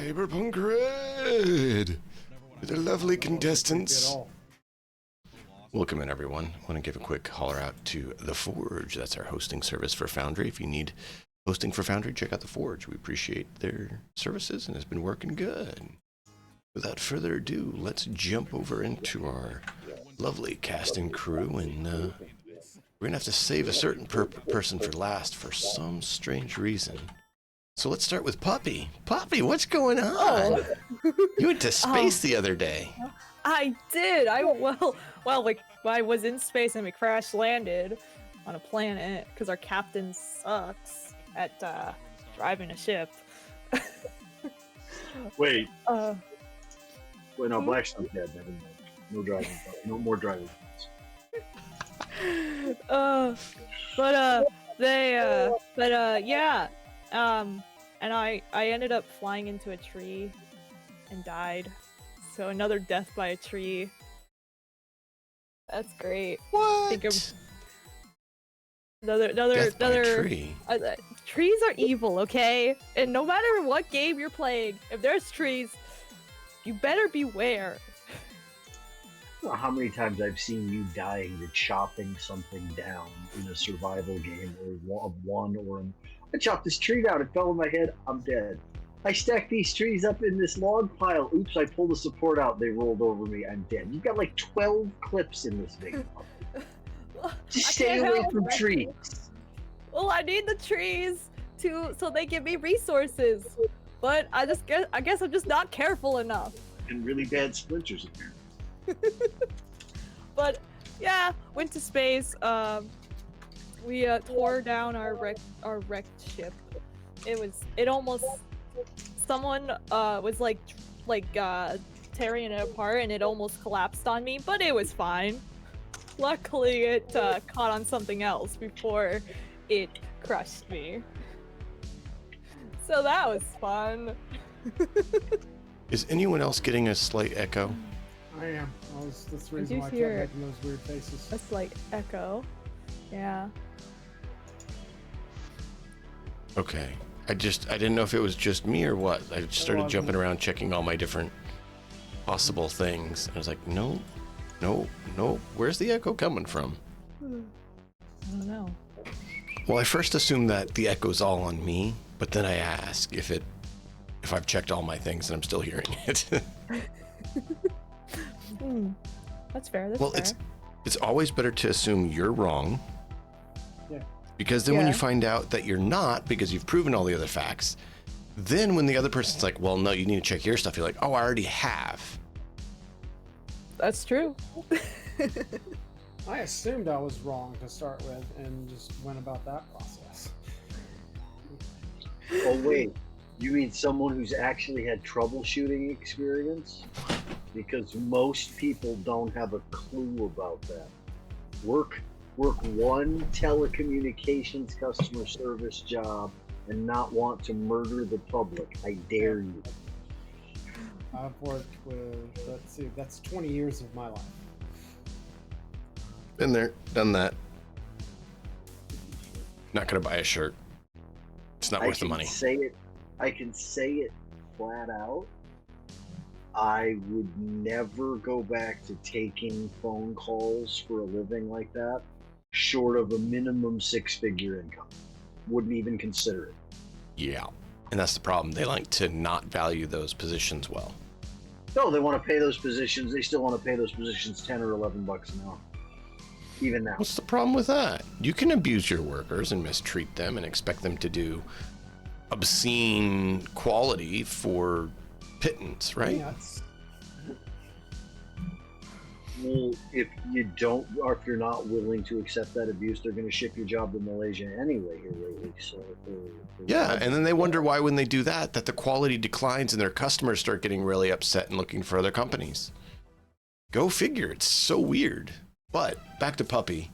Cyberpunk Red! The lovely contestants. Welcome in, everyone. I want to give a quick holler out to The Forge. That's our hosting service for Foundry. If you need hosting for Foundry, check out The Forge. We appreciate their services, and it's been working good. Without further ado, let's jump over into our lovely cast and crew, and we're going to have to save a certain person for last for some strange reason. So let's start with Puppy. Puppy, what's going on? Oh. You went to space the other day. I did. Like I was in space and we crash landed on a planet because our captain sucks at driving a ship. Wait. Wait, no, Blackstone's dead. Never mind. No driving. No more driving. Yeah. And I ended up flying into a tree and died. So another death by a tree. That's great. What? Another tree. Trees are evil, okay? And no matter what game you're playing, if there's trees, you better beware. I don't know how many times I've seen you dying to chopping something down in a survival game or I chopped this tree down, it fell on my head, I'm dead. I stacked these trees up in this log pile. Oops, I pulled the support out, they rolled over me, I'm dead. You've got like 12 clips in this video. Stay away from trees. Well, I need the trees so they give me resources. But I guess I'm just not careful enough. And really bad splinters apparently. But yeah, went to space. We tore down our wrecked ship. Someone was like tearing it apart, and it almost collapsed on me, but it was fine. Luckily, it caught on something else before it crushed me. So that was fun. Is anyone else getting a slight echo? I am. That's the reason why I kept making those weird faces. A slight echo. Yeah. Okay. I didn't know if it was just me or what. I just started jumping around checking all my different possible things. I was like, no. Where's the echo coming from? I don't know. Well, I first assumed that the echo's all on me, but then I ask if I've checked all my things and I'm still hearing it. That's fair. Well, it's always better to assume you're wrong. Yeah. Because then when you find out that you're not, because you've proven all the other facts, then when the other person's like, well, no, you need to check your stuff, you're like, oh, I already have. That's true. I assumed I was wrong to start with and just went about that process. Oh wait, you mean someone who's actually had troubleshooting experience? Because most people don't have a clue about that. Work one telecommunications customer service job and not want to murder the public. I dare you. I've worked with, let's see, that's 20 years of my life. Been there, done that. Not gonna buy a shirt. It's not worth the money. I can say it flat out. I would never go back to taking phone calls for a living like that, short of a minimum 6-figure income. Wouldn't even consider it. Yeah, and that's the problem. They like to not value those positions well. No, they want to pay those positions. They still want to pay those positions $10 or $11 an hour. Even now. What's the problem with that? You can abuse your workers and mistreat them and expect them to do obscene quality for pittance, right? Yes. Well, if you don't, or if you're not willing to accept that abuse, they're going to ship your job to Malaysia anyway here lately. So yeah, and then they wonder why when they do that the quality declines and their customers start getting really upset and looking for other companies. Go figure. It's so weird. But back to Puppy.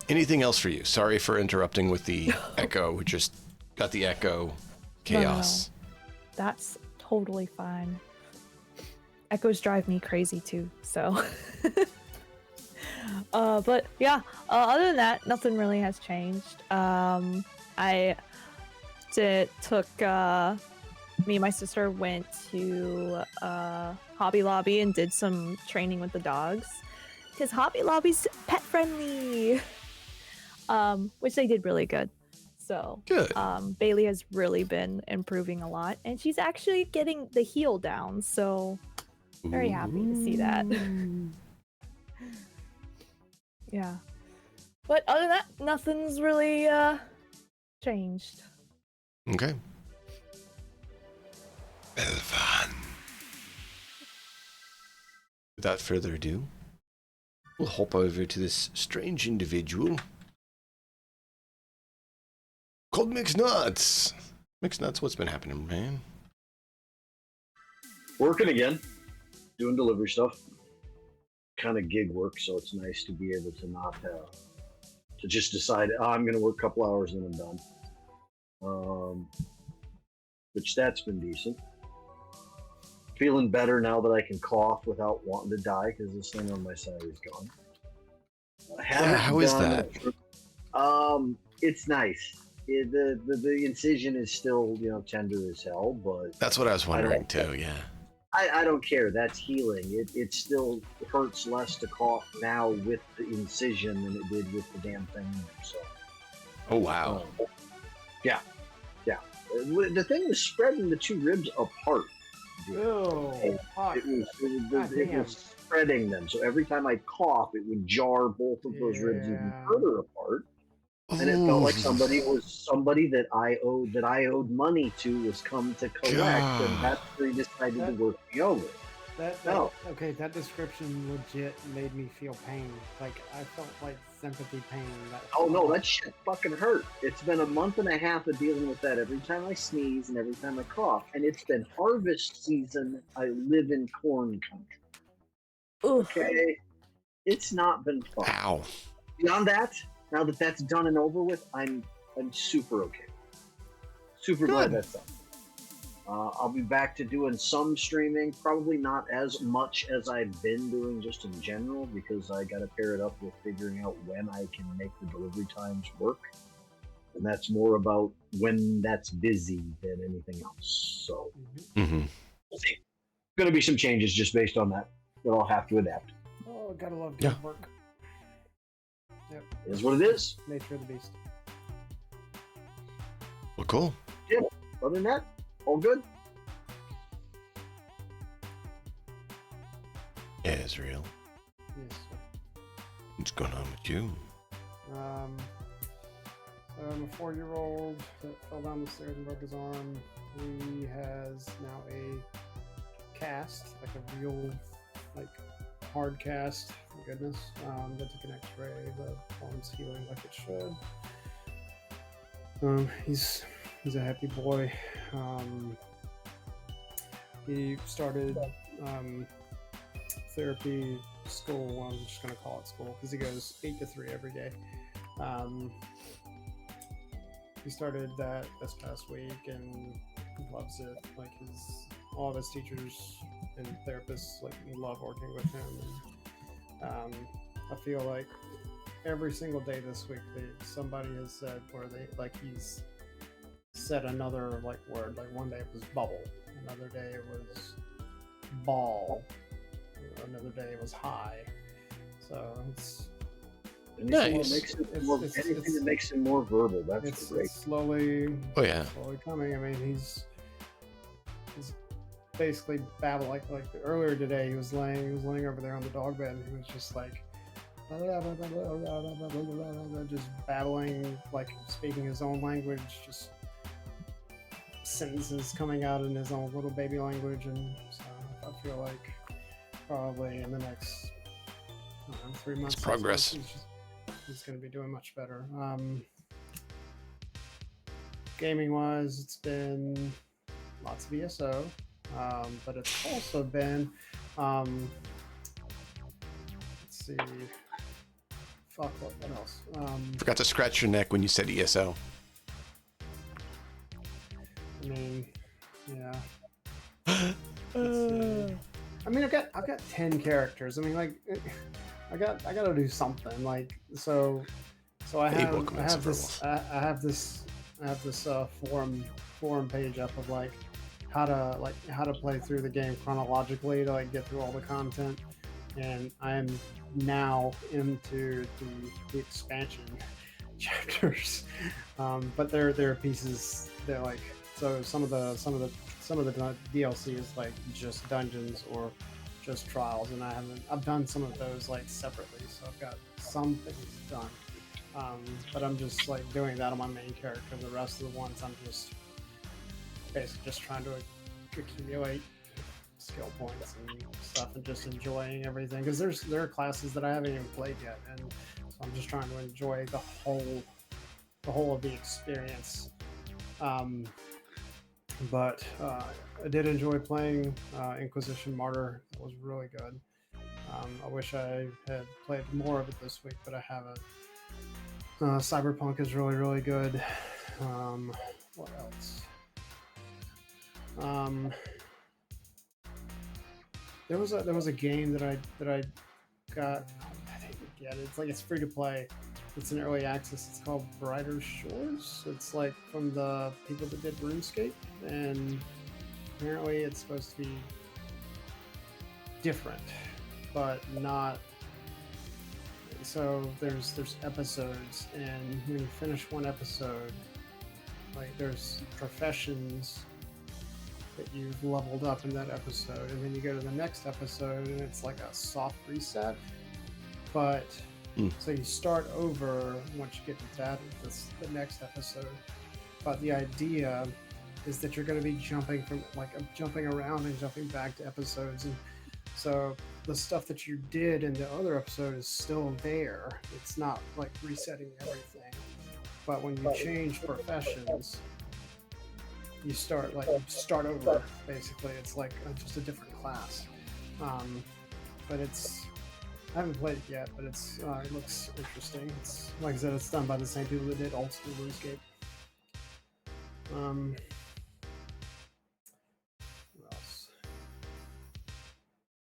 Anything else for you? Sorry for interrupting with the echo. We just got the echo chaos. No. That's totally fine. Echoes drive me crazy too, so. But yeah, other than that, nothing really has changed. I took me and my sister went to Hobby Lobby and did some training with the dogs because Hobby Lobby's pet friendly, which they did really good. So Good. Bailey has really been improving a lot, and she's actually getting the heel down. So very happy to see that. Yeah. But other than that, nothing's really changed. Okay. Fun. Without further ado, we'll hop over to this strange individual called Mixed Nuts. Mixed Nuts, what's been happening, man? Working again, doing delivery stuff. Kind of gig work, so it's nice to be able to not to just decide I'm going to work a couple hours and then I'm done. Which that's been decent. Feeling better now that I can cough without wanting to die because this thing on my side is gone. Yeah, how is that? It's nice. The incision is still, tender as hell, but That's what I was wondering too, yeah. I don't care. That's healing. It still hurts less to cough now with the incision than it did with the damn thing. So. Oh, wow. Yeah. The thing was spreading the two ribs apart. Ew, fuck. It was spreading them. So every time I cough, it would jar both of those ribs even further apart. And it felt like somebody that I owed money to was come to collect, and that's where he decided to work me over. Okay, that description legit made me feel pain. Like I felt like sympathy pain. That shit fucking hurt. It's been a month and a half of dealing with that every time I sneeze and every time I cough, and it's been harvest season. I live in corn country. Okay, it's not been fun. Ow. Beyond that. Now that that's done and over with, I'm super okay. Super glad that's done. I'll be back to doing some streaming, probably not as much as I've been doing just in general, because I got to pair it up with figuring out when I can make the delivery times work. And that's more about when that's busy than anything else. So, we'll see. Going to be some changes just based on that I'll have to adapt. Oh, gotta love good work. Yep. It is what it is. Nature of the beast. Well, cool. Yeah. Other than that, all good. Yeah, Israel. Yes, sir. What's going on with you? I'm a 4-year-old that fell down the stairs and broke his arm. He has now a cast, like a real, hard cast. Thank goodness. They took an X-ray. The arm's healing like it should. He's a happy boy. He started therapy school. I'm just gonna call it school because he goes 8 to 3 every day. He started that this past week and he loves it. All of his teachers and therapists love working with him. And I feel like every single day this week somebody has said where he's said another word. One day it was bubble, another day it was ball, another day it was high. So it's nice. Anything that makes him more verbal, that's great. It's slowly coming. I mean, he's basically babbling like earlier today. He was laying over there on the dog bed, and he was just just babbling, speaking his own language, just sentences coming out in his own little baby language. And so I feel like probably in the next 3 months, it's progress. He's going to be doing much better. Gaming wise, it's been lots of ESO, but it's also been let's see, what else? Forgot to scratch your neck when you said ESO. I mean, yeah. I mean, I've got 10 characters. I mean, I got to do something. So I have this forum page up of how to play through the game chronologically to like get through all the content, and I am now into the expansion chapters. But there are pieces that like, so some of the DLC is like just dungeons or just trials, and I've done some of those like separately, so I've got some things done. But I'm just like doing that on my main character. The rest of the ones I'm just basically just trying to accumulate skill points and stuff, and just enjoying everything, because there are classes that I haven't even played yet, and so I'm just trying to enjoy the whole of the experience. But I did enjoy playing Inquisition Martyr. It was really good. I wish I had played more of it this week, but I haven't. Cyberpunk is really, really good. What else? There was a game that I got. I didn't get it. It's free to play. It's in early access. It's called Brighter Shores. It's like from the people that did RuneScape, and apparently it's supposed to be different, but not. So there's episodes, and when you finish one episode, like there's professions that you've leveled up in that episode, and then you go to the next episode, and it's like a soft reset. But so you start over once you get to the next episode. But the idea is that you're going to be jumping around and jumping back to episodes, and so the stuff that you did in the other episode is still there. It's not like resetting everything. But when you change professions, you start over. Basically, it's like just a different class. But I haven't played it yet, but it looks interesting. It's like I said, it's done by the same people that did old school RuneScape. What else?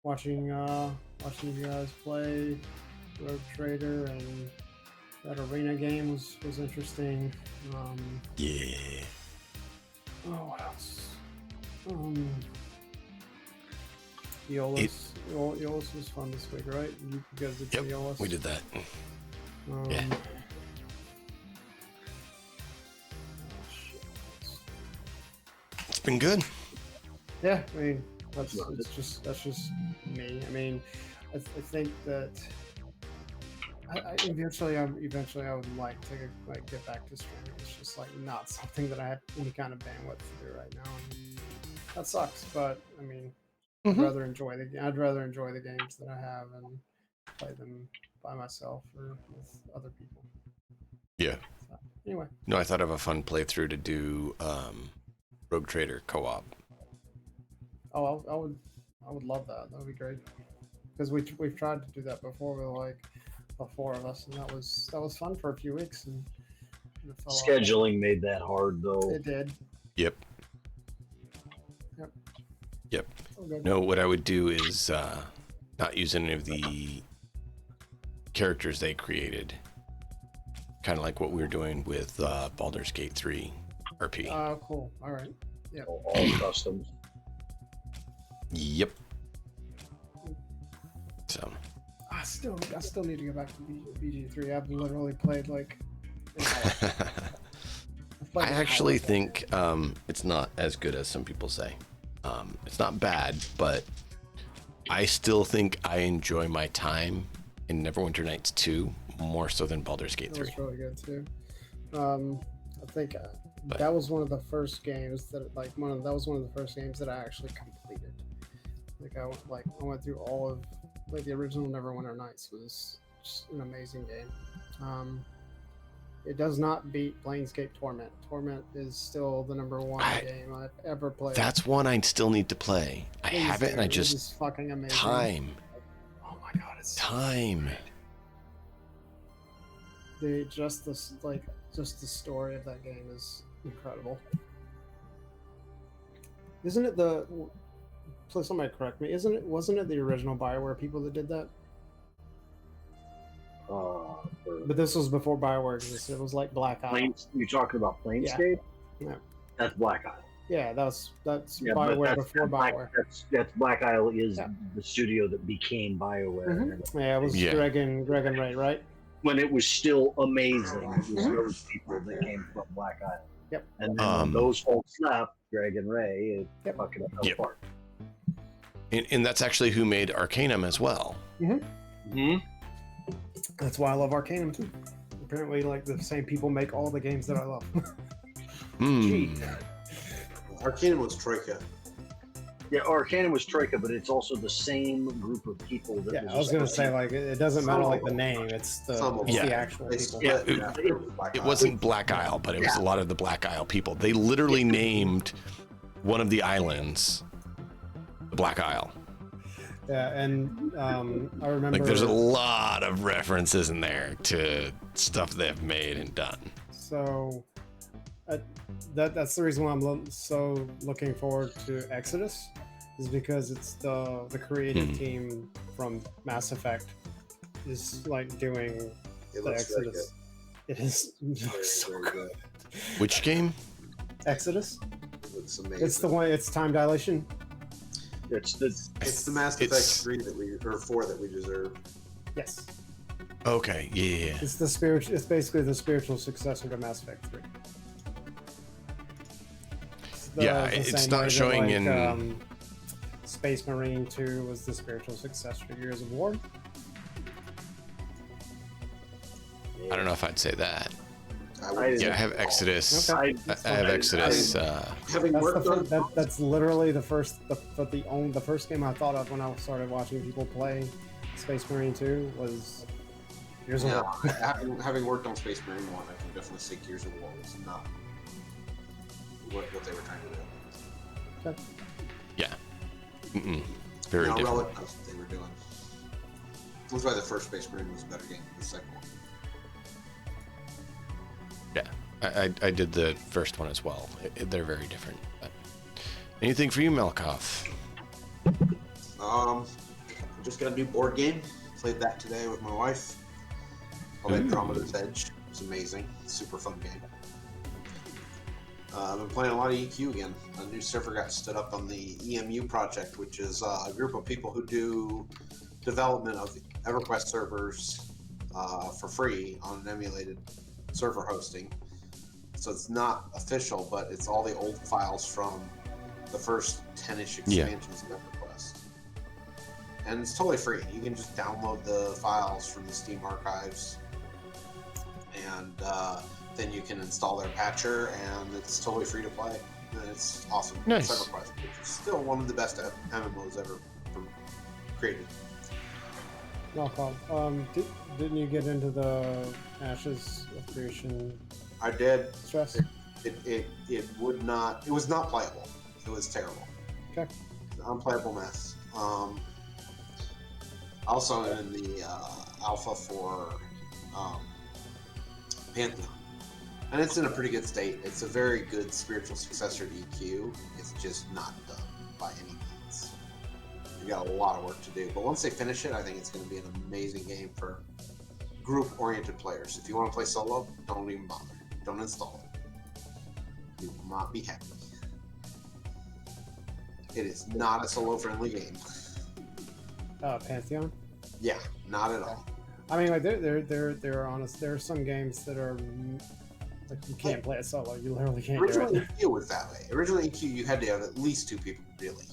Watching you guys play Rogue Trader, and that arena game was interesting. Yeah. Oh, what else? Eolus was fun this week, right? You guys did some Eolus? We did that. Yeah. It's been good. Yeah, I mean, that's just me. I mean, I think that eventually I would like to get back to streaming. It's just like not something that I have any kind of bandwidth to do right now. And that sucks, but I mean, I'd rather enjoy the games that I have and play them by myself or with other people. Yeah. So, anyway. No, I thought of a fun playthrough to do Rogue Trader co-op. Oh, I would love that. That would be great. Because we've tried to do that before with like the four of us, and that was fun for a few weeks. And it fell scheduling made that hard though. It did. Yep. No, what I would do is not use any of the characters they created. Kind of like what we were doing with Baldur's Gate 3 RP. Oh, cool. All right. Yeah. All customs. Yep. So. I still need to go back to BG3. I've literally played like. I actually think it's not as good as some people say. It's not bad, but I still think I enjoy my time in Neverwinter Nights 2 more so than Baldur's Gate 3. That was really good too. I think that was one of the first games that that was one of the first games that I actually completed. I went through all of the original Neverwinter Nights. Was just an amazing game. It does not beat Planescape Torment. Torment is still the #1 game I've ever played. That's one I still need to play. I haven't, and I just... It's fucking amazing. Time. Oh my god, it's time. Just the story of that game is incredible. Isn't it please somebody correct me. Wasn't it the original BioWare people that did that? But this was before BioWare existed. It was like Black Isle. You're talking about Planescape? Yeah. That's Black Isle. Yeah, that's Yeah, but Bioware that's, before Bioware. that's Black Isle is Yeah. the studio that became Bioware. Mhm. Yeah, it was Yeah. Greg and Ray, right? When it was still amazing, it was Mhm. those people that came from Black Isle. Yep. And then when those folks left, Greg and Ray, it Yep. fucking fell Yep. apart. And that's actually who made Arcanum as well. Mm-hmm. That's why I love Arcanum too. Apparently, like the same people make all the games that I love. Gee. Arcanum was Troika. Yeah, Arcanum was Troika, but it's also the same group of people that Yeah, was I was gonna say like it doesn't matter like the Some- name; it's the Yeah. actual They people. split Yeah, after Black It Isle. wasn't Black Isle, but it was a lot of the Black Isle people. They literally named one of the islands the Black Isle. Yeah, and I remember Like, there's a lot of references in there to stuff they've made and done. So that's the reason why I'm so looking forward to Exodus, is because it's the creative team from Mass Effect is like doing It the looks very Exodus. It is Very, so very good. good. Which game? Exodus. It looks amazing. It's the one. It's time dilation. it's the It's the Mass Effect It's- 3 that we or 4 that we deserve. Yes. Okay, yeah. It's the spirit. It's basically the spiritual successor to Mass Effect 3. Yeah, it's same not way that, showing in- Space Marine 2 was the spiritual successor to Gears of War. I don't know if I'd say that. I would Yeah, I have Exodus. Okay. I have Exodus. having worked on That's literally the first game I thought of when I started watching people play Space Marine 2 was Gears of yeah, War. having worked on Space Marine 1, I can definitely say Gears of War was not what they were trying to do. Okay. Yeah. Very Now, different. Relic knows what they were doing. That's why the first Space Marine was a better game than the second one. Yeah, I did the first one as well. They're very different. But anything for you, Malkoff? Just got a new board game. Played that today with my wife. Called Andromeda's Edge. It's amazing. Super fun game. I've been playing a lot of EQ again. A new server got stood up on the EMU project, which is a group of people who do development of EverQuest servers for free on an emulated server hosting. So it's not official, but it's all the old files from the first 10-ish expansions of EverQuest. And it's totally free. You can just download the files from the Steam archives, and then you can install their patcher, and it's totally free to play. And it's awesome. Nice. EverQuest, which is still one of the best MMOs ever created. No, didn't you get into the Ashes of Creation I did. stress? It would not. It was not playable. It was terrible. Okay. Unplayable mess. Also in the alpha for Pantheon, and it's in a pretty good state. It's a very good spiritual successor to EQ. It's just not done by any means. You got a lot of work to do, but once they finish it, I think it's going to be an amazing game for group-oriented players. If you want to play solo, don't even bother. Don't install it. You will not be happy. It is not a solo-friendly game. Pantheon. Yeah, not at all. I mean, like they're honest. There are some games that are like you can't play it solo. You literally can't do Originally, it. EQ was that way. Originally, EQ, you had to have at least 2 people, really.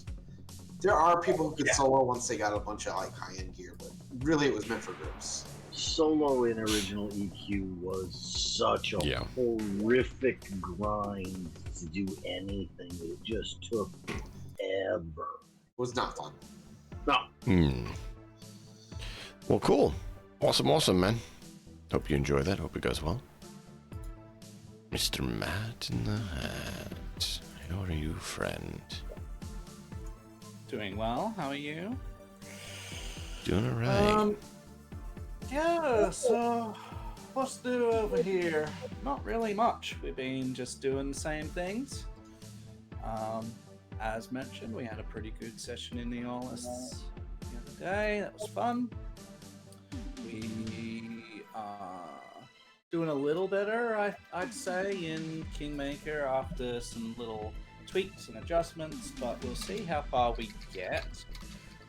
There are people who could solo once they got a bunch of like high-end gear, but really it was meant for groups. solo in original EQ was such a horrific grind to do anything. It just took forever. It was not fun. No. Well, cool. Awesome, man. Hope you enjoy that. Hope it goes well. Mr. Matt in the Hat. How are you, friend? Doing well. How are you? Doing all right. Yeah, so what's new over here? Not really much. We've been just doing the same things. As mentioned, we had a pretty good session in the Orlis the other day. That was fun. We are doing a little better, I'd say, in Kingmaker after some little tweaks and adjustments, but we'll see how far we get.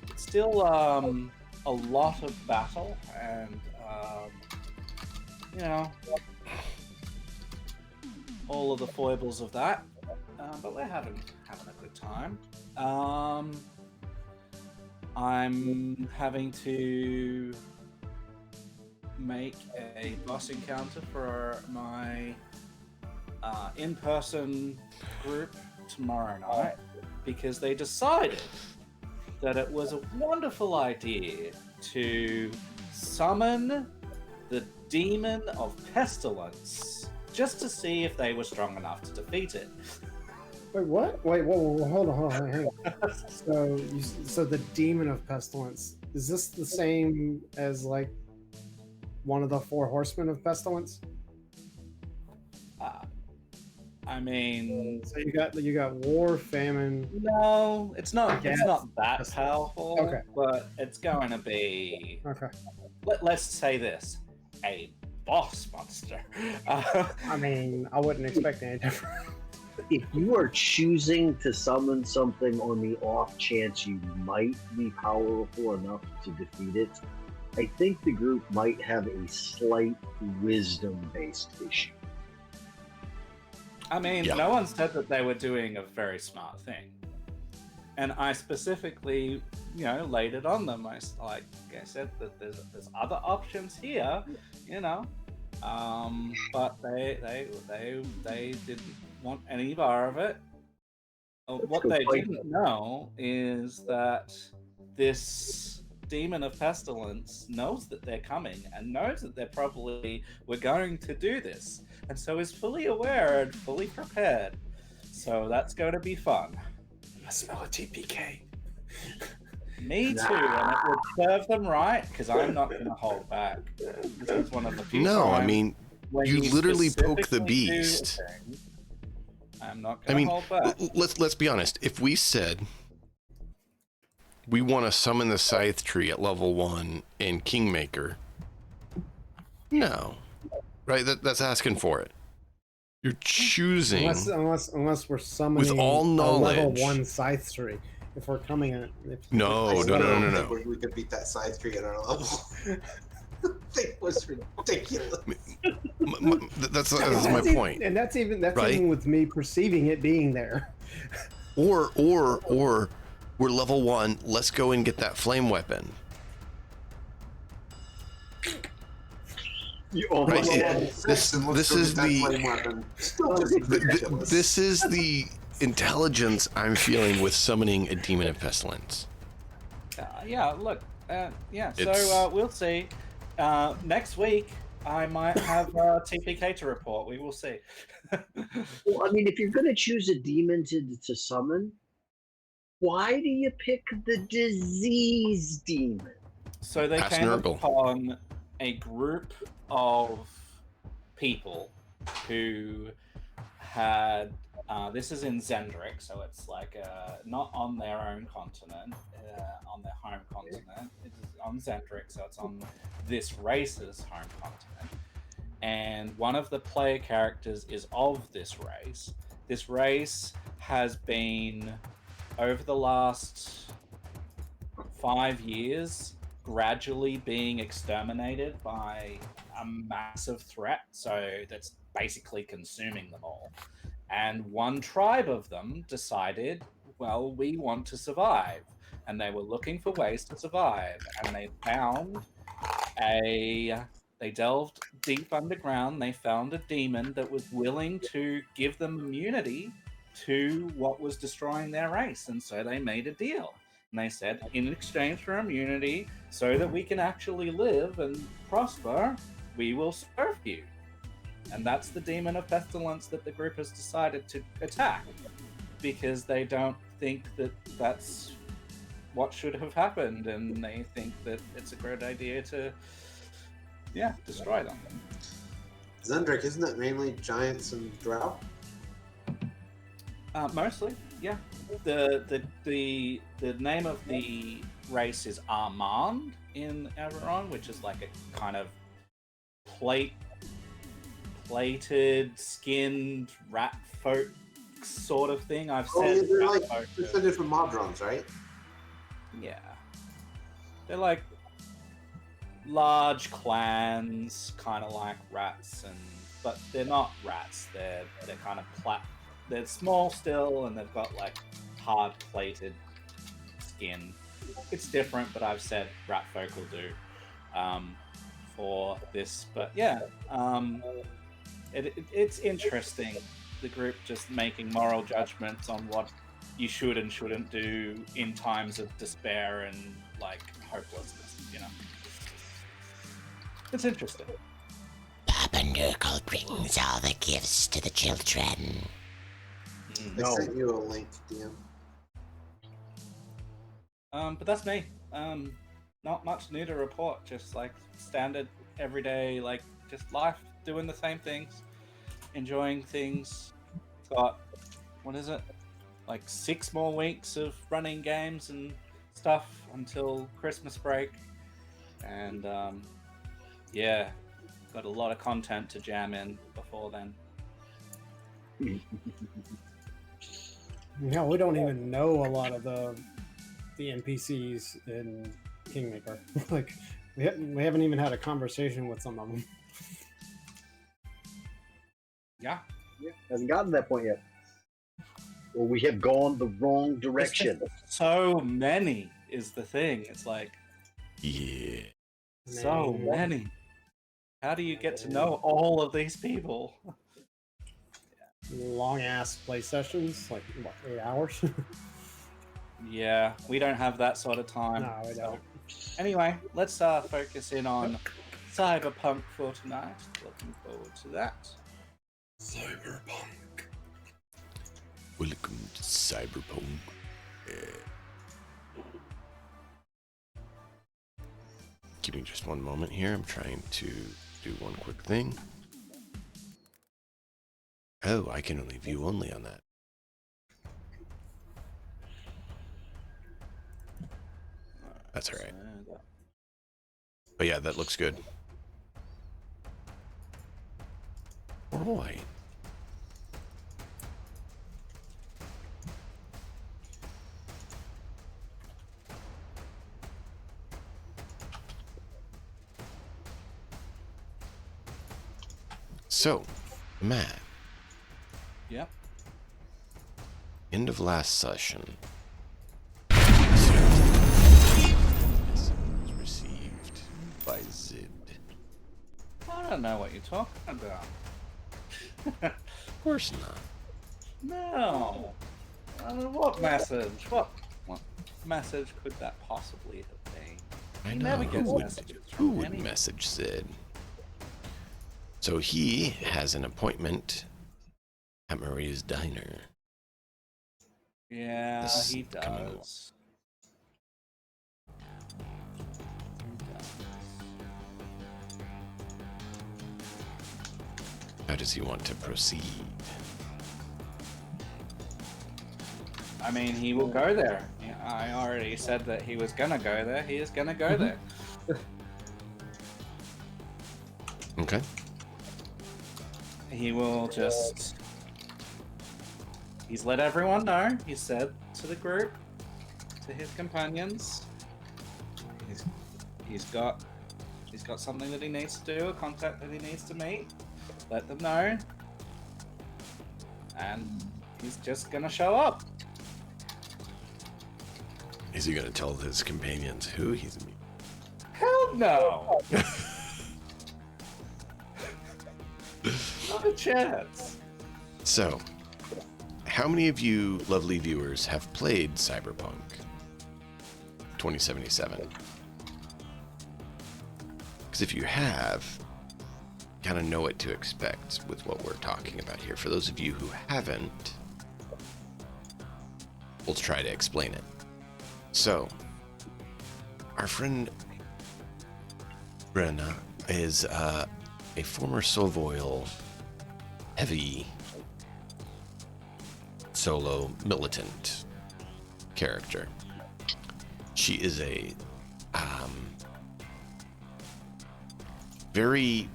It's still a lot of battle, and you know, all of the foibles of that. But we're having a good time. I'm having to make a boss encounter for my in-person group tomorrow night because they decided that it was a wonderful idea to summon the demon of pestilence just to see if they were strong enough to defeat it. Wait, what? Wait, whoa, hold on, hang on. So the demon of pestilence, is this the same as like one of the 4 horsemen of pestilence? I mean, so you got war, famine. No, it's not. Yes. It's not that powerful. Okay. But it's going to be. Okay. Let's say this: a boss monster. I mean, I wouldn't expect any different. If you are choosing to summon something on the off chance you might be powerful enough to defeat it, I think the group might have a slight wisdom-based issue. I mean, Yeah. no one said that they were doing a very smart thing, and I specifically, laid it on them. I said that there's other options here, but they didn't want any bar of it. What they didn't know is that this demon of pestilence knows that they're coming and knows that we're going to do this, and so is fully aware and fully prepared. So that's going to be fun. I smell a TPK. Me too, and it would serve them right because I'm not going to hold back. This is one of the few No, I times mean, when you literally poke the specifically do beast. a thing. I'm not going to hold back. Let's be honest. If we said we want to summon the Scythe Tree at level 1 in Kingmaker, no, right? That's asking for it. You're choosing unless we're summoning with all knowledge. a level 1 Scythe Tree. If we're coming in, No. I don't think we could beat that side 3 at our level. It was ridiculous. That's my point. And that's right? even with me perceiving it being there. Or we're level 1. Let's go and get that flame weapon. Right? This is this is the intelligence I'm feeling with summoning a demon of pestilence. So we'll see. Next week, I might have TPK to report. We will see. Well, I mean, if you're going to choose a demon to summon, why do you pick the disease demon? So they came upon a group of people who had. This is in Zendrick, so it's like not on their own continent, on their home continent. It's on Zendrick, so it's on this race's home continent. And one of the player characters is of this race. This race has been, over the last 5 years, gradually being exterminated by a massive threat, so that's basically consuming them all. And one tribe of them decided, well, we want to survive. And they were looking for ways to survive. And they found they delved deep underground. They found a demon that was willing to give them immunity to what was destroying their race. And so they made a deal. And they said, in exchange for immunity, so that we can actually live and prosper, we will serve you. And that's the demon of pestilence that the group has decided to attack, because they don't think that that's what should have happened, and they think that it's a great idea to, destroy them. Zendrick, isn't that mainly giants and drow? Mostly, yeah. The name of the race is Armand in Everon, which is like a kind of plated, skinned rat folk sort of thing. I've Oh, said yeah, they're rat like folk it's are- the different modrons, right? yeah, they're like large clans, kind of like rats, but they're not rats. They're kind of They're small still, and they've got like hard plated skin. It's different, but I've said rat folk will do for this. But yeah, it's interesting. The group just making moral judgments on what you should and shouldn't do in times of despair and like hopelessness. You know, it's interesting. Papa Nurgle brings all the gifts to the children. I sent you a link, DM. But that's me. Not much new to report. Just like standard, everyday, like just life, doing the same things, enjoying things. Got what is it? Like 6 more weeks of running games and stuff until Christmas break, and yeah, got a lot of content to jam in before then. Yeah, we don't even know a lot of the NPCs in Kingmaker. Like, we haven't even had a conversation with some of them. Yeah. Hasn't gotten to that point yet. Or we have gone the wrong direction. So many is the thing. It's like Yeah. so many. How do you get to know all of these people? Long ass play sessions, like what, 8 hours? Yeah, we don't have that sort of time. No, we don't. Anyway, let's focus in on Cyberpunk for tonight. Looking forward to that. Cyberpunk. Welcome to Cyberpunk. Give me just one moment here. I'm trying to do one quick thing. Oh, I can only view only on that. That's all right. But yeah, that looks good. All right. So, Matt, Yep. end of last session. Received by Zid. I don't know what you're talking about. Of course not. No. What message? What message could that possibly have been? I He know. never gets Who messages who from would anyone. message Zid? So he has an appointment at Maria's Diner. Yeah, This he coming along. does. How does he want to proceed? I mean, he will go there. Yeah, I already said that he was gonna go there. He is gonna go there. Okay. He will just... He's let everyone know. He said to the group, to his companions, he's got something that he needs to do, a contact that he needs to meet. Let them know, and he's just gonna show up. Is he going to tell his companions who he's meeting? Hell no! Not a chance. So, how many of you lovely viewers have played Cyberpunk 2077? Because if you have, kind of know what to expect with what we're talking about here. For those of you who haven't, we'll try to explain it. So, our friend Brenna is a former Sovoil heavy solo militant character. She is a very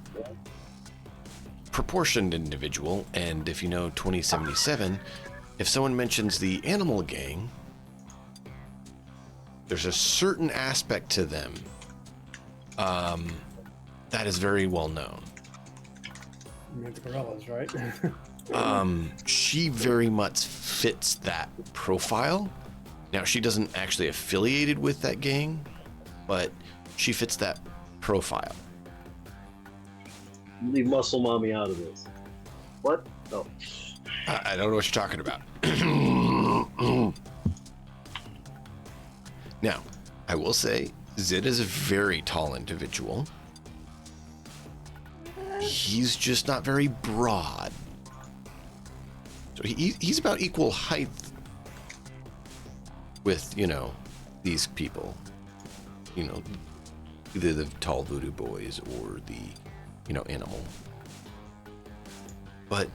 proportioned individual, and if you know 2077, if someone mentions the animal gang, there's a certain aspect to them that is very well known. You meant the gorillas, right? She very much fits that profile. Now, she doesn't actually affiliated with that gang, but she fits that profile. Leave Muscle Mommy out of this. What? Oh. I don't know what you're talking about. Now, I will say, Zid is a very tall individual. He's just not very broad. So he's about equal height with, these people. Either the tall voodoo boys or the, animal. But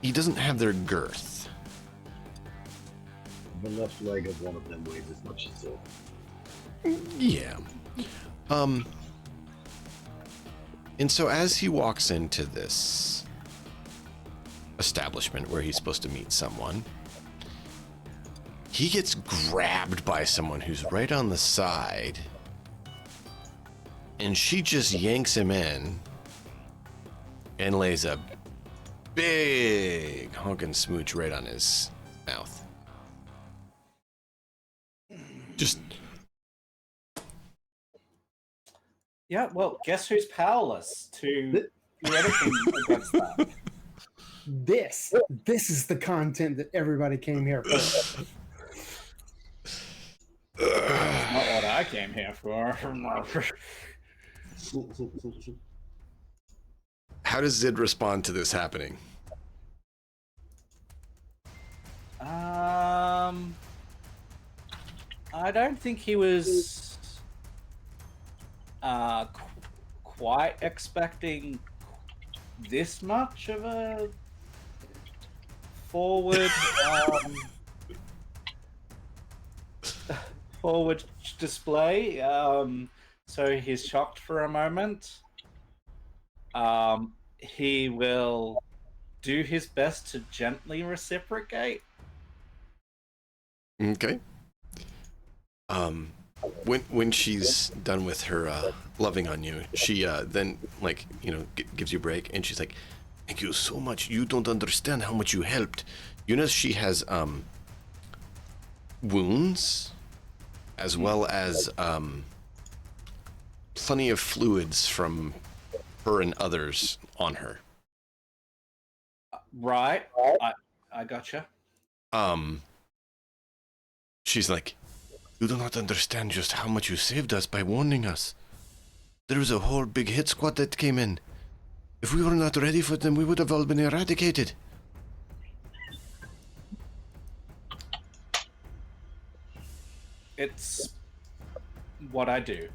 he doesn't have their girth. The left leg of one of them weighs as much as it. Yeah. And so as he walks into this establishment where he's supposed to meet someone, he gets grabbed by someone who's right on the side, and she just yanks him in and lays a big honkin' smooch right on his mouth. Just... Yeah, well, guess who's powerless to do anything against that? This is the content that everybody came here for. That's not what I came here for. How does Zid respond to this happening? I don't think he was quite expecting this much of a forward forward display. So he's shocked for a moment. He will do his best to gently reciprocate. Okay. When she's done with her loving on you, she then gives you a break, and she's like, "Thank you so much. You don't understand how much you helped." You know, she has wounds, as well as plenty of fluids from her and others on her. Right. I gotcha. She's like, "You do not understand just how much you saved us by warning us. There was a whole big hit squad that came in. If we were not ready for them, we would have all been eradicated." It's what I do.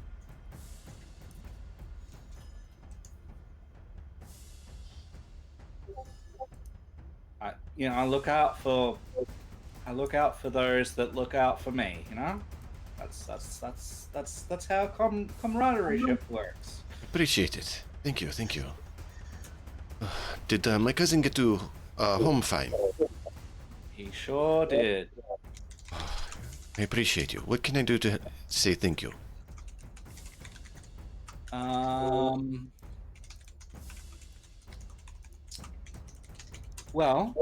I look out for those that look out for me. That's how camaraderie works. Appreciate it. Thank you. Did my cousin get to home fine? He sure did. I appreciate you. What can I do to say thank you? Well,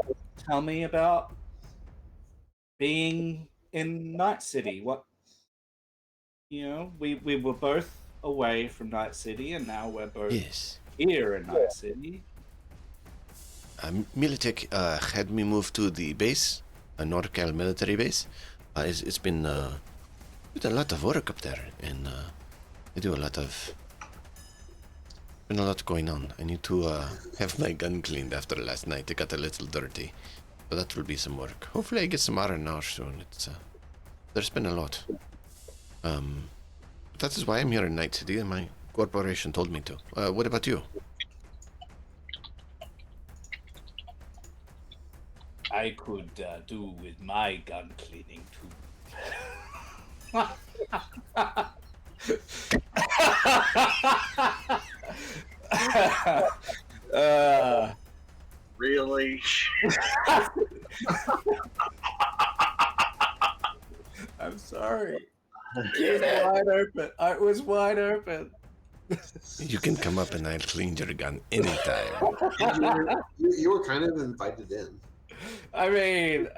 tell me about being in Night City. We were both away from Night City, and now we're both here in Night City. Militech had me move to the base, a NorCal military base. It's been a lot of work up there, and I do been a lot going on. I need to have my gun cleaned after last night. It got a little dirty, but that will be some work. Hopefully I get some R&R soon. There's been a lot. That is why I'm here in Night City, and my corporation told me to. What about you? I could do with my gun cleaning too. Really? I'm sorry. It was wide open. It was wide open. You can come up and I'll clean your gun anytime. You were kind of invited in. I mean,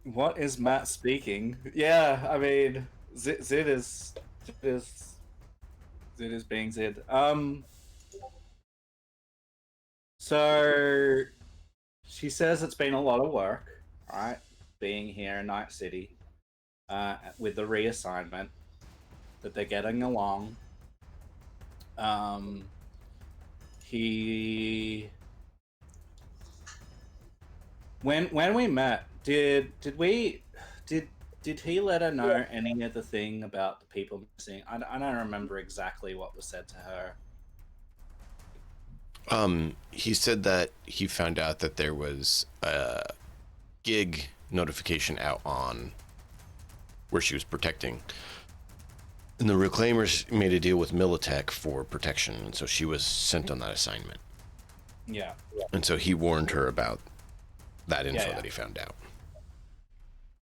what is Matt speaking? Yeah, I mean, Zid is being Zid. So she says it's been a lot of work, right? Being here in Night City, with the reassignment, that they're getting along. He when we met, did he let her know any of the thing about the people missing? I don't remember exactly what was said to her. He said that he found out that there was a gig notification out on where she was protecting. And the Reclaimers made a deal with Militech for protection, and so she was sent on that assignment. Yeah. And so he warned her about that info that he found out.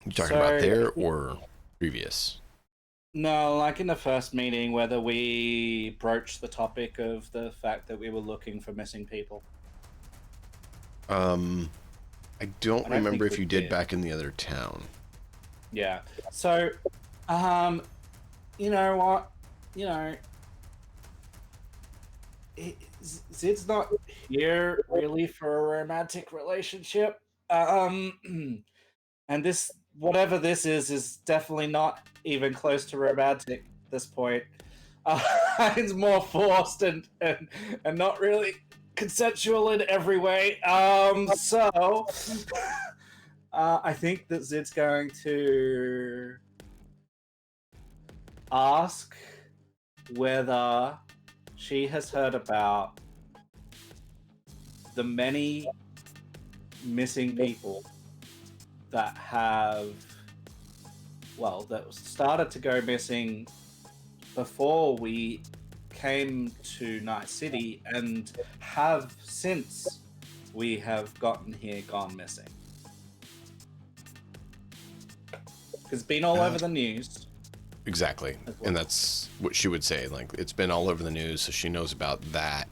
You talking about there or previous? No, like in the first meeting, whether we broached the topic of the fact that we were looking for missing people. I don't remember if you did back in the other town. Yeah. So, you know what? You know, Zid's not here really for a romantic relationship. And this, whatever this is definitely not even close to romantic at this point. It's more forced and not really consensual in every way. So I think that Zid's going to ask whether she has heard about the many missing people that have, well, that started to go missing before we came to Night City and have since we have gotten here gone missing. It's been all over the news. Exactly. And that's what she would say. Like, it's been all over the news, so she knows about that.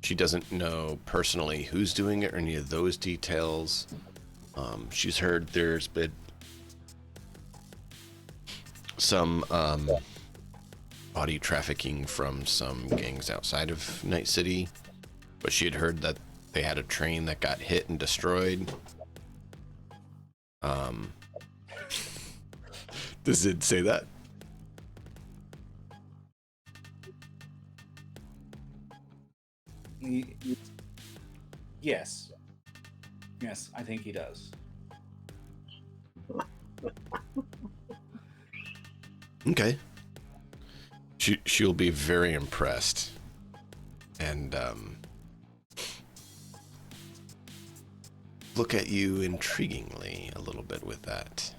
She doesn't know personally who's doing it or any of those details. She's heard there's been some body trafficking from some gangs outside of Night City, but she had heard that they had a train that got hit and destroyed. Does it say that? Yes. Yes, I think he does. Okay. She'll be very impressed. And look at you intriguingly a little bit with that.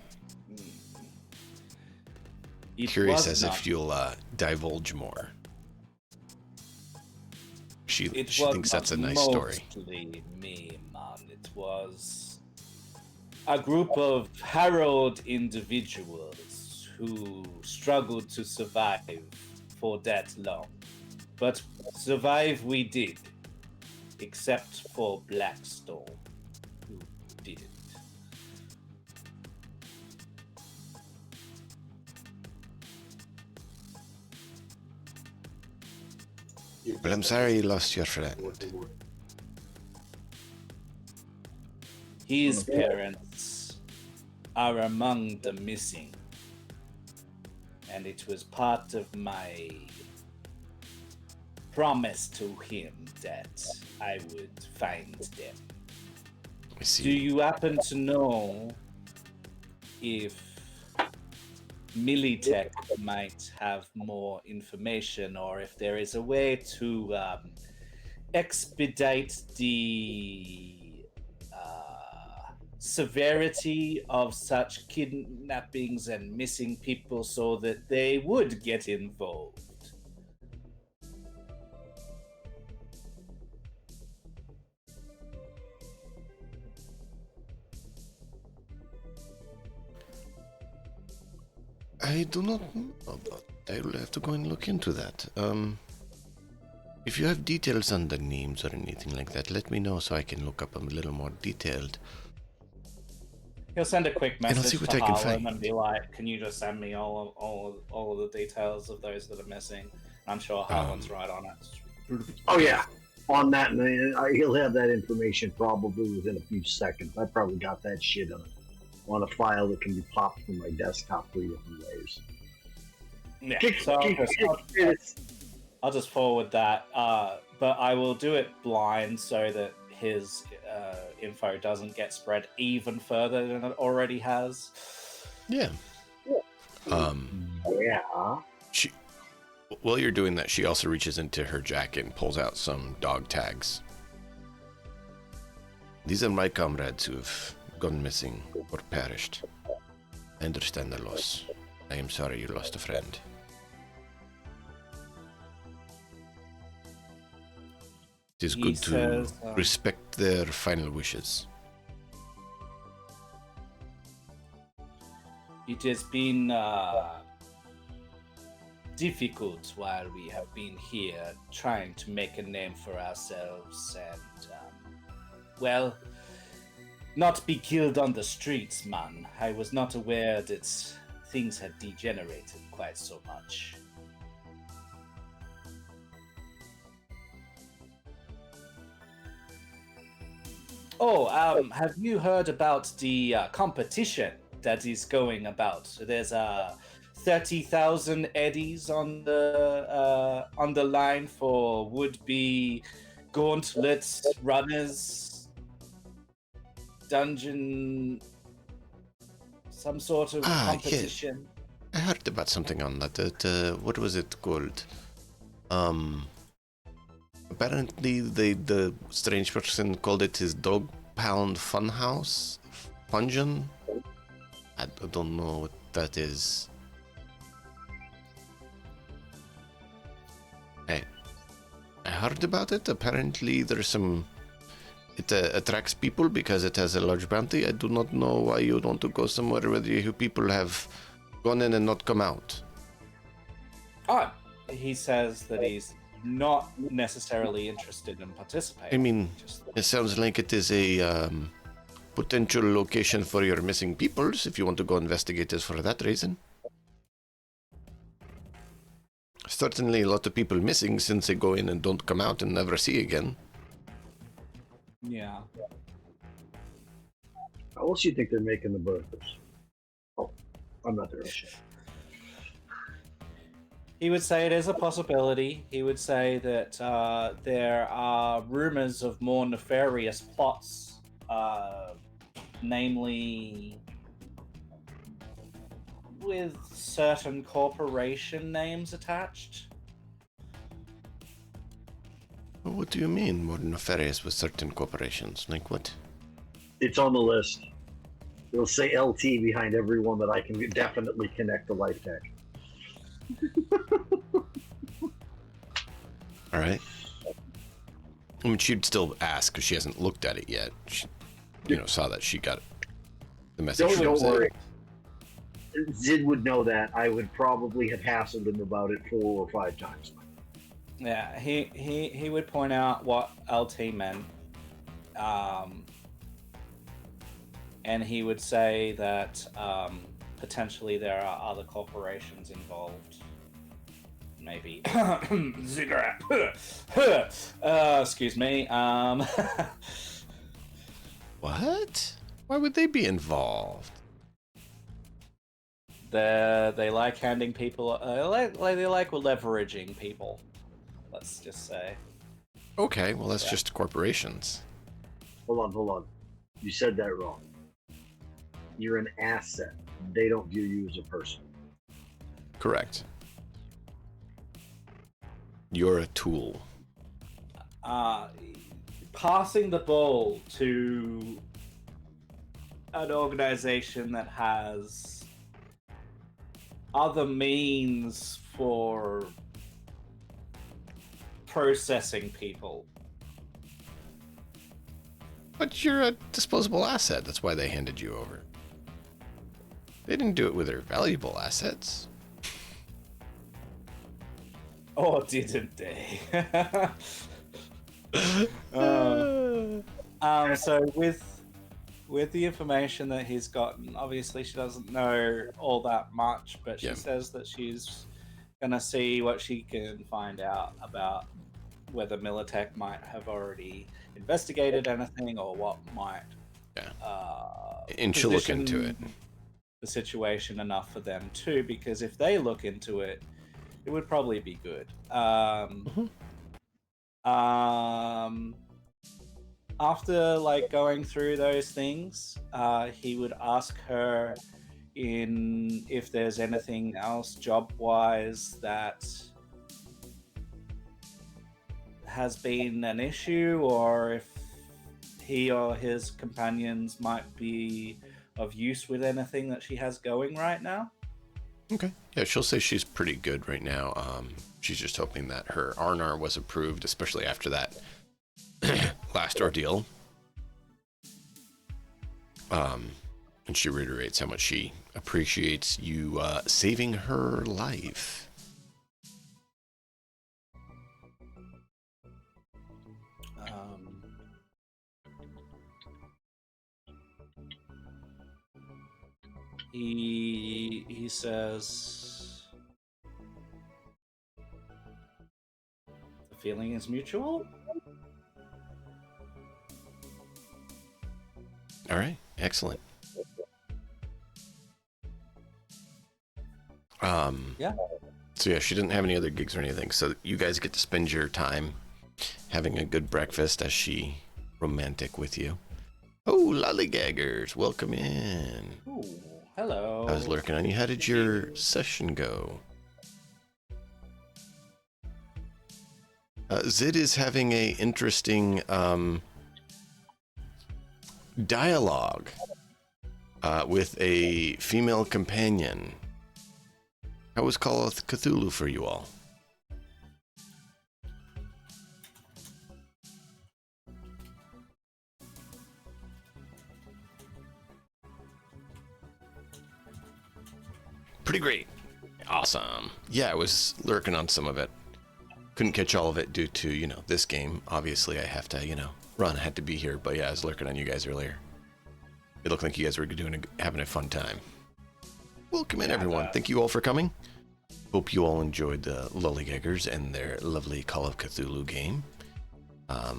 Curious as if you'll divulge more. She thinks that's a nice story. Me, man. It was a group of harrowed individuals who struggled to survive for that long. But survive we did, except for Blackstone, who didn't. But I'm sorry you lost your friend. His parents are among the missing, and it was part of my promise to him that I would find them. I see. Do you happen to know if Militech might have more information, or if there is a way to expedite the severity of such kidnappings and missing people so that they would get involved? I do not know, but I will have to go and look into that. If you have details on the names or anything like that, let me know so I can look up them a little more detailed. He'll send a quick And I'll message see what to I can Harlem find. and be like, "Can you just send me all of the details of those that are missing?" I'm sure Harlem's right on it. Oh yeah, on that, man, he'll have that information probably within a few seconds. I probably got that shit on a file that can be popped from my desktop 3 different ways. Yeah, so I'll just forward that, but I will do it blind so that his info doesn't get spread even further than it already has. Yeah. Yeah. While you're doing that, she also reaches into her jacket and pulls out some dog tags. These are my comrades who have gone missing or perished. I understand the loss. I am sorry you lost a friend. It is good to respect their final wishes. It has been difficult while we have been here trying to make a name for ourselves and, well, not be killed on the streets, man. I was not aware that things had degenerated quite so much. Oh, have you heard about the competition that is going about? There's 30,000 eddies on the line for would-be gauntlet runners, dungeon, some sort of competition. Yeah. I heard about something on that. What was it called? Apparently, the strange person called it his dog pound funhouse, fungeon. I don't know what that is. I heard about it. Apparently, there's some. It attracts people because it has a large bounty. I do not know why you want to go somewhere where you people have gone in and not come out. He says that he's not necessarily interested in participating. I mean, it sounds like it is a potential location for your missing peoples if you want to go investigate this for that reason. Certainly a lot of people missing since they go in and don't come out and never see again. Yeah. How else do you think they're making the burgers? Oh, I'm not there. He would say it is a possibility. He would say that there are rumors of more nefarious plots, namely with certain corporation names attached. What do you mean, more nefarious with certain corporations? Like what? It's on the list. It'll say LT behind every one that I can definitely connect to Life Tech. All right. I mean, she'd still ask because she hasn't looked at it yet. She, saw that she got the message. Don't worry. Zid would know that. I would probably have hassled him about it 4 or 5 times. Yeah, he would point out what LT meant, and he would say that potentially there are other corporations involved. Maybe cigarette. Excuse me. What? Why would they be involved? They like handing people. They like leveraging people. Let's just say. Okay, well that's just corporations. Hold on. You said that wrong. You're an asset. They don't view you as a person. Correct. You're a tool. Passing the ball to an organization that has other means for processing people. But you're a disposable asset. That's why they handed you over. They didn't do it with their valuable assets. Or didn't they? So with the information that he's gotten, obviously she doesn't know all that much, but she says that she's gonna see what she can find out about whether Militech might have already investigated anything or what might and she'll look into it. The situation enough for them too, because if they look into it, it would probably be good. After like going through those things, he would ask her if there's anything else job-wise that has been an issue, or if he or his companions might be of use with anything that she has going right now. Okay. Yeah, she'll say she's pretty good right now. She's just hoping that her R&R was approved, especially after that last ordeal. And she reiterates how much she appreciates you saving her life. He says the feeling is mutual. All right, excellent. So yeah, she didn't have any other gigs or anything. So you guys get to spend your time having a good breakfast as she romantic with you. Oh, lollygaggers, welcome in. Ooh, hello. I was lurking on you. How did your session go? Zid is having a interesting dialogue with a female companion. How was Call of Cthulhu for you all? Pretty great. Awesome. Yeah, I was lurking on some of it. Couldn't catch all of it due to, you know, this game. Obviously, I have to, you know, run. I had to be here. But yeah, I was lurking on you guys earlier. It looked like you guys were having a fun time. Welcome in, everyone. Thank you all for coming. Hope you all enjoyed the Lollygaggers and their lovely Call of Cthulhu game. I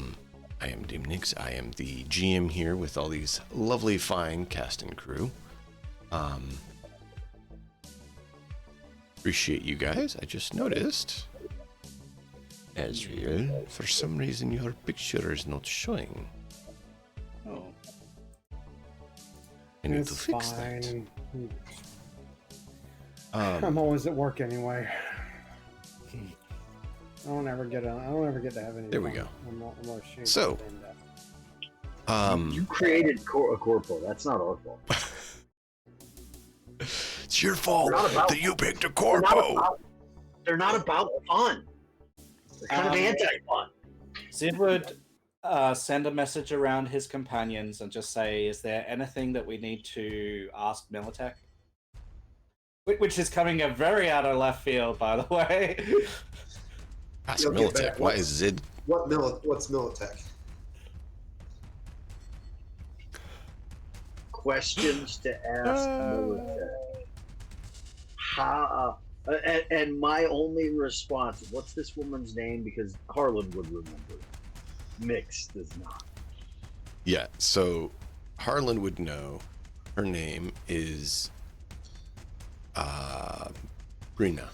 am Dimnix. I am the GM here with all these lovely, fine cast and crew. Appreciate you guys. I just noticed, Azriel, for some reason your picture is not showing. Oh. I need to fix that. I'm always at work anyway. I don't ever get to have any. There we go. I'm ashamed So, you created a corpo. That's not our fault. It's your fault that you picked a corpo. They're not about fun. They're kind of anti-fun. Zid would send a message around his companions and just say, is there anything that we need to ask Militech? Which is coming a very out of left field, by the way. Ask Militech. Why is Zid? What's Militech? Questions to ask Militech. How? And my only response: what's this woman's name? Because Harlan would remember. Mix does not. Yeah. So Harlan would know. Her name is Brina. Brina.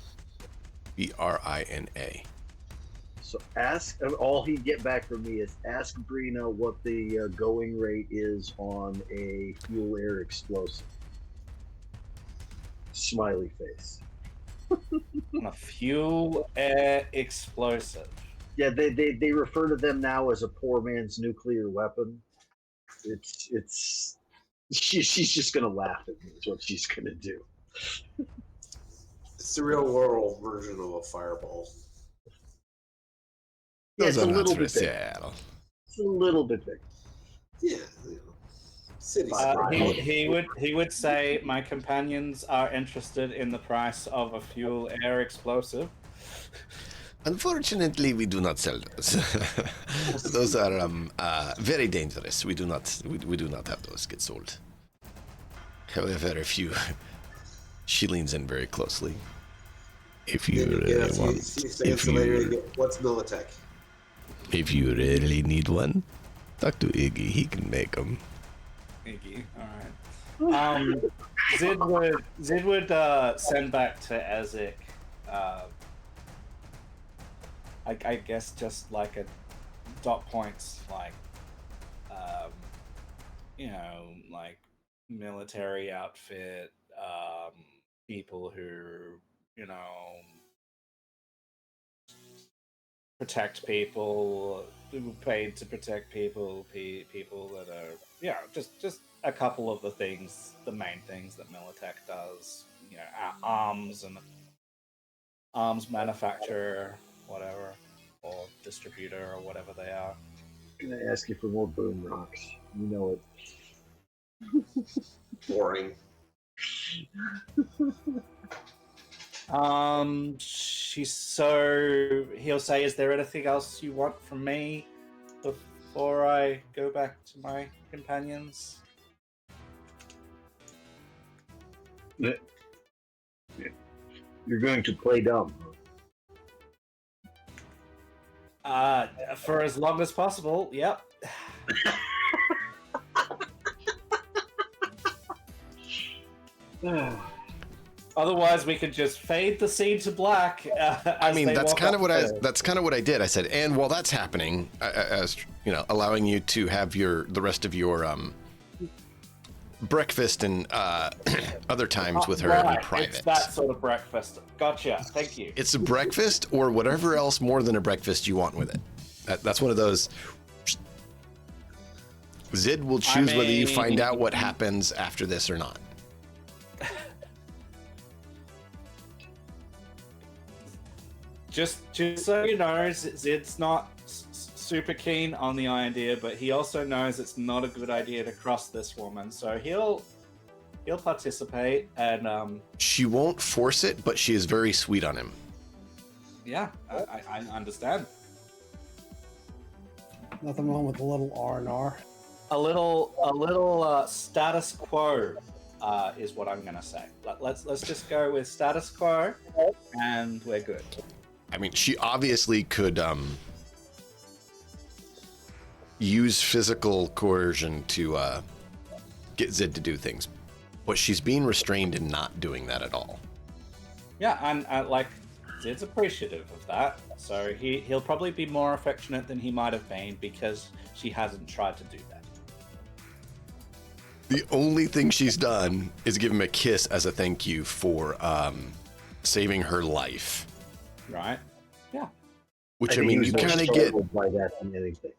So ask. All he'd get back from me is ask Brina what the going rate is on a fuel air explosive. Smiley face. On a fuel air explosive. Yeah, they refer to them now as a poor man's nuclear weapon. It's she's just gonna laugh at me. Is what she's gonna do. It's the real world version of a fireball. Yeah, it's a little bit big. Seattle. It's a little bit big. Yeah. City He would say my companions are interested in the price of a fuel air explosive. Unfortunately, we do not sell those. Those are very dangerous. We do not have those get sold. However, if you, she leans in very closely. If you really want, what's Militech? If you really need one, talk to Iggy. He can make them. Iggy, all right. Zid would send back to Ezek. I guess just like a dot points, like like military outfit, people who protect people, who paid to protect people, people that are just a couple of the things, the main things that Militech does, arms and arms manufacturer, whatever, or distributor, or whatever they are. Can I ask you for more boom rocks? You know it. Boring. He'll say, is there anything else you want from me before I go back to my companions? You're going to play dumb. For as long as possible, yep. Otherwise, we could just fade the scene to black. I mean, that's kind of what I did. I said, and while that's happening, as allowing you to have the rest of your breakfast and other times with her in private. It's that sort of breakfast. Gotcha. Thank you. It's a breakfast or whatever else more than a breakfast you want with it. That's one of those. Zid will choose whether you find out what happens after this or not. Just so you know, Zid's not super keen on the idea, but he also knows it's not a good idea to cross this woman, so he'll participate, and she won't force it, but she is very sweet on him. Yeah, I understand. Nothing wrong with a little R&R. A little status quo is what I'm gonna say. Let's just go with status quo, and we're good. I mean, she obviously could use physical coercion to get Zid to do things, but she's being restrained in not doing that at all. Yeah, and Zid's appreciative of that, so he'll probably be more affectionate than he might have been because she hasn't tried to do that. The only thing she's done is give him a kiss as a thank you for saving her life. Right. Yeah. Which I mean, you kind of get by that than anything.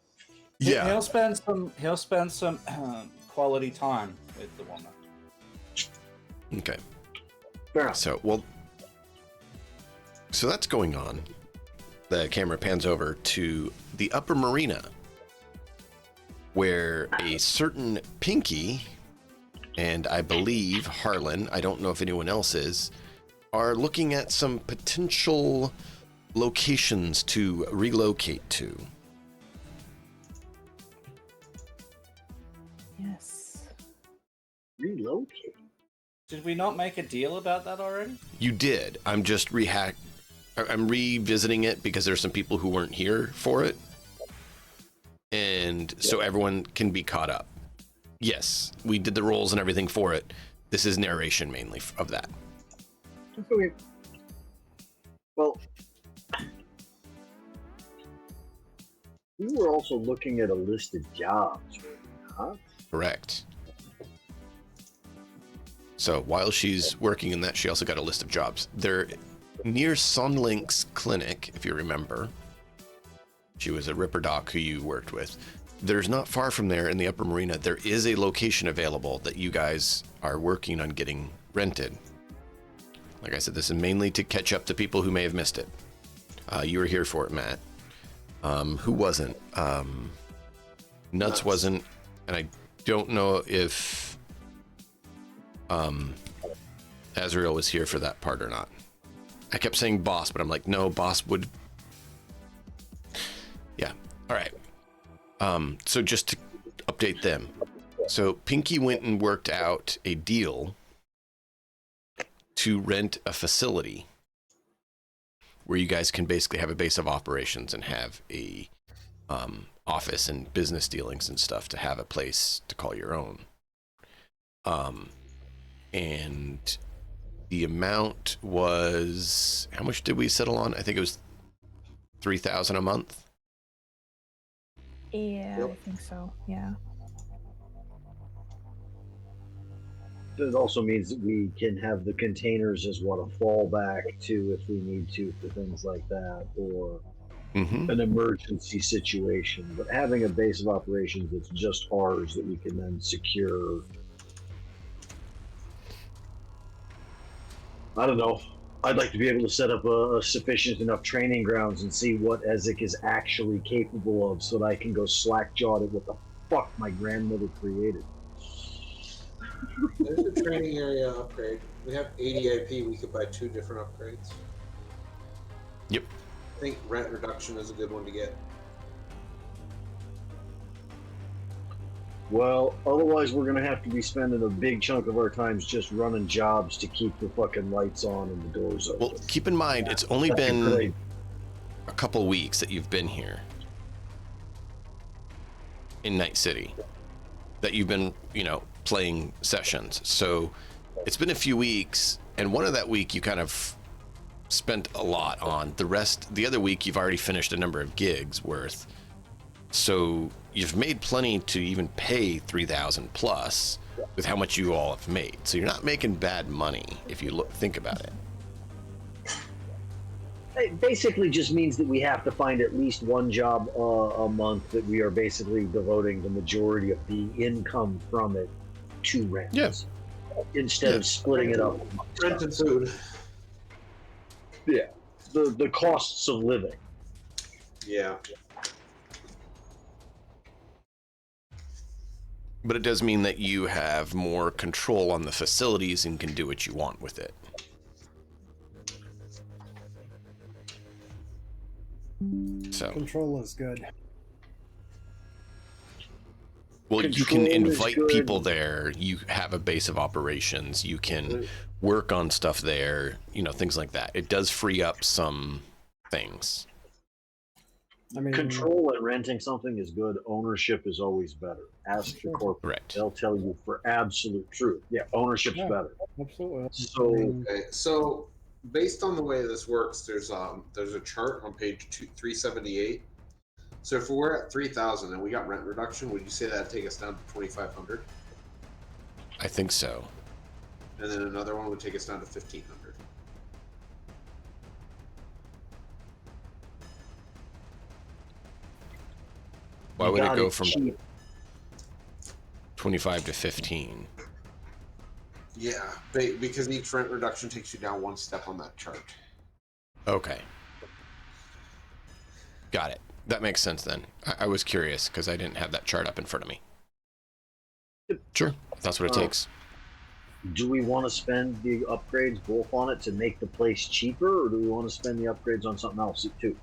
Yeah. He'll spend some quality time with the woman. Okay. Fair enough. So that's going on. The camera pans over to the upper marina, where a certain Pinky and I believe Harlan, I don't know if anyone else is, are looking at some potential locations to relocate to. Yes. Relocate? Did we not make a deal about that already? You did. I'm just I'm revisiting it because there's some people who weren't here for it. And so everyone can be caught up. Yes, we did the roles and everything for it. This is narration mainly of that. Okay. Well, we were also looking at a list of jobs, huh? Correct. So while she's working in that, she also got a list of jobs. They're near Sonlink's clinic, if you remember. She was a Ripper Doc who you worked with. There's not far from there in the upper marina, there is a location available that you guys are working on getting rented. Like I said, this is mainly to catch up to people who may have missed it. You were here for it, Matt. Who wasn't? Nuts wasn't, and don't know if Azrael was here for that part or not. I kept saying boss, but I'm like, no, boss would. Yeah. All right. So just to update them. So Pinky went and worked out a deal to rent a facility where you guys can basically have a base of operations and have a office and business dealings and stuff to have a place to call your own. And the amount was, how much did we settle on? I think it was 3,000 a month. Yeah, Yep. I think so. Yeah. It also means that we can have the containers as what a fallback to if we need to for things like that, or an emergency situation. But having a base of operations that's just ours that we can then secure. I don't know. I'd like to be able to set up a sufficient enough training grounds and see what Ezek is actually capable of so that I can go slack-jawed at what the fuck my grandmother created. There's a training area upgrade. We have 80 IP. We could buy 2 different upgrades. Yep. I think rent reduction is a good one to get. Well, otherwise we're gonna have to be spending a big chunk of our times just running jobs to keep the fucking lights on and the doors open. Well, keep in mind, it's only That's been great. a couple weeks that you've been here in Night City, that you've been, playing sessions. So it's been a few weeks, and one of that week you kind of spent a lot on. The other week you've already finished a number of gigs worth. So you've made plenty to even pay 3,000 plus with how much you all have made. So you're not making bad money if you think about it. It basically just means that we have to find at least one job a month that we are basically devoting the majority of the income from it to rent. Yes. Instead of splitting it up. Rent and food. Yeah. The costs of living. Yeah. But it does mean that you have more control on the facilities and can do what you want with it. So Control is good. well, you can Control is invite good. people there. You have a base of operations. You can work on stuff there, things like that. It does free up some things. I mean, Control and renting something is good. Ownership is always better. Ask the corporate. Right. They'll tell you for absolute truth. Yeah, ownership's better. absolutely. So Okay. So based on the way this works, there's a chart on page 378. So if we're at 3,000 and we got rent reduction, would you say that'd take us down to 2,500? I think so. And then another one would take us down to 1,500. Why would it go from 25 to 15? Yeah, because each rent reduction takes you down one step on that chart. Okay. Got it. That makes sense then. I was curious because I didn't have that chart up in front of me. Sure. That's what it takes. do we want to spend the upgrades both on it to make the place cheaper, or do we want to spend the upgrades on something else too?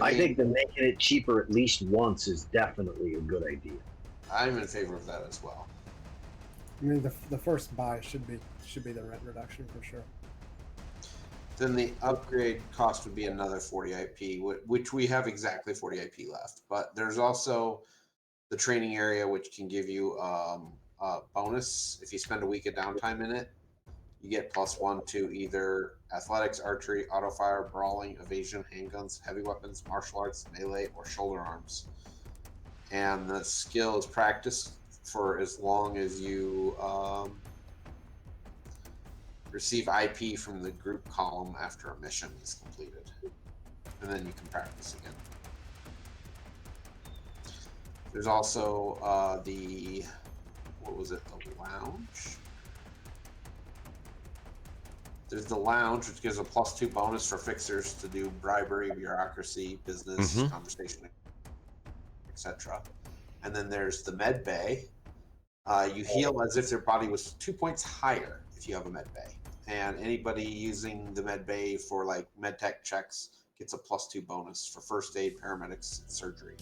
I think that making it cheaper at least once is definitely a good idea. I'm in favor of that as well. I mean, the first buy should be the rent reduction for sure. Then the upgrade cost would be another 40 IP, which we have exactly 40 IP left. But there's also the training area, which can give you a bonus if you spend a week of downtime in it. You get +1 to either athletics, archery, auto fire, brawling, evasion, handguns, heavy weapons, martial arts, melee, or shoulder arms. And the skill is practiced for as long as you receive IP from the group column after a mission is completed. And then you can practice again. There's also the lounge? There's the lounge, which gives a +2 bonus for fixers to do bribery, bureaucracy, business, conversation, etc. And then there's the med bay, You heal as if their body was 2 points higher if you have a med bay. And anybody using the med bay for like med tech checks gets a +2 bonus for first aid, paramedics, and surgery.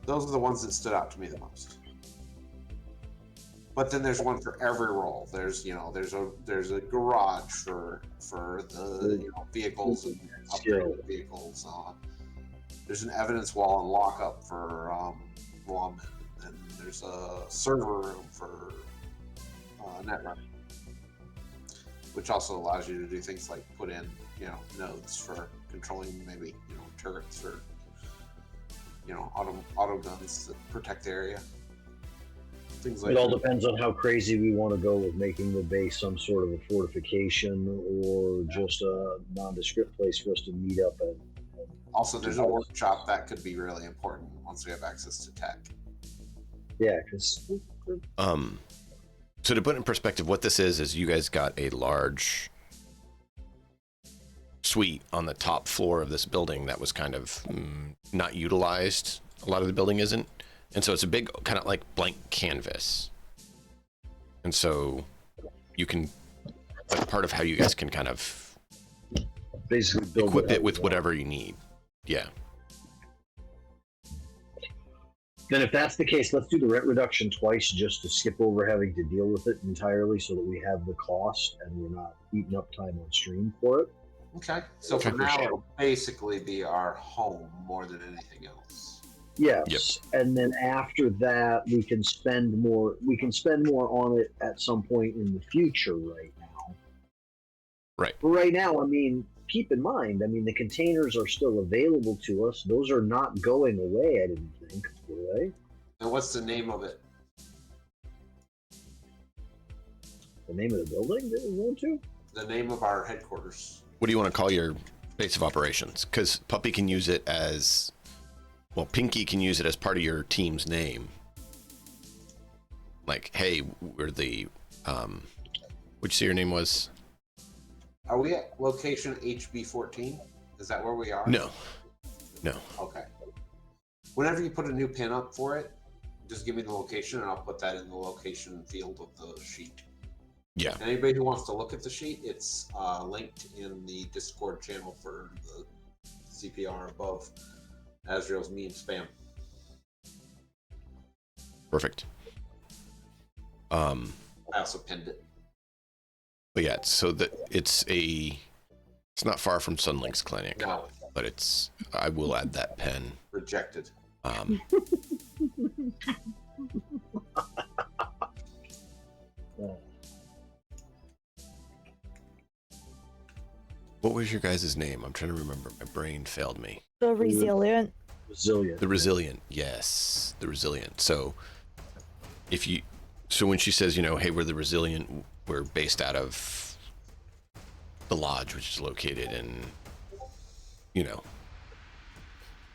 Those are the ones that stood out to me the most. But then there's one for every role. There's there's a garage for the vehicles and upgraded vehicles. There's an evidence wall and lockup for lawmen, and there's a server room for netrunning, which also allows you to do things like put in nodes for controlling maybe turrets or auto guns that protect the area. Things like it all that. depends on how crazy we want to go with making the base some sort of a fortification or just a nondescript place for us to meet up at. Also, there's a workshop that could be really important once we have access to tech. Yeah, because so to put in perspective, what this is you guys got a large suite on the top floor of this building that was kind of not utilized. A lot of the building isn't. And so it's a big kind of like blank canvas. And so you can, that's part of how you guys can kind of basically build equip it with whatever you need. Yeah. Then if that's the case, let's do the rent reduction twice just to skip over having to deal with it entirely so that we have the cost and we're not eating up time on stream for it. Okay. So for now, it'll basically be our home more than anything else. Yes. Yep. And then after that, we can spend more. We can spend more on it at some point in the future. Right now. Right. But right now, I mean, keep in mind. I mean, the containers are still available to us. Those are not going away. I didn't think, were they? And what's the name of it? The name of the building that we went to? The name of our headquarters. What do you want to call your base of operations? Because Puppy can use it as, well, Pinky can use it as part of your team's name. Like, hey, we're the, what'd you say your name was? Are we at location HB14? Is that where we are? No. Okay. Whenever you put a new pin up for it, just give me the location and I'll put that in the location field of the sheet. Yeah. Anybody who wants to look at the sheet, it's linked in the Discord channel for the CPR above Azrael's meme spam. Perfect. I also pinned it. But yeah, so that it's not far from Sunlink's clinic. No. But I will add that pen. Rejected. What was your guys' name? I'm trying to remember. My brain failed me. The Resilient. The Resilient. Yes, the Resilient. So when she says, hey, we're the Resilient, we're based out of the Lodge, which is located in,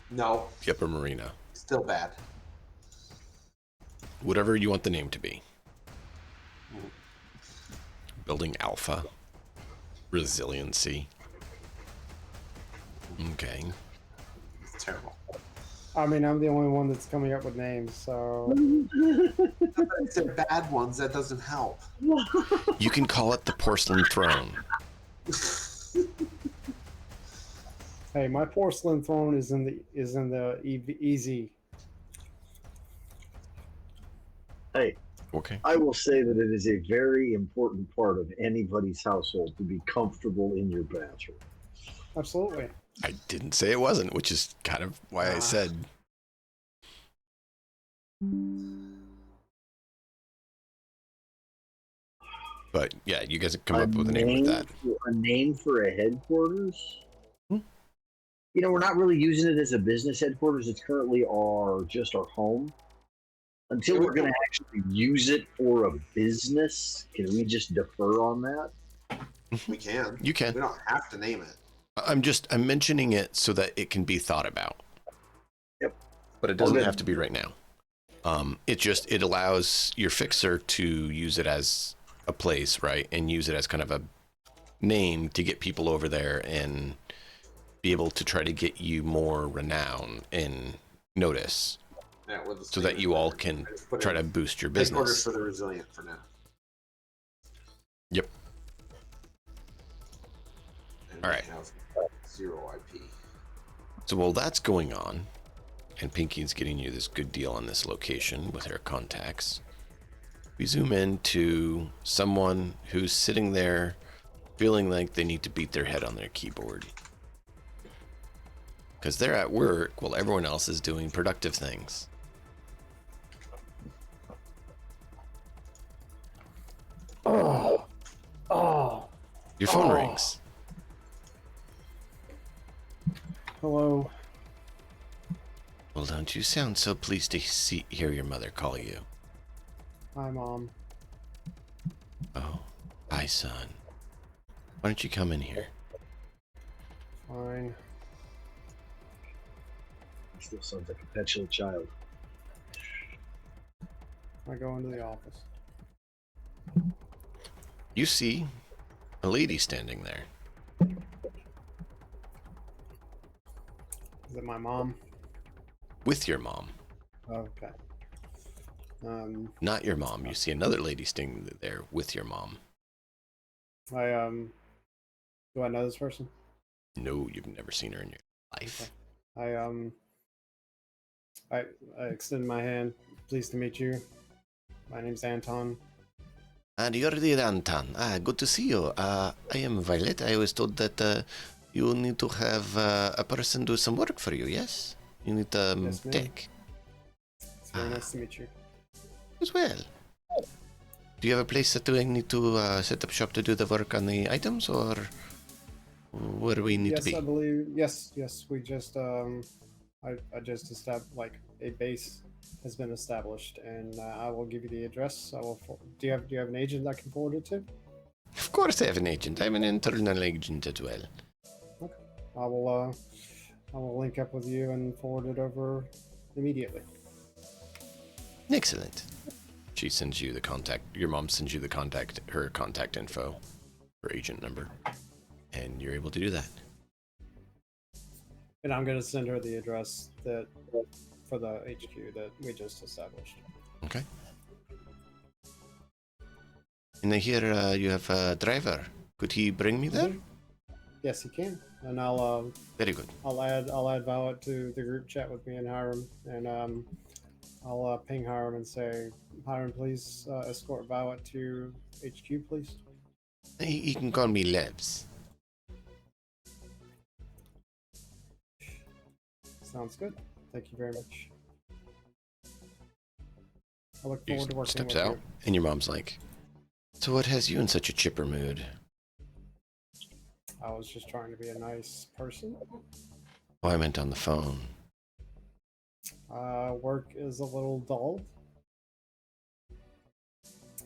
No. the Upper Marina. Still bad. Whatever you want the name to be. Building Alpha. Resiliency. Okay. It's terrible. I mean, I'm the only one that's coming up with names, so. If they're bad ones, that doesn't help. You can call it the Porcelain Throne. Hey, my porcelain throne is in the easy. Hey, Okay. I will say that it is a very important part of anybody's household to be comfortable in your bathroom. Absolutely. I didn't say it wasn't, which is kind of why I said. But yeah, you guys have come up with a name for that. A name for a headquarters? We're not really using it as a business headquarters. It's currently just our home. Until we're going to actually use it for a business, can we just defer on that? We can. You can. We don't have to name it. I'm mentioning it so that it can be thought about. Yep. But it doesn't have to be right now. It allows your fixer to use it as a place, right? And use it as kind of a name to get people over there and be able to try to get you more renown and notice. Yeah, with the so that you all can try to boost your business. Headquarters for the Resilient for now. Yep. And All right. we have 0 IP. So while that's going on, and Pinky's getting you this good deal on this location with her contacts, we zoom into someone who's sitting there feeling like they need to beat their head on their keyboard. Because they're at work while everyone else is doing productive things. Oh. Your phone rings. Hello. Well, don't you sound so pleased to hear your mother call you. Hi, Mom. Oh, hi, son. Why don't you come in here? Fine. Still sounds like a petulant child. I go into the office. You see a lady standing there. Is it my mom? With your mom. Okay. Not your mom. You see another lady standing there with your mom. Do I know this person? No, you've never seen her in your life. Okay. I extend my hand. Pleased to meet you. My name's Anton. And you're the Anton. Good to see you. I am Violet. I was told that you need to have a person do some work for you, yes? You need Yes, ma'am. tech. It's very nice to meet you. As well. Do you have a place that I need to set up shop to do the work on the items, or where do we need to be? Yes, I believe. Yes. We just I just established like a base has been established, and I will give you the address. I will. Do you have an agent I can forward it to? Of course I have an agent. I'm an internal agent as well. Okay. I will link up with you and forward it over immediately. Excellent. She sends you the contact. Your mom sends you the contact, her contact info, her agent number, and you're able to do that. And I'm gonna send her the address that for the HQ that we just established. Okay. And I hear you have a driver. Could he bring me there? Yes, you can. And I'll Very good. I'll add Violet to the group chat with me and Hiram, and I'll ping Hiram and say, Hiram, please escort Violet to HQ, please. He can call me Lebs. Sounds good. Thank you very much. I look He forward to working steps with out, you. and your mom's like, "So what has you in such a chipper mood?" I was just trying to be a nice person. Oh, I meant on the phone. Work is a little dull.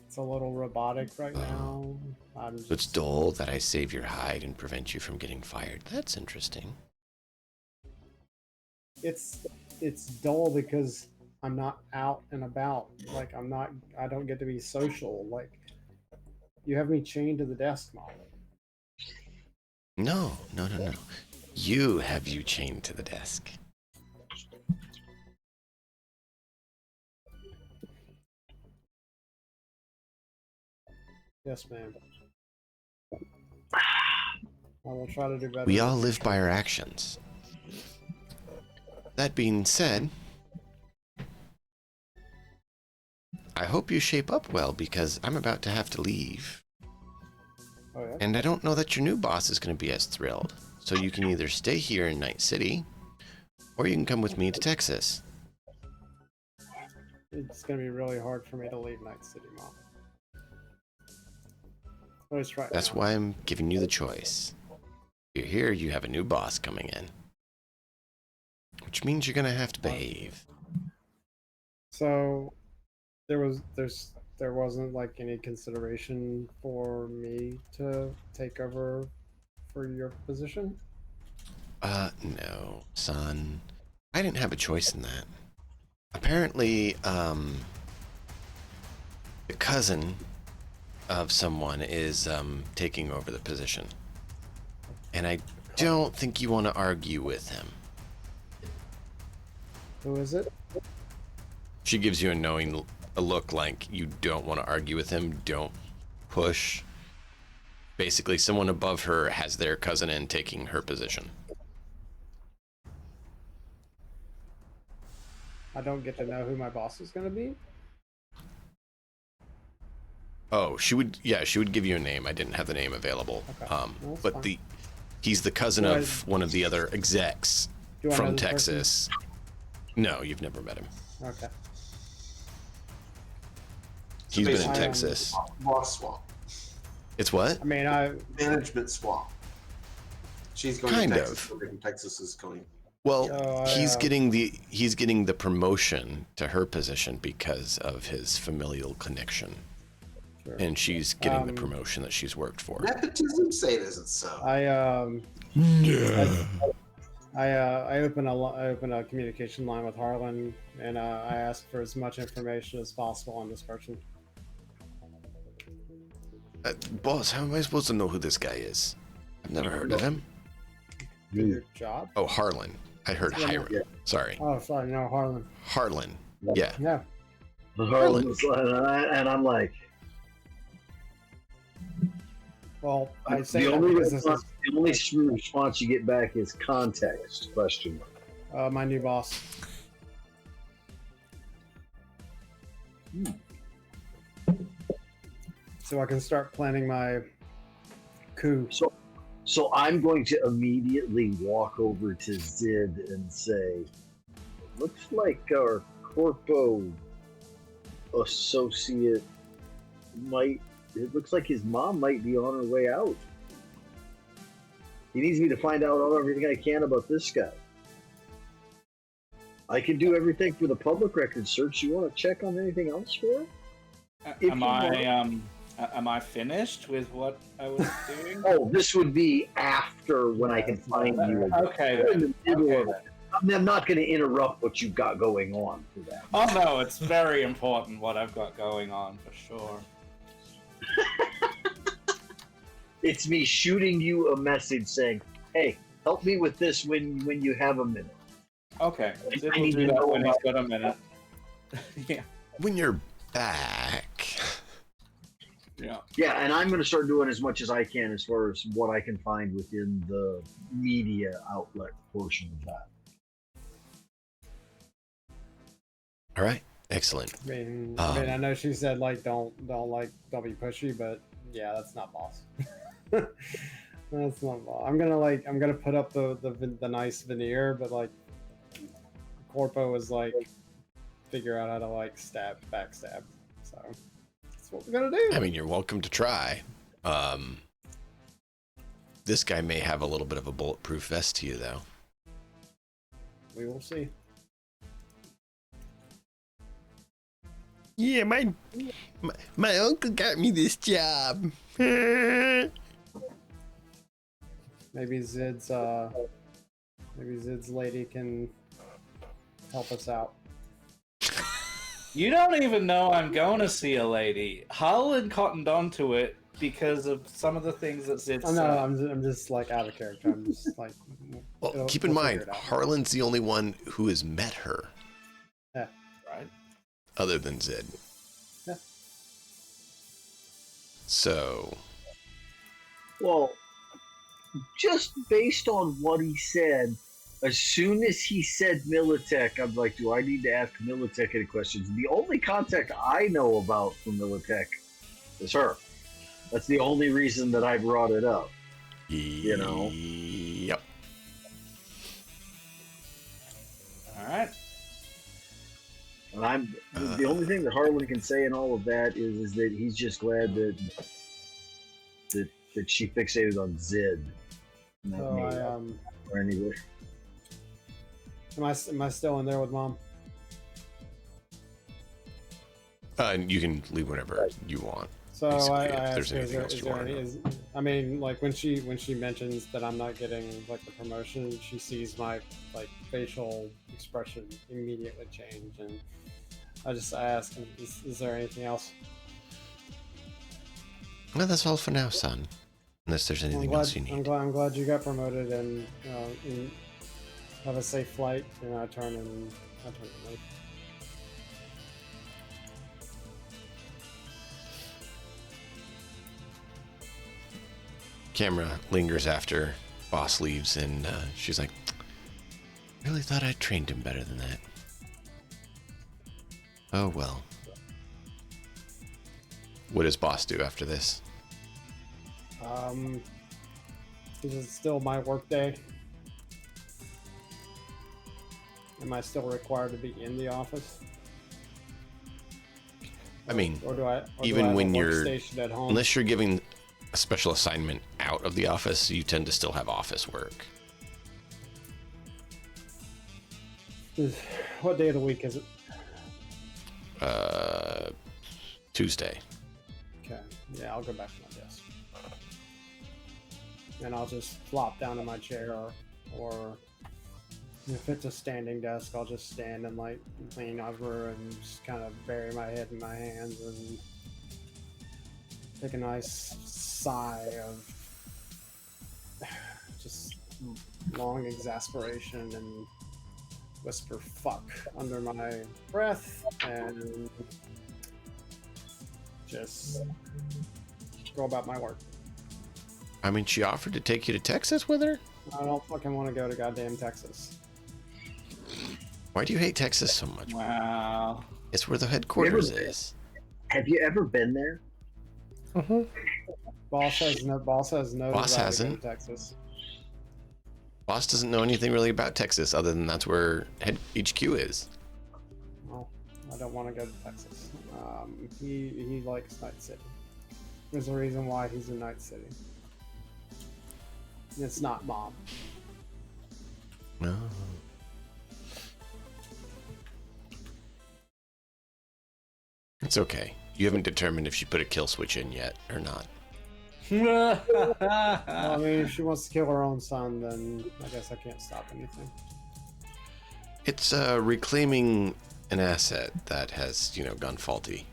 It's a little robotic right now. I'm just... So it's dull that I save your hide and prevent you from getting fired. That's interesting. It's dull because I'm not out and about. Like I don't get to be social. Like you have me chained to the desk, Mom. No. You have you chained to the desk. Yes, ma'am. I will try to do better. We all live by our actions. That being said, I hope you shape up well because I'm about to have to leave. Oh, yeah? And I don't know that your new boss is going to be as thrilled. So you can either stay here in Night City, or you can come with me to Texas. It's going to be really hard for me to leave Night City, Mom. At least right That's now. why I'm giving you the choice. You're here, you have a new boss coming in. Which means you're going to have to behave. So there wasn't like any consideration for me to take over for your position? No, son. I didn't have a choice in that. Apparently, the cousin of someone is taking over the position. And I don't think you want to argue with him. Who is it? She gives you a look like you don't want to argue with him. Don't push. Basically, someone above her has their cousin in taking her position. I don't get to know who my boss is going to be. Oh, she would give you a name. I didn't have the name available. Okay. Well, But fine. he's the cousin of one of the other execs Do I know from this Texas. No, you've never met him. Okay. He's been in basically, Texas. Boss swap. It's what? I mean, Management swap. She's going Kind to Texas. of. And Texas is going. Well, So he's getting the promotion to her position because of his familial connection, sure. and she's getting the promotion that she's worked for. Nepotism, say it isn't so. I open a communication line with Harlan, and I ask for as much information as possible on this person. Boss, how am I supposed to know who this guy is? I've never heard of him. Your job? Oh, Harlan. I heard Hiram. Yeah. Sorry, Oh, sorry, no, Harlan. Harlan. Yeah. Yeah. And I'm like, Well, I say the that only because this response you get back is context ? is my new boss. So I can start planning my coup. So I'm going to immediately walk over to Zid and say, looks like our corpo associate it looks like his mom might be on her way out. He needs me to find out everything I can about this guy. I can do everything for the public record search. You want to check on anything else for it? Am I finished with what I was doing? Oh, this would be after when I can find you. Okay. We're in the middle Okay, of it. I'm not going to interrupt what you've got going on for that. Oh no, it's very important what I've got going on for sure. It's me shooting you a message saying, "Hey, help me with this when you have a minute." Okay, I Zip need will do to that know when he's about- got a minute. Yeah. When you're back. Yeah. Yeah, and I'm going to start doing as much as I can as far as what I can find within the media outlet portion of that. All right. Excellent. I know she said don't be pushy, but yeah, that's not boss. That's not boss. I'm gonna put up the nice veneer, but Corpo is figure out how to backstab. So that's what we're gonna do. I mean, you're welcome to try. This guy may have a little bit of a bulletproof vest to you, though. We will see. Yeah, my uncle got me this job. Maybe Zid's lady can help us out. You don't even know I'm going to see a lady. Harlan cottoned onto it because of some of the things that Zid Oh said. no, I'm just out of character. I'm just Well, keep in mind, figure it out. Harlan's the only one who has met her. Yeah. Right? Other than Zid. Yeah. So. Well, just based on what he said, as soon as he said Militech, I'm like, do I need to ask Militech any questions? The only contact I know about from Militech is her. That's the only reason that I brought it up. You know? Yep. All right. And the only thing that Harlan can say in all of that is that he's just glad that she fixated on Zid. Not So me. Or anywhere. am I still in there with Mom? You can leave whenever you want. So Basically, I if asked there's her, anything else you wanna know. when she mentions that I'm not getting the promotion, she sees my facial expression immediately change, and I ask, is there anything else? No, that's all for now, son. Unless there's anything else you need. I'm glad you got promoted, and have a safe flight. And I turn and leave. Camera lingers after boss leaves, and she's like, really thought I trained him better than that. Oh well. What does boss do after this? Is it still my work day? Am I still required to be in the office? I mean, or do I even have when a you're, workstation at home? unless you're giving a special assignment out of the office, you tend to still have office work. What day of the week is it? Tuesday. Okay, yeah, I'll go back to my desk. And I'll just flop down in my chair, or if it's a standing desk, I'll just stand and like lean over and just kind of bury my head in my hands and take a nice sigh of just long exasperation and whisper fuck under my breath and just go about my work. I mean, she offered to take you to Texas with her? I don't fucking want to go to goddamn Texas. Why do you hate Texas so much? Wow. It's where the headquarters is. Have you ever been there? Mm-hmm. Boss has no. Boss has no. Boss desire to go hasn't. to Texas. Boss doesn't know anything really about Texas other than that's where HQ is. Well, I don't want to go to Texas. He likes Night City. There's a reason why he's in Night City. It's not Mom. No. It's okay. You haven't determined if she put a kill switch in yet or not. Well, I mean, if she wants to kill her own son, then I guess I can't stop anything. It's reclaiming an asset that has, gone faulty.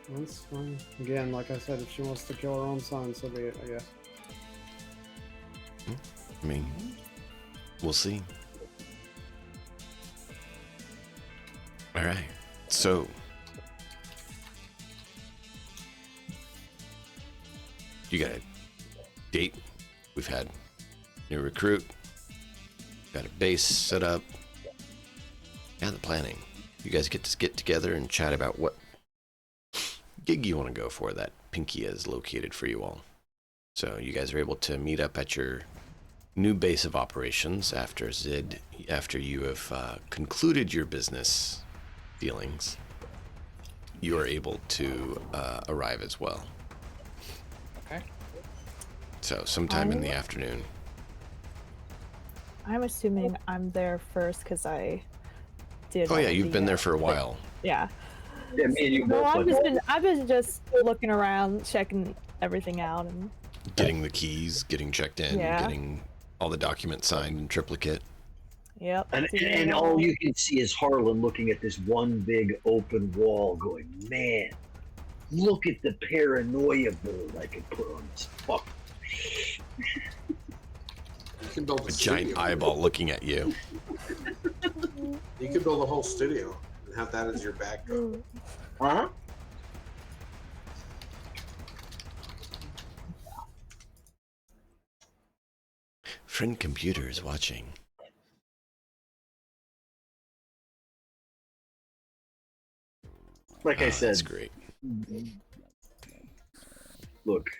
That's fine. Again, like I said, if she wants to kill her own son, so be it, I guess. I mean, we'll see. All right. So, you got a date. We've had new recruit. Got a base set up. Got the planning. You guys get together and chat about what gig you want to go for that Pinky has located for you all. So you guys are able to meet up at your new base of operations after you have concluded your business dealings. You are able to arrive as well. Okay. So sometime in the afternoon. I'm assuming I'm there first because I did. Oh yeah, you've been there for a while. Yeah. Yeah, me and you No, both. I've been just looking around, checking everything out, and Getting the keys, getting checked in, Yeah. getting all the documents signed in triplicate. yep. And all you can see is Harlan looking at this one big open wall going, man, look at the paranoia board I could put on this fuck. You can build A giant eyeball looking at you. You could build a whole studio and have that as your backdrop. Huh? Friend computer is watching. Like I said, That's great. look,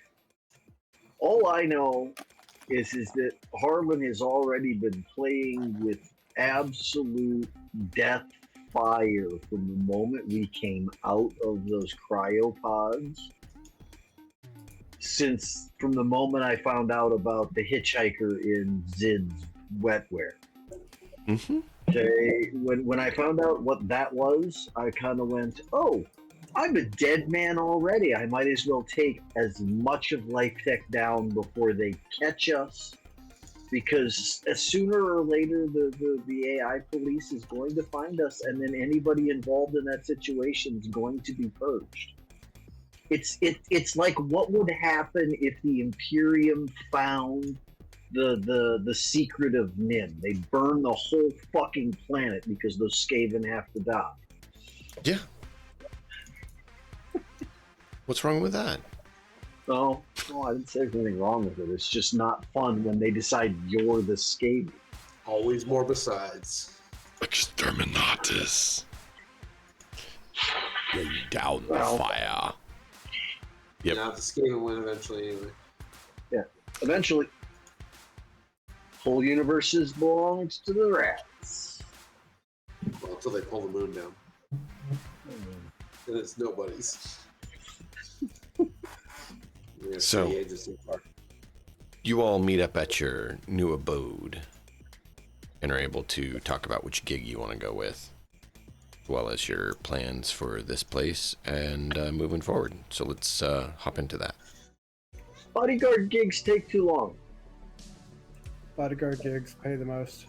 all I know is that Harlan has already been playing with absolute death fire from the moment we came out of those cryopods. Since from the moment I found out about the hitchhiker in Zid's wetware. Mm-hmm. Okay, when I found out what that was, I kind of went, oh, I'm a dead man already. I might as well take as much of Life Tech down before they catch us. Because sooner or later, the AI police is going to find us, and then anybody involved in that situation is going to be purged. It's like what would happen if the Imperium found the secret of Nim. They burn the whole fucking planet because those Skaven have to die. Yeah. What's wrong with that? No, I didn't say there's anything wrong with it. It's just not fun when they decide you're the scabies. Always more besides. Exterminatus. Lay down the Well. fire. Yep. Yeah, the Skaven win eventually anyway. Yeah, eventually. Whole universes belongs to the rats. Well, until they pull the moon down. And it's nobody's. So- the ages too far. You all meet up at your new abode and are able to talk about which gig you want to go with, as well as your plans for this place and moving forward. So let's hop into that. Bodyguard gigs take too long. Bodyguard gigs pay the most.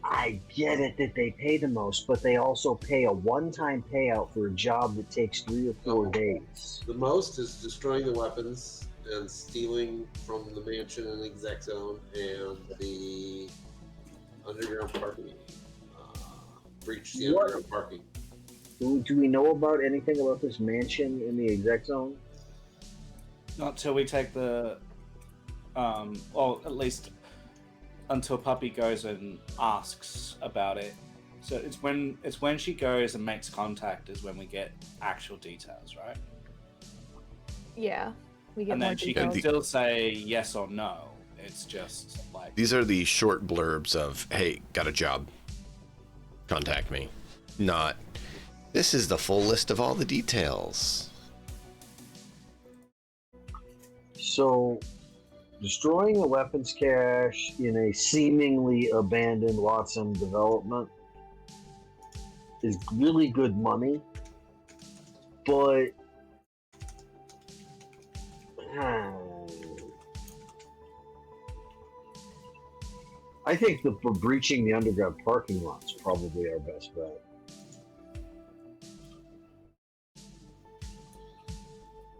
I get it that they pay the most, but they also pay a one-time payout for a job that takes 3 or 4 days. The most is destroying the weapons and stealing from the mansion and exec zone and the underground parking. Breach the What? underground parking. Do we know about anything about this mansion in the exec zone? Not till we take the, well, at least until Puppy goes and asks about it. So it's when she goes and makes contact is when we get actual details, right? Yeah, we get And more then she details. can still say yes or no. It's just like These are the short blurbs of, hey, got a job. Contact me. Not, this is the full list of all the details. So, destroying a weapons cache in a seemingly abandoned Watson development is really good money, but I think that for breaching the underground parking lot is probably our best bet.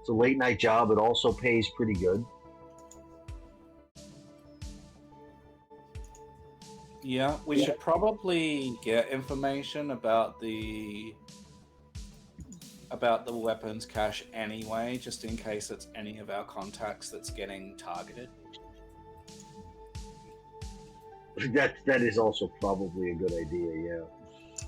It's a late night job. It also pays pretty good. yeah, we should probably get information about the weapons cache anyway, just in case it's any of our contacts that's getting targeted. That is also probably a good idea. Yeah.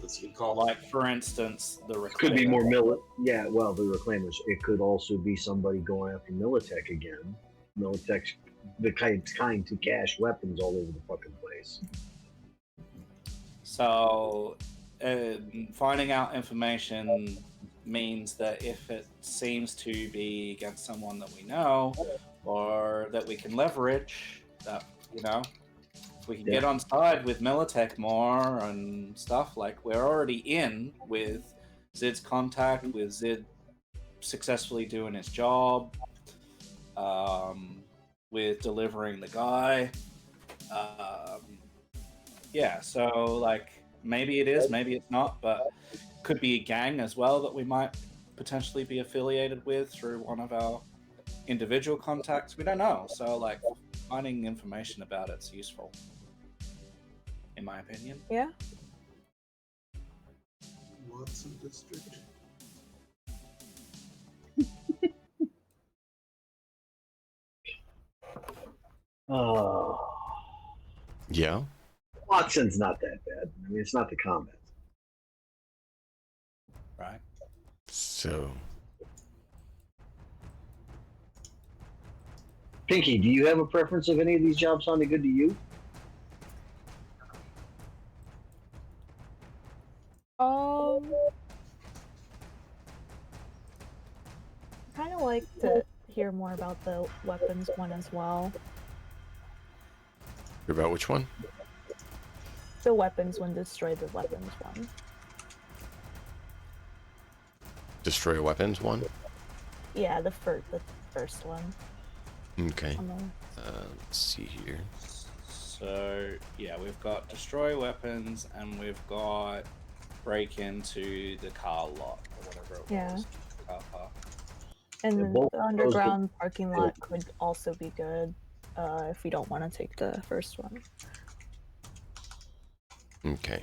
Let's get called. Like, for instance, the Could be Reclaimer. more Yeah, well, the Reclaimers. It could also be somebody going after Militech again. Militech's the kind to cache weapons all over the fucking place. So, finding out information means that if it seems to be against someone that we know or that we can leverage, that, you know, if we can get on side with Militech more and stuff, like we're already in with Zid's contact, with Zid successfully doing his job, with delivering the guy. Yeah, so like maybe it is, maybe it's not, but could be a gang as well that we might potentially be affiliated with through one of our individual contacts. We don't know. So like finding information about it's useful, in my opinion. Yeah. Watson District. Oh, Yeah? Watson's not that bad. I mean, it's not the combat. Right. So, Pinky, do you have a preference of any of these jobs sounding good to you? Kind of like to hear more about the weapons one as well. about which one? The weapons one, destroy the weapons one. Destroy weapons one? Yeah, the first one. Okay. On Let's see here. So yeah, we've got destroy weapons and we've got break into the car lot or whatever it Yeah. was. Car park. And Yeah, then both the of those underground parking lot could also be good if we don't want to take the first one. Okay.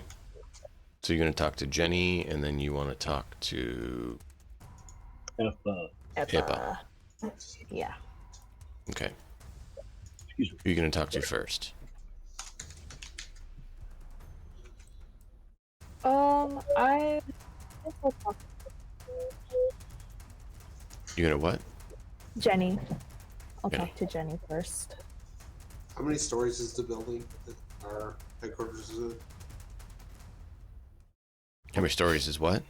So you're going to talk to Jenny, and then you want to talk to If, Hippa. Yeah. Okay. Excuse me. Who are you going to talk to first? I guess I'll talk You're going to what? to Jenny. I'll Jenny. talk to Jenny first. How many stories is the building that our headquarters is in? How many stories is what?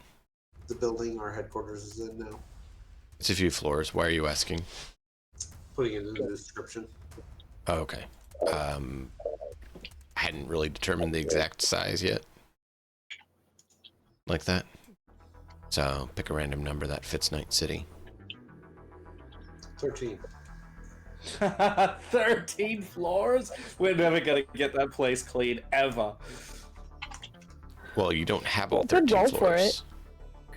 The building our headquarters is in now. It's a few floors. Why are you asking? Putting it in the description. Oh, okay. I hadn't really determined the exact size yet. Like that. So pick a random number that fits Night City. 13. 13 floors? We're never gonna get that place clean ever. Well, you don't have all Good 13 roll floors. for it.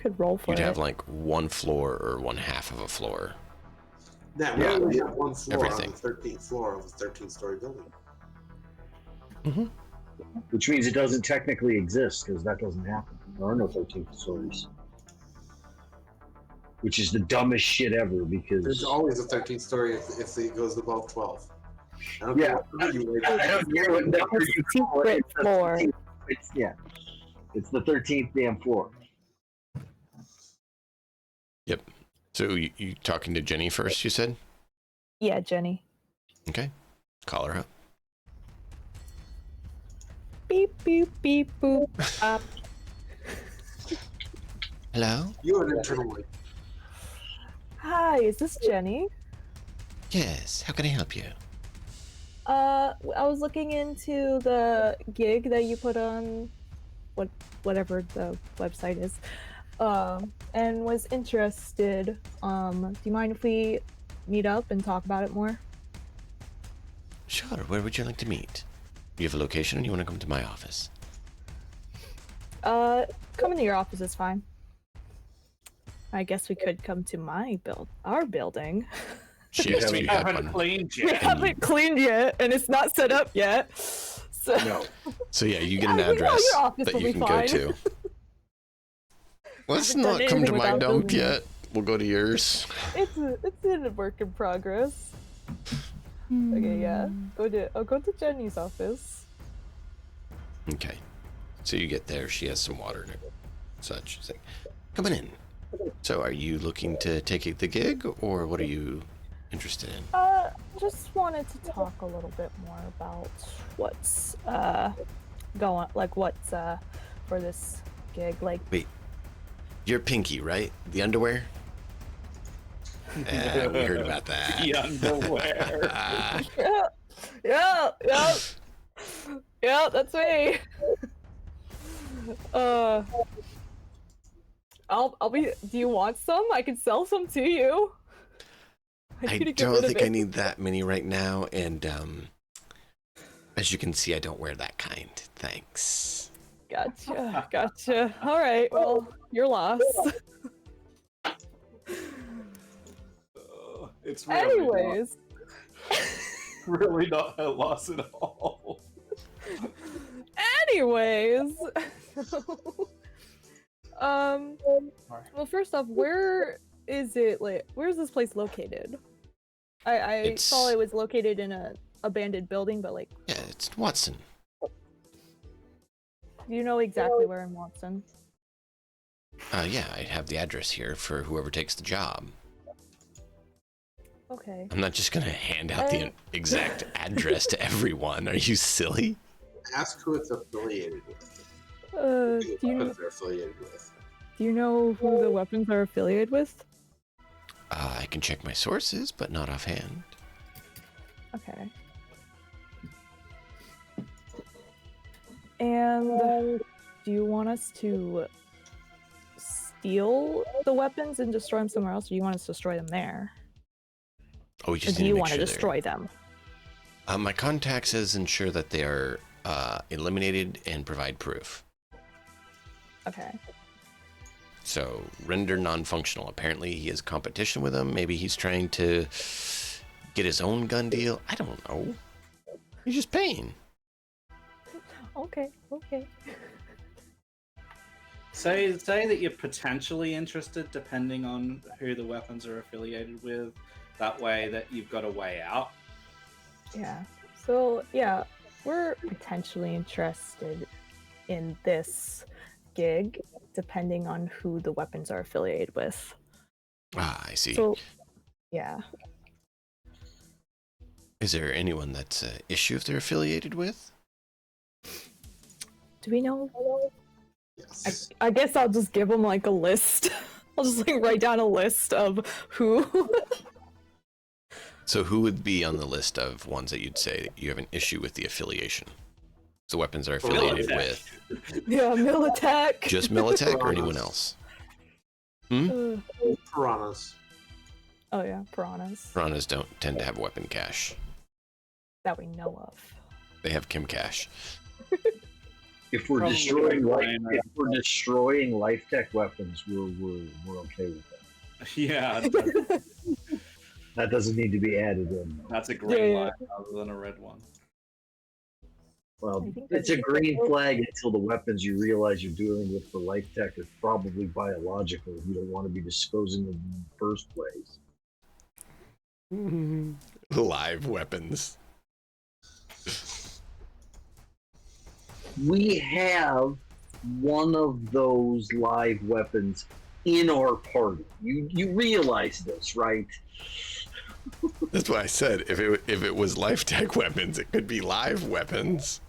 Could roll for You'd it. have like one floor or one half of a floor. Now, we Yeah. only have one floor Everything. on the 13th floor of a 13-story building. Mm-hmm. Which means it doesn't technically exist because that doesn't happen. There are no 13 stories. Which is the dumbest shit ever because There's always a 13th story if it goes above 12. I don't Yeah. care what number you wait. I don't care what number you call it. Secret floor. It's the 13th damn floor. Yep. So you talking to Jenny first, you said? Yeah, Jenny. Okay. Call her up. Beep beep beep boop. Hello? You are an internal link. Hi, is this Jenny? Yes. How can I help you? I was looking into the gig that you put on whatever the website is. And was interested. Do you mind if we meet up and talk about it more? Sure. Where would you like to meet? Do you have a location or you want to come to my office? Coming to your office is fine. I guess we could come to our building. She asked if you had haven't one. cleaned We yet. haven't cleaned yet, and it's not set up yet. So No. So yeah, you get an Yeah, you know address your office that will you be can go fine. to. Let's Haven't done not come to anything my without dump building it. yet. We'll go to yours. it's in a work in progress. Okay, yeah. I'll go to Jenny's office. Okay. So you get there. She has some water and such. She's like, coming in. So are you looking to take the gig, or what are you interested in? Just wanted to talk a little bit more about what's what's for this gig. Like, Wait, you're Pinky, right? The underwear? Yeah, we heard about that. The underwear. yeah, that's me. I'll be. Do you want some? I can sell some to you. I need to get don't rid of think I it. need that many right now, and as you can see, I don't wear that kind. Thanks. Gotcha. All right. Well, you're lost. It's really Anyways, really not a loss at all. anyways. Well, first off, where is it? Like, where's this place located? I saw it was located in a abandoned building, but like, Yeah, it's Watson. do you know exactly where in Watson? Yeah, I have the address here for whoever takes the job. Okay. I'm not just gonna hand out the exact address to everyone. Are you silly? Ask who it's affiliated with. Do you know? What they're affiliated with. Do you know who the weapons are affiliated with? I can check my sources, but not offhand. Okay. And do you want us to steal the weapons and destroy them somewhere else, or do you want us to destroy them there? Oh, we Or just do need you to make want to sure destroy them? My contact says ensure that they are eliminated and provide proof. Okay. So render non-functional. Apparently he has competition with them. Maybe he's trying to get his own gun deal. I don't know. He's just paying. Okay. Say that you're potentially interested, depending on who the weapons are affiliated with. That way, that you've got a way out. Yeah. So yeah, we're potentially interested in this gig, depending on who the weapons are affiliated with. Ah, I see. So, yeah. Is there anyone that's an issue if they're affiliated with? Do we know? Yes. I guess I'll just give them like a list. I'll just like write down a list of who. So who would be on the list of ones that you'd say you have an issue with the affiliation? The weapons are affiliated with Yeah, Militech. just Militech or anyone else? Piranhas. Oh yeah, piranhas Piranhas don't tend to have weapon cache. that we know of. They have Kim cache. If we're Probably destroying like life, mine, if we're destroying life tech weapons, we're okay with that. Yeah, That doesn't need to be added in. that's a green Yeah. light rather than a red one. Well, I think it's a that's- green flag until the weapons you realize you're dealing with for life tech are probably biological. You don't want to be disposing of them in the first place. Live weapons. We have one of those live weapons in our party. You realize this, right? That's why I said if it was life tech weapons, it could be live weapons.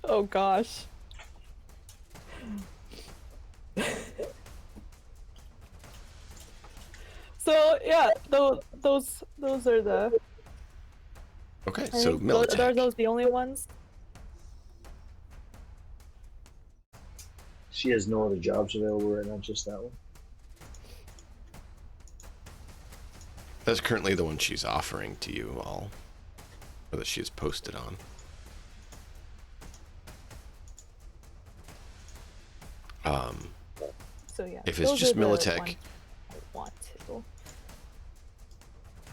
Oh gosh. So yeah, those are the. Okay, I so think are Militech. those the only ones? She has no other jobs available right now, just that one. That's currently the one she's offering to you all, or that she has posted on. So yeah. If it's those just are the Militech- ones I want to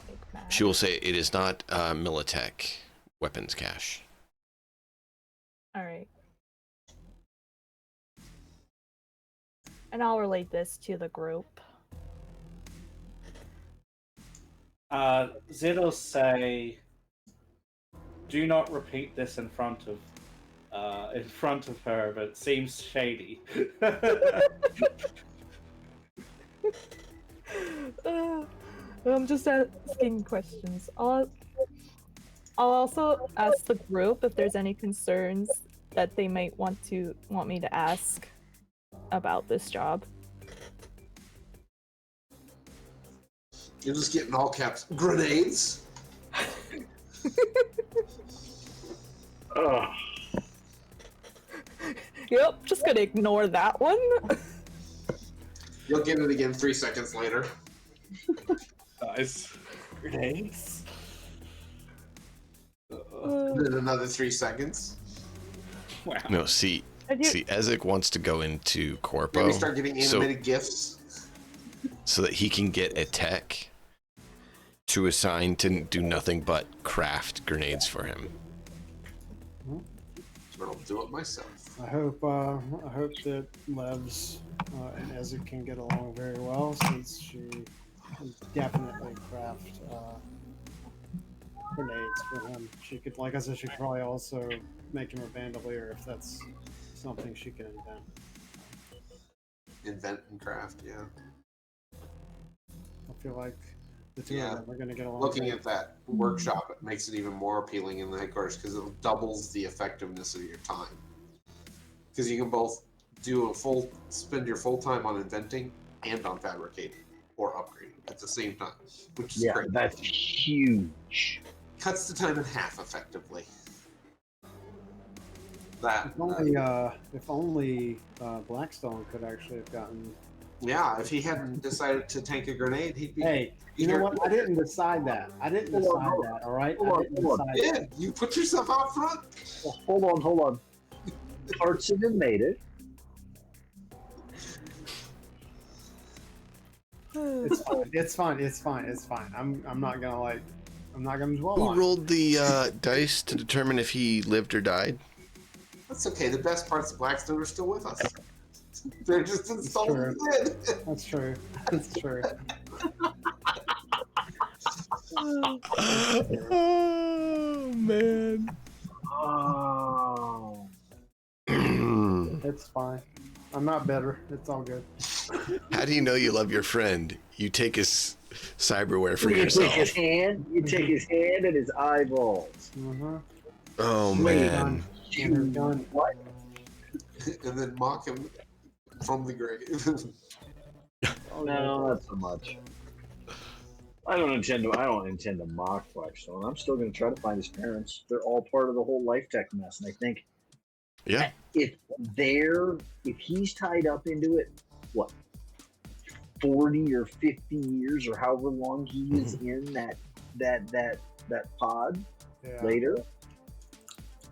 make mad. She will say it is not Militech weapons cache. All right. And I'll relate this to the group. Zid will say, "Do not repeat this in front of her, but it seems shady." I'm just asking questions. I'll also ask the group if there's any concerns that they might want me to ask about this job. You're just getting all caps. Grenades? Ugh. Yep, just gonna ignore that one. You'll get it again 3 seconds later. Nice. Grenades. And then another 3 seconds. Wow. No, see, Ezek wants to go into Maybe Corpo start getting animated GIFs. so that he can get a tech to assign to do nothing but craft grenades for him. But I'll do it myself. I hope that Levs and Ezek can get along very well, since she can definitely craft grenades for him. She could, like I said, she could probably also make him a bandolier if that's something she can invent. Invent and craft, yeah. I feel like the two Yeah. of them are going to get along. Looking great. at that workshop, it makes it even more appealing in the headquarters because it doubles the effectiveness of your time. Because you can both spend your full time on inventing and on fabricating or upgrading at the same time, which is Yeah, great. that's huge. Cuts the time in half effectively. That, If only Blackstone could actually have gotten. yeah, if he hadn't decided to tank a grenade, he'd be. Hey, you know what? I didn't decide that. I didn't decide that. All right, I didn't decide Yeah, that. you put yourself out front. Well, hold on. Parts have been made it. It's fine. I'm not gonna dwell Who on it. rolled the dice to determine if he lived or died? That's okay. The best parts of Blackstone are still with us. They're just installed in the grid. That's true. That's true. Oh man. Oh. It's fine. I'm not bitter. It's all good. How do you know you love your friend? You take his cyberware for You yourself. take his hand. You take his hand and his eyeballs. Mm-hmm. Oh Wait, man. You're done. What? And then mock him from the grave. No, not so much. I don't intend to mock Blackstone. I'm still going to try to find his parents. They're all part of the whole Life Tech mess, and I think Yeah. if he's tied up into it, what, 40 or 50 years or however long he is in that pod Yeah. later,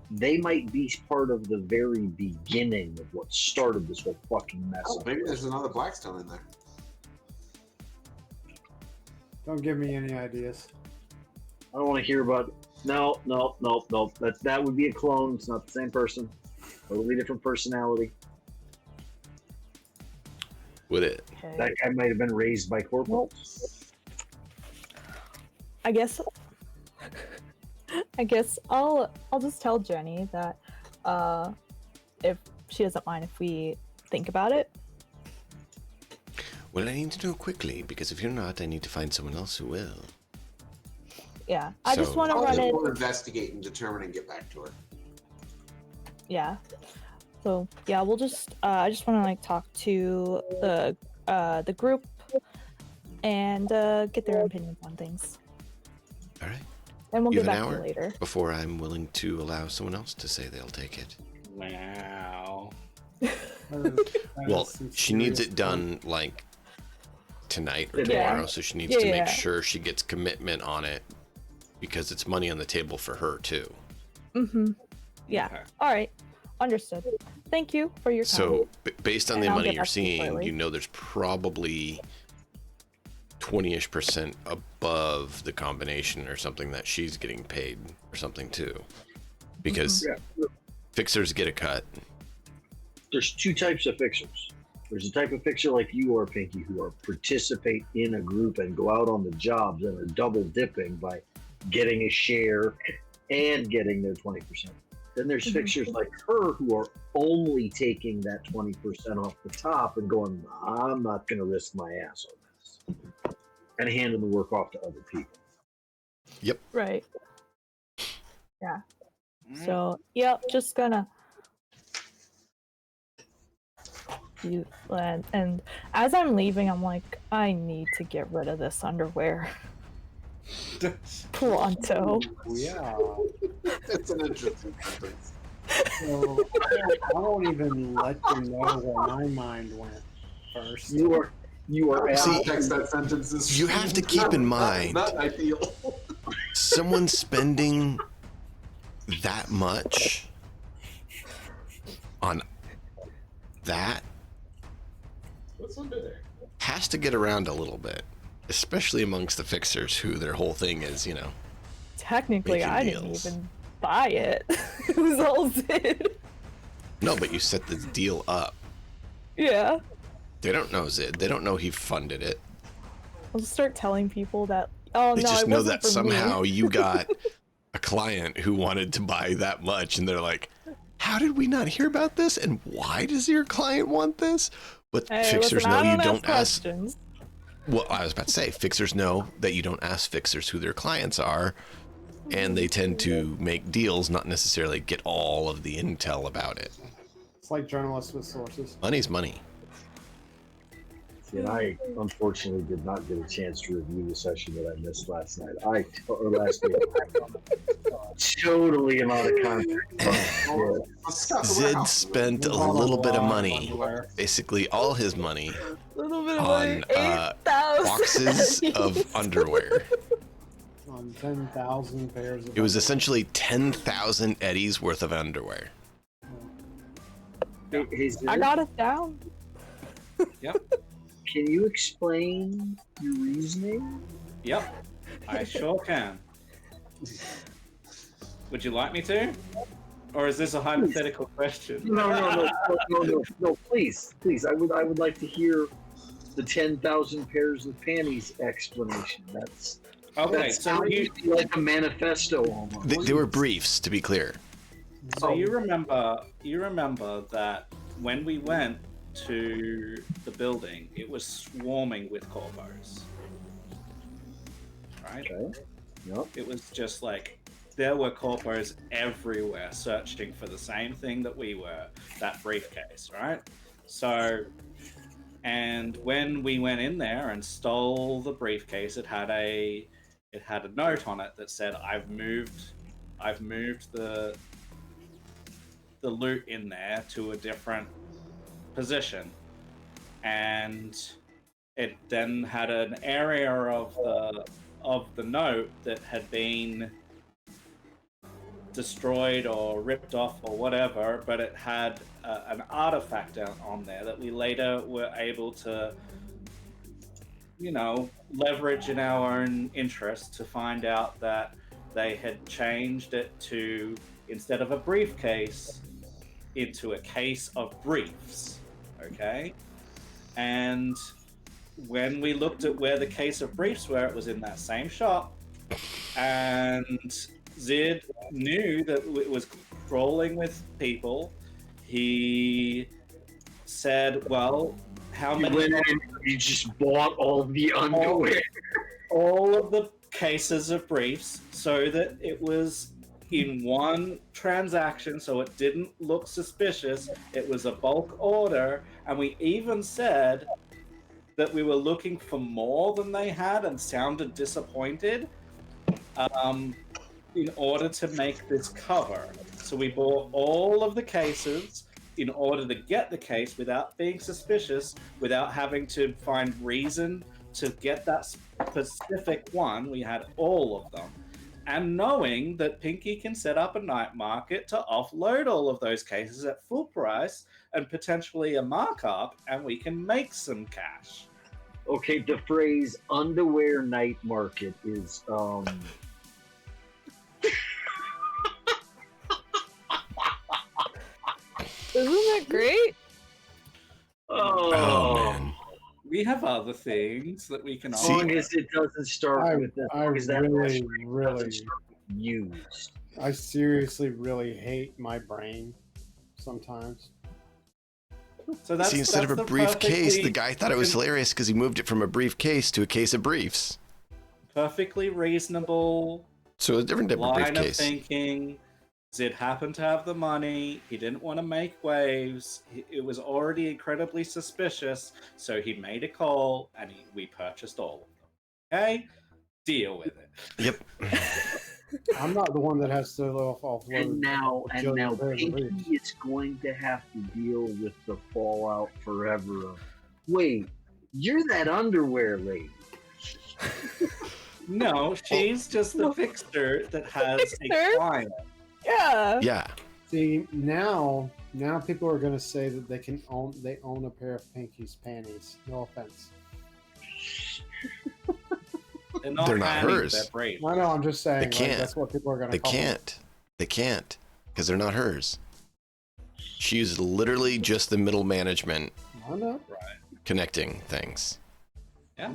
they might be part of the very beginning of what started this whole fucking mess. Oh, maybe there's another Blackstone in there. Don't give me any ideas. I don't want to hear about. No. That would be a clone. It's not the same person. Totally different personality. With it. Okay. That guy might have been raised by corporals. I guess I'll just tell Jenny that if she doesn't mind if we think about it. Well, I need to know quickly, because if you're not, I need to find someone else who will. Yeah, I just So- want to I'll run just it. go investigate and determine and get back to her. Yeah. So yeah, we'll just. I just want to like talk to the group and get their opinions on things, All right. and we'll You get have an back to you hour later. before I'm willing to allow someone else to say they'll take it. Wow. Well, she needs it done like tonight or Yeah. tomorrow, so she needs to make sure she gets commitment on it, because it's money on the table for her too. Mm-hmm. Yeah. Okay. All right. Understood. Thank you for your time. So based on And the I'll money get you're back to you seeing, shortly. you know there's probably 20-ish% above the combination or something that she's getting paid or something too, because Yeah. fixers get a cut. There's two types of fixers. There's a type of fixer like you are, Pinky, who are participate in a group and go out on the jobs and are double dipping by getting a share and getting their 20%. Then there's Mhm. fixers like her who are only taking that 20% off the top and going, I'm not going to risk my ass on this, and handing the work off to other people. Right. Yeah. So yep, just gonna. And as I'm leaving, I'm like, I need to get rid of this underwear. Pronto. Yeah. It's an interesting sentence. So I won't even let you know where my mind went first. You are See, Context that sentence is. you have to keep in mind- Not ideal. Someone spending that much on that What's under there? has to get around a little bit, especially amongst the fixers who their whole thing is, you know. Technically, Making I deals. didn't even buy it. It was all Zid. No, but you set the deal up. Yeah. They don't know Zid. They don't know he funded it. I'll just start telling people that. Oh They no, just it know wasn't that for me. somehow you got a client who wanted to buy that much, and they're like, how did we not hear about this? And why does your client want this? But Hey, fixers listen, know I you don't don't ask ask. questions. Well, I was about to say, fixers know that you don't ask fixers who their clients are, and they tend to make deals, not necessarily get all of the intel about it. It's like journalists with sources. Money's money. And I unfortunately did not get a chance to review the session that I missed last night. Last week. Totally amount of content. Zid spent a little bit of money, basically all his money, A little bit of on money. 8,000. boxes of underwear. On 10,000 pairs of It was essentially 10,000 eddies worth of underwear. Hey, Zed, I got it down. Yep. can you explain your reasoning? Yep. I sure can. Would you like me to? Or is this a hypothetical question? No, please. I would like to hear the 10,000 pairs of panties explanation. That's Okay, that so you like a manifesto almost. They were briefs, to be clear. So you remember that when we went to the building, it was swarming with corpos. Right? Okay. Yep. It was just like there were corpos everywhere searching for the same thing that we were, that briefcase, right? So, and when we went in there and stole the briefcase, it had a note on it that said, I've moved the loot in there to a different position. And it then had an area of the note that had been destroyed or ripped off or whatever, but it had an artifact on there that we later were able to, leverage in our own interest to find out that they had changed it to, instead of a briefcase, into a case of briefs. Okay? And when we looked at where the case of briefs were, it was in that same shop. And Zid knew that it was crawling with people. He said, well, how You many... went in and you just bought all the underwear. All of the cases of briefs so that it was in one transaction, so it didn't look suspicious. It was a bulk order, and we even said that we were looking for more than they had and sounded disappointed in order to make this cover. So we bought all of the cases in order to get the case without being suspicious, without having to find reason to get that specific one. We had all of them. And knowing that Pinky can set up a night market to offload all of those cases at full price and potentially a markup, and we can make some cash. Okay, the phrase underwear night market is Isn't that great? Oh, man. We have other things that we can as long as it doesn't start with that. I really used. I seriously really hate my brain sometimes. So that's, See, instead that's of a the briefcase, perfectly- the guy thought it was hilarious because he moved it from a briefcase to a case of briefs. perfectly reasonable So a different type of line of briefcase. thinking. Zid happened to have the money. He didn't want to make waves. It was already incredibly suspicious, so he made a call and we purchased all of them. Okay? Deal with it. Yep. I'm not the one that has to offload. And now Jillian pairs of briefs. Pinky is going to have to deal with the fallout forever of, wait, you're that underwear lady. No, she's just the fixer that has a Fixer? client. Yeah. Yeah. See, now people are gonna say that they own a pair of Pinky's panties. No offense. They're They're not panties, hers. They're briefs. I know. I'm just saying. They can't. Like, that's what people are gonna. They call them. can't. They can't. Because they're not hers. She's literally just the middle management I know. connecting things. Yeah,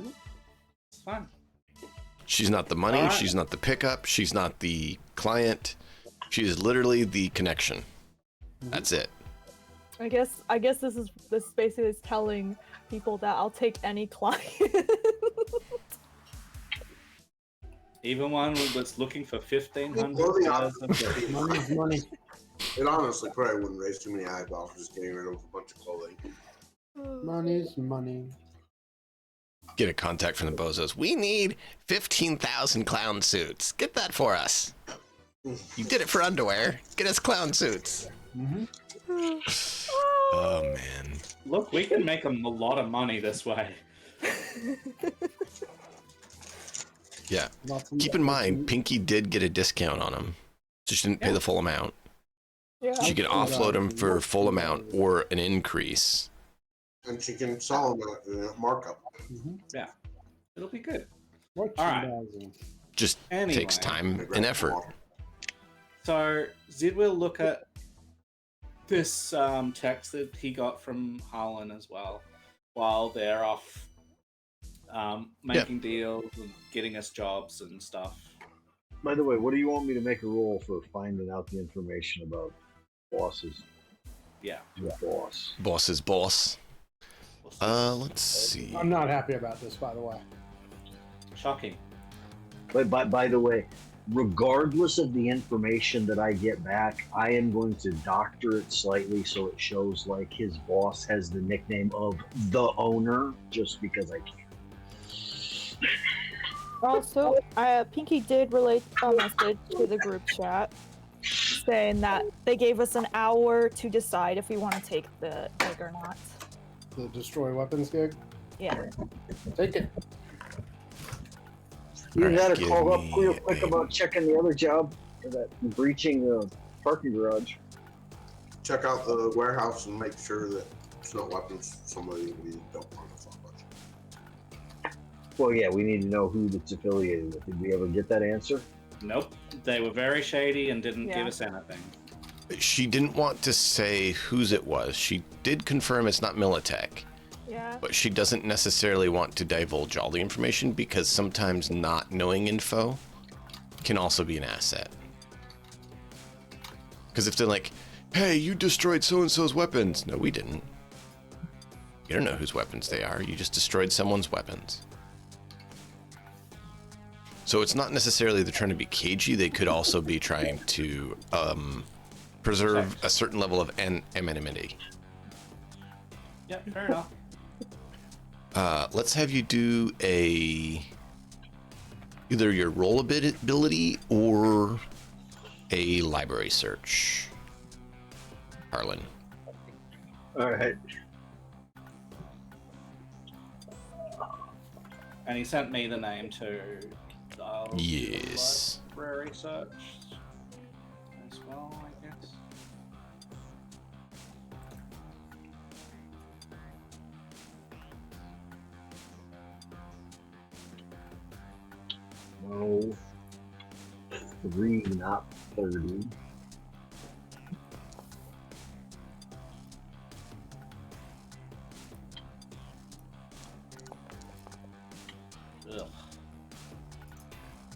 it's fine. She's not the money. All right. She's not the pickup. She's not the client. She is literally the connection. That's it. I guess this basically is telling people that I'll take any client. Even one that's looking for 1,500 Well, the pairs of briefs. Money's money. It honestly probably wouldn't raise too many eyeballs just getting rid of a bunch of clothing. Money's money. Get a contact from the bozos. We need 15,000 clown suits. Get that for us. You did it for underwear. Get us clown suits. Mm-hmm. Oh, man. Look, we can make a lot of money this way. Yeah. Keep in mind, Pinky did get a discount on them. So she didn't pay the full amount. Yeah. She can offload them for full amount or an increase. And she can sell them at a markup. Mm-hmm. Yeah, it'll be good. What All right. merchandising? Just Anyway. takes time and effort. So Zid will look at this text that he got from Harlan as well, while they're off making deals and getting us jobs and stuff. By the way, what do you want me to make a roll for finding out the information about bosses? Yeah. Your boss. Boss is boss. Let's see. I'm not happy about this, by the way. Shocking. But by the way, regardless of the information that I get back, I am going to doctor it slightly so it shows like his boss has the nickname of the owner, just because I can. Also, Pinky did relate a message to the group chat saying that they gave us an hour to decide if we want to take the gig or not. The destroy weapons gig? Yeah. Take it. You Alright, gotta give call up me real quick about checking the other job for that breaching the parking garage. Check out the warehouse and make sure that it's not weapons somebody we don't want to fuck with. Well, yeah, we need to know who it's affiliated with. Did we ever get that answer? Nope. They were very shady and didn't Yeah. give us anything. She didn't want to say whose it was. She did confirm it's not Militech, Yeah. but she doesn't necessarily want to divulge all the information because sometimes not knowing info can also be an asset. Because if they're like, hey, you destroyed so-and-so's weapons. No, we didn't. You don't know whose weapons they are. You just destroyed someone's weapons. So it's not necessarily they're trying to be cagey. They could also be trying to preserve a certain level of anonymity. Yeah, fair enough. Let's have you do either your roll ability or a library search. Harlan. All right. And he sent me the name too. So I'll do Yes. library search as well, I guess. No. 3, not 30. Ugh.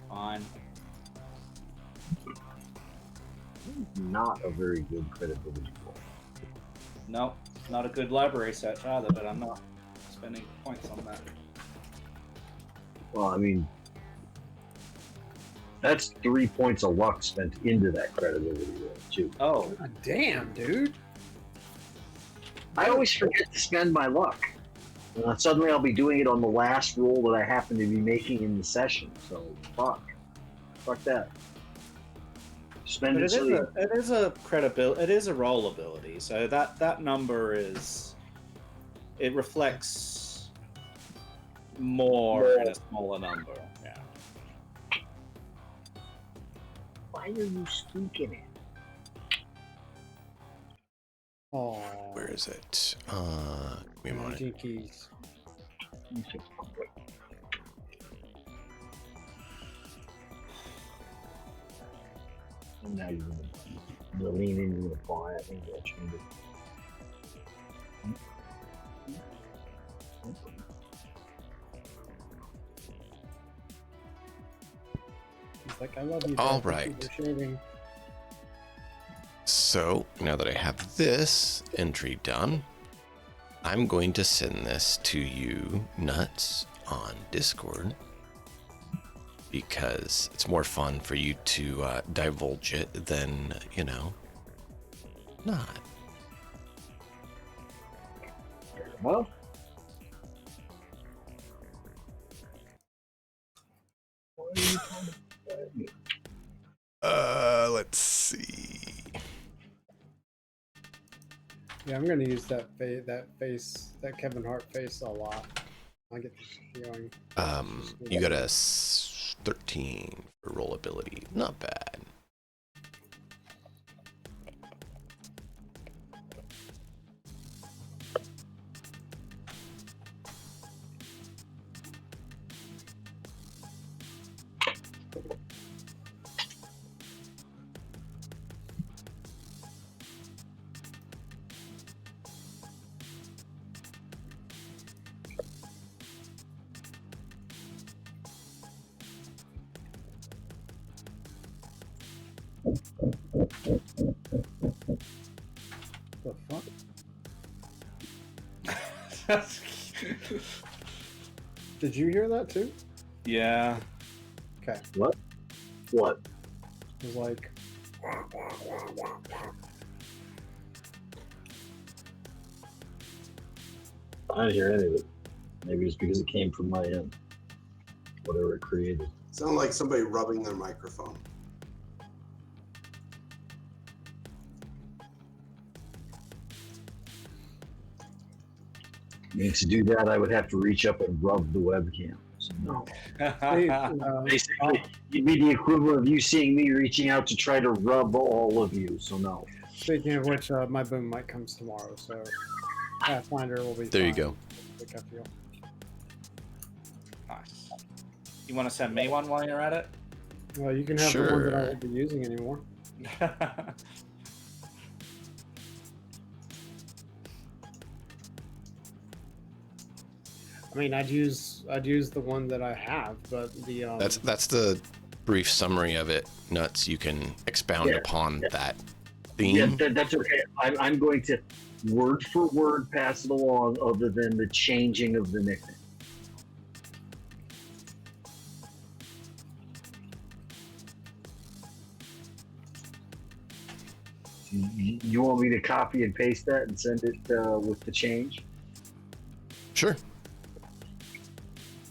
Fine. Not a very good credibility roll. Nope. Not a good library search either, but I'm not spending points on that. Well, I mean, that's 3 points of luck spent into that credibility roll, too. Oh. God damn, dude. I always forget to spend my luck. Suddenly I'll be doing it on the last roll that I happen to be making in the session, so fuck. Fuck that. Spend But it so you... it is a credibility. It is a roll ability. So that number is. It reflects more in a smaller number. Yeah. Why are you speaking it? Oh. Where is it? Give me a moment. 19 keys. Now you're gonna lean into the fire. I think that's gonna be... He's like, I love you. All Dad. Thank you right. for shaving. So now that I have this entry done, I'm going to send this to you nuts on Discord because it's more fun for you to divulge it than, you know, not. Well, Let's see. Yeah, I'm gonna use that face, that Kevin Hart face a lot. I get this feeling. You got a 13 for roll ability. Not bad. The fuck? Did you hear that too? Yeah. Okay. What? What? It was like. I didn't hear any of it. Maybe it's because it came from my end. Whatever it created. Sound like somebody rubbing their microphone. I mean, to do that, I would have to reach up and rub the webcam. So no. Hey, Basically, it'd be the equivalent of you seeing me reaching out to try to rub all of you. So no. speaking of which, my boom mic comes tomorrow, so Pathfinder will be. There you fine. go. Like I feel. Nice. You want to send me one while you're at it? Well, you can have the one that I Sure. won't be using anymore. I mean, I'd use the one that I have, but the That's the brief summary of it. Nuts. You can expound Yeah. upon Yeah. that Yeah, theme. that's okay. I'm going to word for word pass it along, other than the changing of the nickname. You want me to copy and paste that and send it with the change? Sure.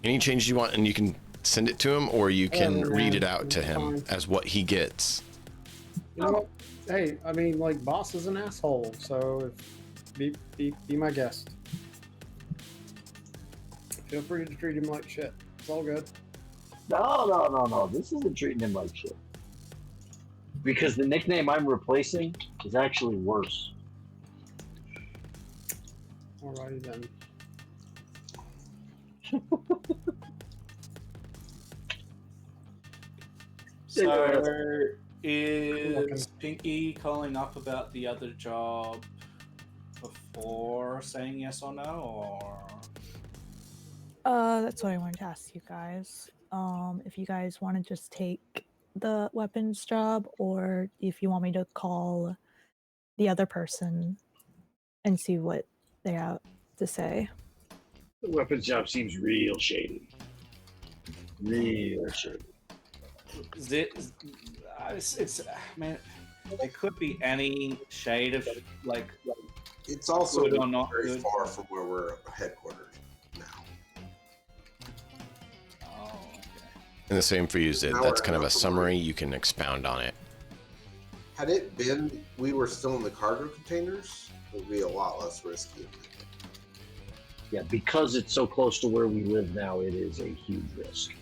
Any change you want, and you can send it to him, or you can Yeah, read it out to it's him fine. as what he gets. You know what? Hey, I mean, like, boss is an asshole, so be my guest. Feel free to treat him like shit. It's all good. No. This isn't treating him like shit. Because the nickname I'm replacing is actually worse. Alrighty then. So, is Pinky calling up about the other job before saying yes or no, or? That's what I wanted to ask you guys. If you guys want to just take the weapons job, or if you want me to call the other person and see what they have to say. The weapons job seems real shady. Real shady. It's man, it could be any shade of like. It's also Good or not very good. far from where we're headquartered now. Oh, okay. And the same for you, Zid. Now That's we're kind of a at the summary. You can expound on it. Had it been we were still in the cargo containers, it would be a lot less risky. Yeah, because it's so close to where we live now, it is a huge risk.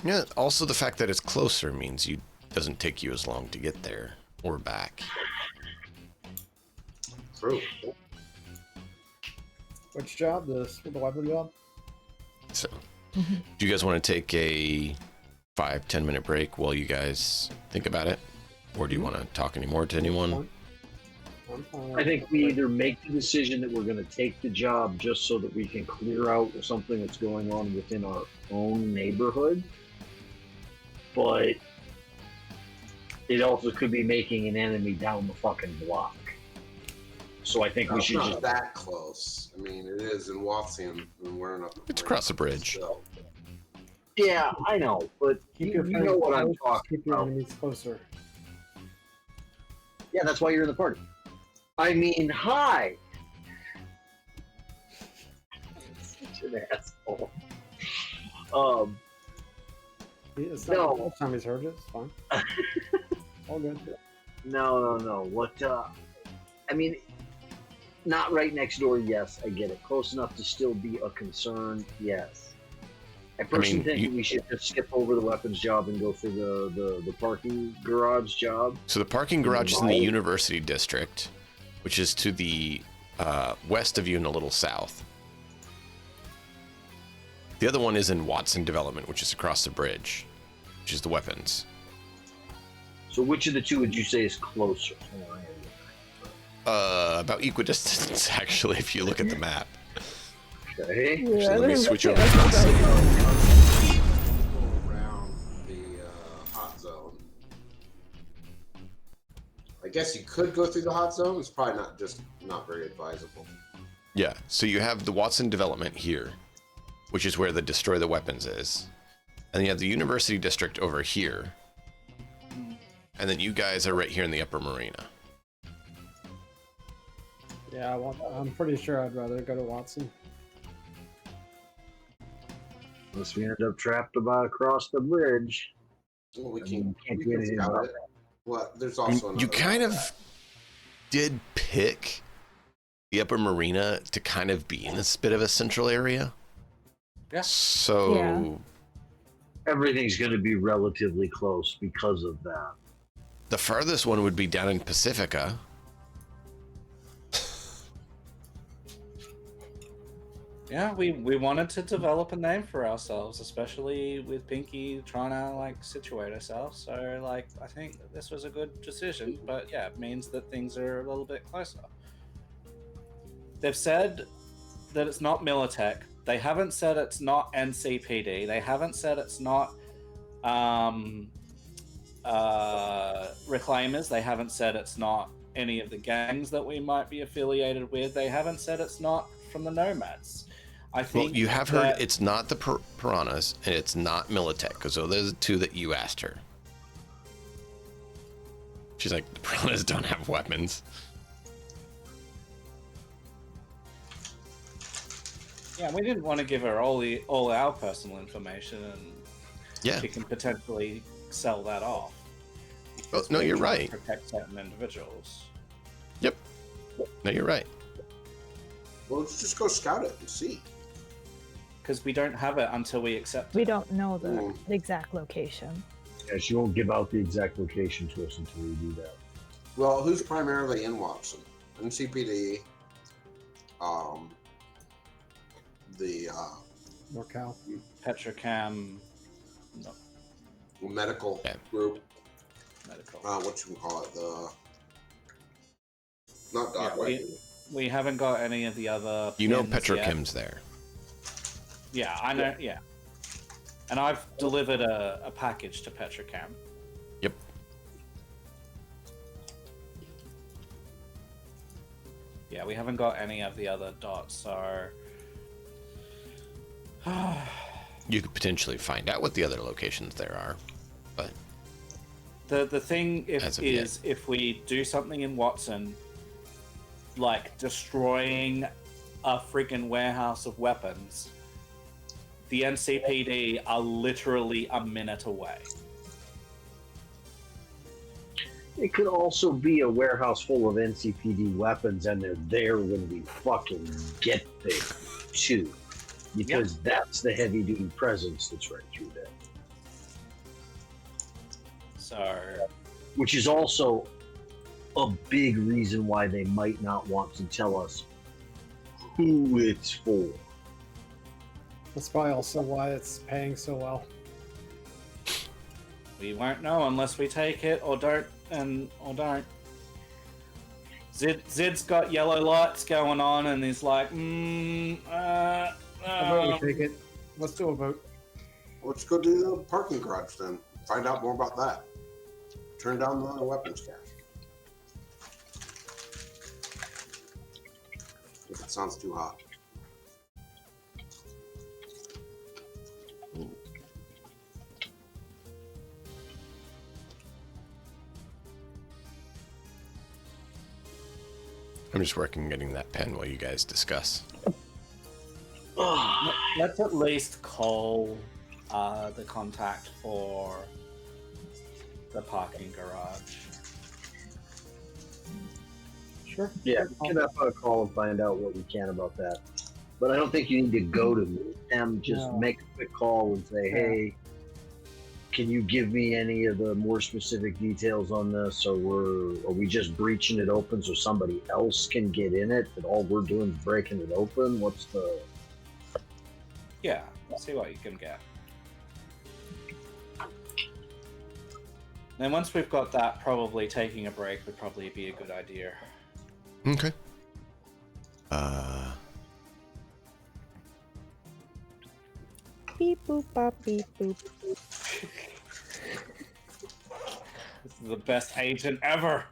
Yeah. Also, the fact that it's closer means you doesn't take you as long to get there or back. True. Which job? The weapon job? So, do you guys want to take a 5-10 minute break while you guys think about it, or do you want to talk anymore to anyone? I'm fine. I think we either make the decision that we're going to take the job just so that we can clear out something that's going on within our own neighborhood, but it also could be making an enemy down the fucking block. So I think we It's should not just... that close. I mean, it is in Waltham, and we're not. It's across the bridge. So, Yeah, I know, but Keep you your know what I'm close, talking keep your about. enemies closer. Yeah, that's why you're in the party. I mean, hi! Such an asshole. It's not No. the first time he's heard it. It's fine. All good. No. What, I mean, not right next door, yes, I get it. Close enough to still be a concern, yes. I personally think we should just skip over the weapons job and go for the parking garage job. So the parking garage is in the Right. University District, which is to the west of you and a little south. The other one is in Watson Development, which is across the bridge, which is the weapons. So which of the two would you say is closer? About equidistant, actually, if you look at the map. Okay. Actually, let me there's- switch over. go around the hot zone. guess you could go through the hot zone. It's probably not very advisable. Yeah, so you have the Watson development here, which is where the Destroy the Weapons is. And you have the University District over here. And then you guys are right here in the Upper Marina. Yeah, well, I'm pretty sure I'd rather go to Watson. Unless we end up trapped about across the bridge. Well, we can't can do anything scout about it. Well, there's also You kind of did pick the Upper Marina to kind of be in this bit of a central area. Yeah. So Yeah. Everything's going to be relatively close because of that. the farthest one would be down in Pacifica. Yeah, we wanted to develop a name for ourselves, especially with Pinky trying to like situate ourselves. So like, I think that this was a good decision. But yeah, it means that things are a little bit closer. They've said that it's not Militech. They haven't said it's not NCPD. They haven't said it's not Reclaimers. They haven't said it's not any of the gangs that we might be affiliated with. They haven't said it's not from the Nomads. I think Well, you have heard that- it's not the Piranhas and it's not Militech, because those are the two that you asked her. She's like, the Piranhas don't have weapons. Yeah, we didn't want to give her all our personal information, and Yeah. she can potentially sell that off. Oh, no, We're you're trying right. to protect certain individuals. Yep. No, you're right. Well, let's just go scout it and see. Because we don't have it until we accept We it. don't know the exact location. Yeah, she won't give out the exact location to us until we do that. Well, who's primarily in Watson? NCPD, the NorCal. Petrochem, no, medical Yeah. group. medical. What you call it? The not Yeah, Dockway. we haven't got any of the other. You know pins yet. Petrochem's there. Yeah, I know. Yeah, and I've delivered a package to Petrochem. Yep. Yeah, we haven't got any of the other dots, so. You could potentially find out what the other locations there are, but The thing As of is if we do something in Watson, like destroying a freaking warehouse of weapons, the NCPD are literally a minute away. It could also be a warehouse full of NCPD weapons, and they're there when we fucking get there, too. Because that's the heavy-duty presence that's right through there. So, Which is also a big reason why they might not want to tell us who it's for. That's probably also why it's paying so well. we won't know unless we take it or don't. Zid's got yellow lights going on, and he's like, How about we take it? Let's do a vote. Let's go do the parking garage then. Find out more about that. Turn down the weapons cache. If it sounds too hot. I'm just working on getting that pen while you guys discuss. let's at least call the contact for the parking garage. Sure. Yeah, we can have a call and find out what we can about that. But I don't think you need to go to meet them. Just No. make a quick call and say, hey, can you give me any of the more specific details on this? Or are we just breaching it open so somebody else can get in it? That all we're doing is breaking it open? What's the... Yeah, see what you can get. Then once we've got that, probably taking a break would probably be a good idea. Okay. Beep boop bop beep boop. This is the best agent ever.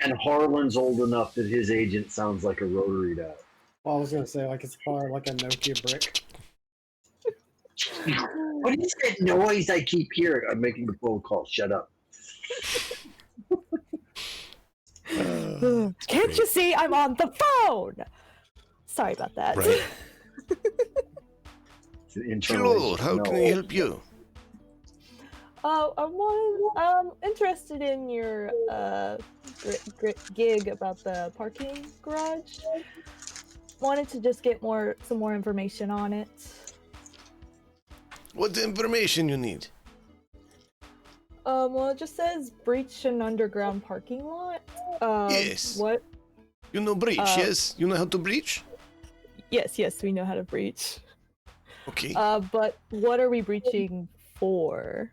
And Harlan's old enough that his agent sounds like a rotary dial. Well, I was gonna say like it's probably like a Nokia brick. What is that noise I keep hearing? I'm making a phone call. Shut up. Can't you see I'm on the phone? Sorry about that. Right. It's an internal Hello, how can I help you? I'm interested in your gig about the parking garage. Wanted to just get some more information on it. What information you need? Well, it just says breach an underground parking lot. Yes. What? You know breach, yes? You know how to breach? Yes, we know how to breach. Okay. But what are we breaching for?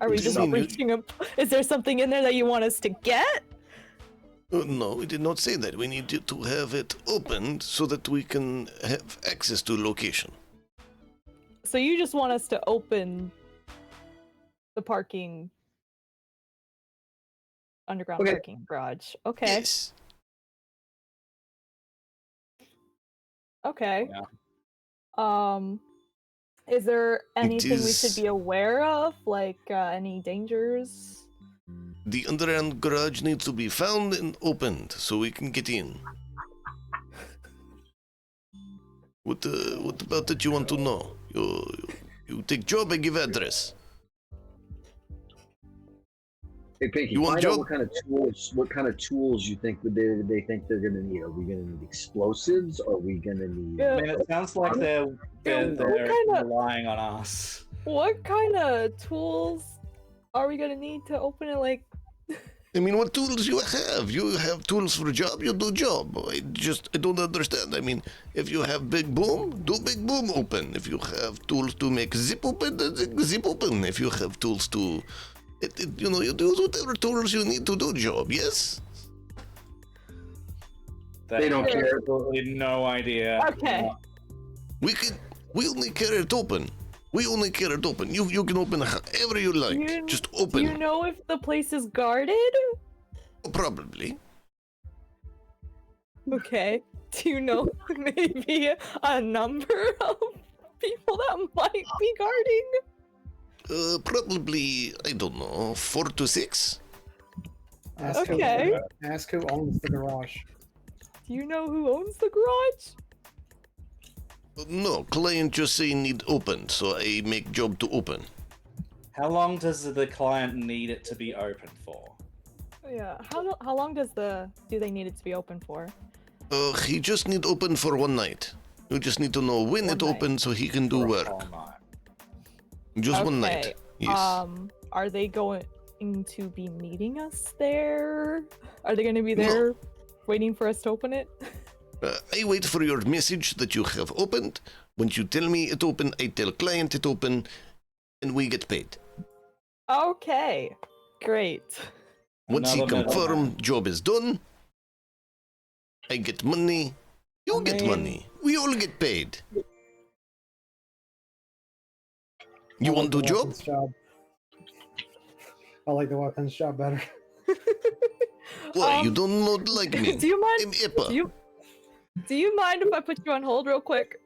Are we just breaching a... Is there something in there that you want us to get? No, we did not say that. We need you to have it opened so that we can have access to location. So you just want us to open the underground parking garage. Okay. Yes. Okay. Yeah. Is there anything we should be aware of? Like, any dangers? The underground garage needs to be found and opened so we can get in. What about it you want to know? You take job, I give address. Hey, Pinky, You want find out job? what kind of tools you think they think they're gonna need. Are we gonna need explosives? Are we gonna need? I mean, it sounds like they're relying on us. What kind of tools are we gonna need to open it? Like, I mean, what tools you have? You have tools for a job, you do job. I don't understand. I mean, if you have big boom, do big boom open. If you have tools to make zip open, then zip open. If you have tools to, you do whatever tools you need to do job, yes? They don't care. Absolutely no idea. okay. We only care it open. We only care it open. You can open however you like. Just open. Do you know if the place is guarded? Probably. Okay. Do you know maybe a number of people that might be guarding? Probably, I don't know, 4 to 6? Ask who owns the garage. Do you know who owns the garage? No, client just say need open, so I make job to open. How long does the client need it to be open for? Yeah. How long do they need it to be open for? He just need open for one night. You just need to know when it open so he can do work. All night. Just one night. Yes. Are they going to be meeting us there? Are they going to be there waiting for us to open it? I wait for your message that you have opened. Once you tell me it open, I tell client it open, and we get paid. Okay, great. Once he confirm job is done, I get money, you get money, we all get paid. You want to do job? I like the weapons job better. Why, you don't not like me? Do you mind? I'm Epa. Do you mind if I put you on hold real quick?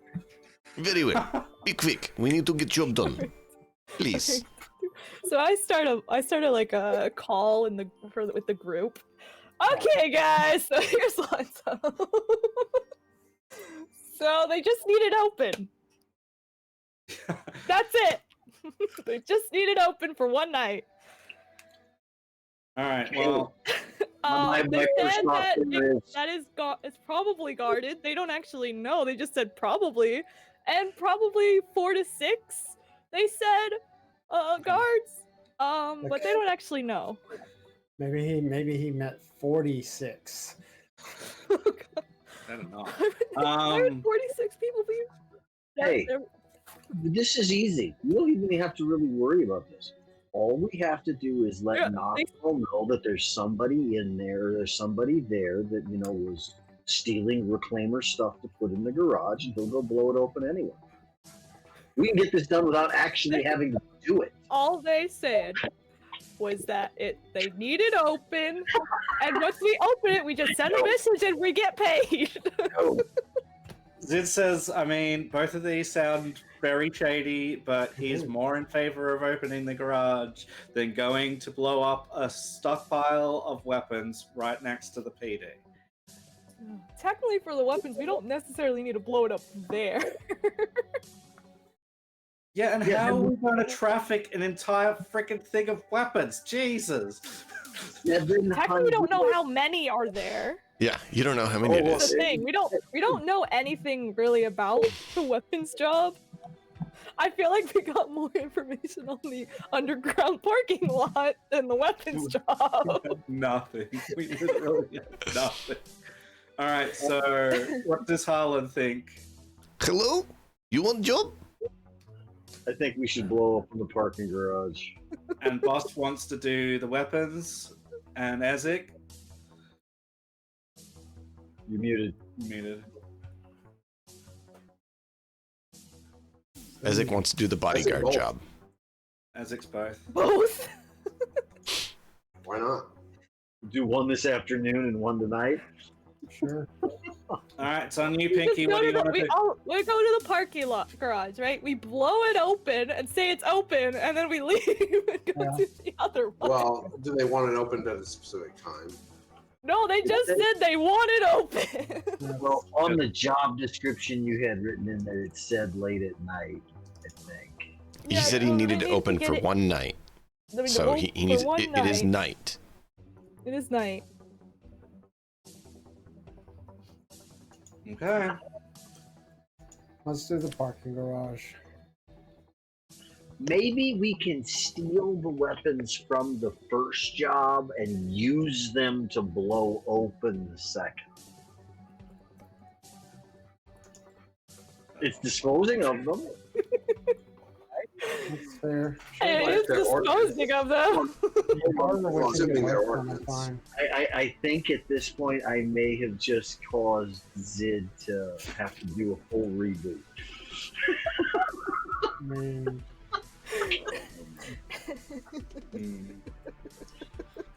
Very well. Be quick. We need to get job done. Please. So I started like a call with the group. Okay, guys. So here's what's up. So they just need it open. That's it. They just need it open for one night. All right. Well, they said that it's probably guarded. They don't actually know. They just said probably, and probably 4 to 6. They said guards. But they don't actually know. Maybe he meant 46. I don't know. Why would 46 people be? Hey, this is easy. You don't even have to really worry about this. All we have to do is let Knoxville know that there's somebody in there, there's somebody there that, was stealing reclaimer stuff to put in the garage, and he'll go blow it open anyway. We can get this done without actually having to do it. All they said was that they need it open, and once we open it, we just send a message and we get paid. No. Zid says, I mean, both of these sound very shady, but he's more in favor of opening the garage than going to blow up a stockpile of weapons right next to the PD. Technically, for the weapons, we don't necessarily need to blow it up there. Yeah, and how are we going to traffic an entire freaking thing of weapons? Jesus! Technically, we don't know how many are there. Yeah, you don't know how many it That's is. the thing. We don't know anything really about the weapons job. I feel like we got more information on the underground parking lot than the weapons job. Nothing. We literally have nothing. Alright, so what does Harlan think? Hello? You want a job? I think we should blow up in the parking garage. And Boss wants to do the weapons, and Ezek? You're muted. Muted. Ezek wants to do the bodyguard job. Ezek's both. Both? Why not? Do one this afternoon and one tonight. Sure. Alright, it's on you, Pinky. What do you want to do? We go to the parking lot garage, right? We blow it open and say it's open, and then we leave and go to the other one. Well, do they want it opened at a specific time? No, they just said they want it open. Well, on the job description you had written in there, it said late at night, I think. He said he needed to open for one night. So he needs it is night. It is night. Okay. Let's do the parking garage. Maybe we can steal the weapons from the first job and use them to blow open the second. It's disposing of them. That's fair. Hey, it's disposing of them. Assuming their ordinance. I think at this point I may have just caused Zid to have to do a full reboot. I mean,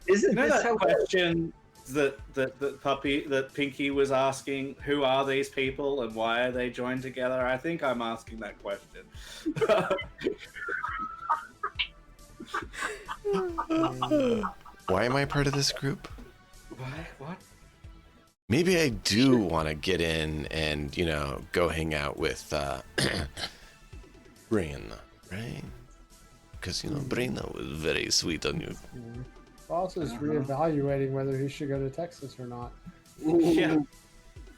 Isn't this that how question that Pinky was asking? Who are these people and why are they joined together? I think I'm asking that question. Why am I part of this group? What? Maybe I do want to get in and, go hang out with Brina, right? Because, Brina was very sweet on you. Boss is reevaluating whether he should go to Texas or not. Yeah.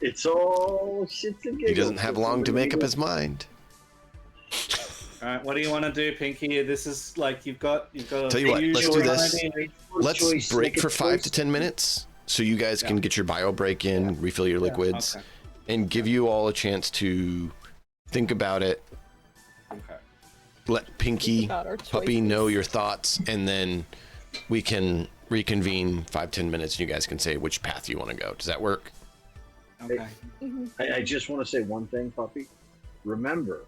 It's all shits and giggles. He doesn't have long to make up his mind. All right, what do you want to do, Pinky? This is like you've got. Tell you what, let's do this. Let's break for 5 to 10 minutes. minutes so you guys can get your bio break in, refill your liquids, and give you all a chance to think about it. Okay. Let Pinky, Puppy know your thoughts, and then we can reconvene 5-10 minutes, and you guys can say which path you want to go. Does that work? Okay. I just want to say one thing, Puppy. Remember,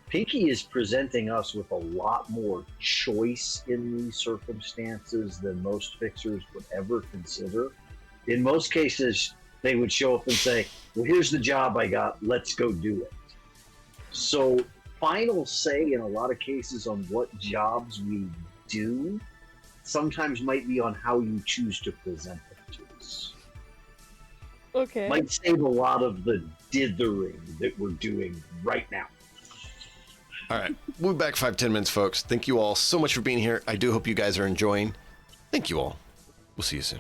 Pinky is presenting us with a lot more choice in these circumstances than most fixers would ever consider. In most cases, they would show up and say, well, here's the job I got, let's go do it. So final say in a lot of cases on what jobs we do sometimes might be on how you choose to present them to us. Okay. Might save a lot of the dithering that we're doing right now. All right. We'll be back 5-10 minutes, folks. Thank you all so much for being here. I do hope you guys are enjoying. Thank you all. We'll see you soon.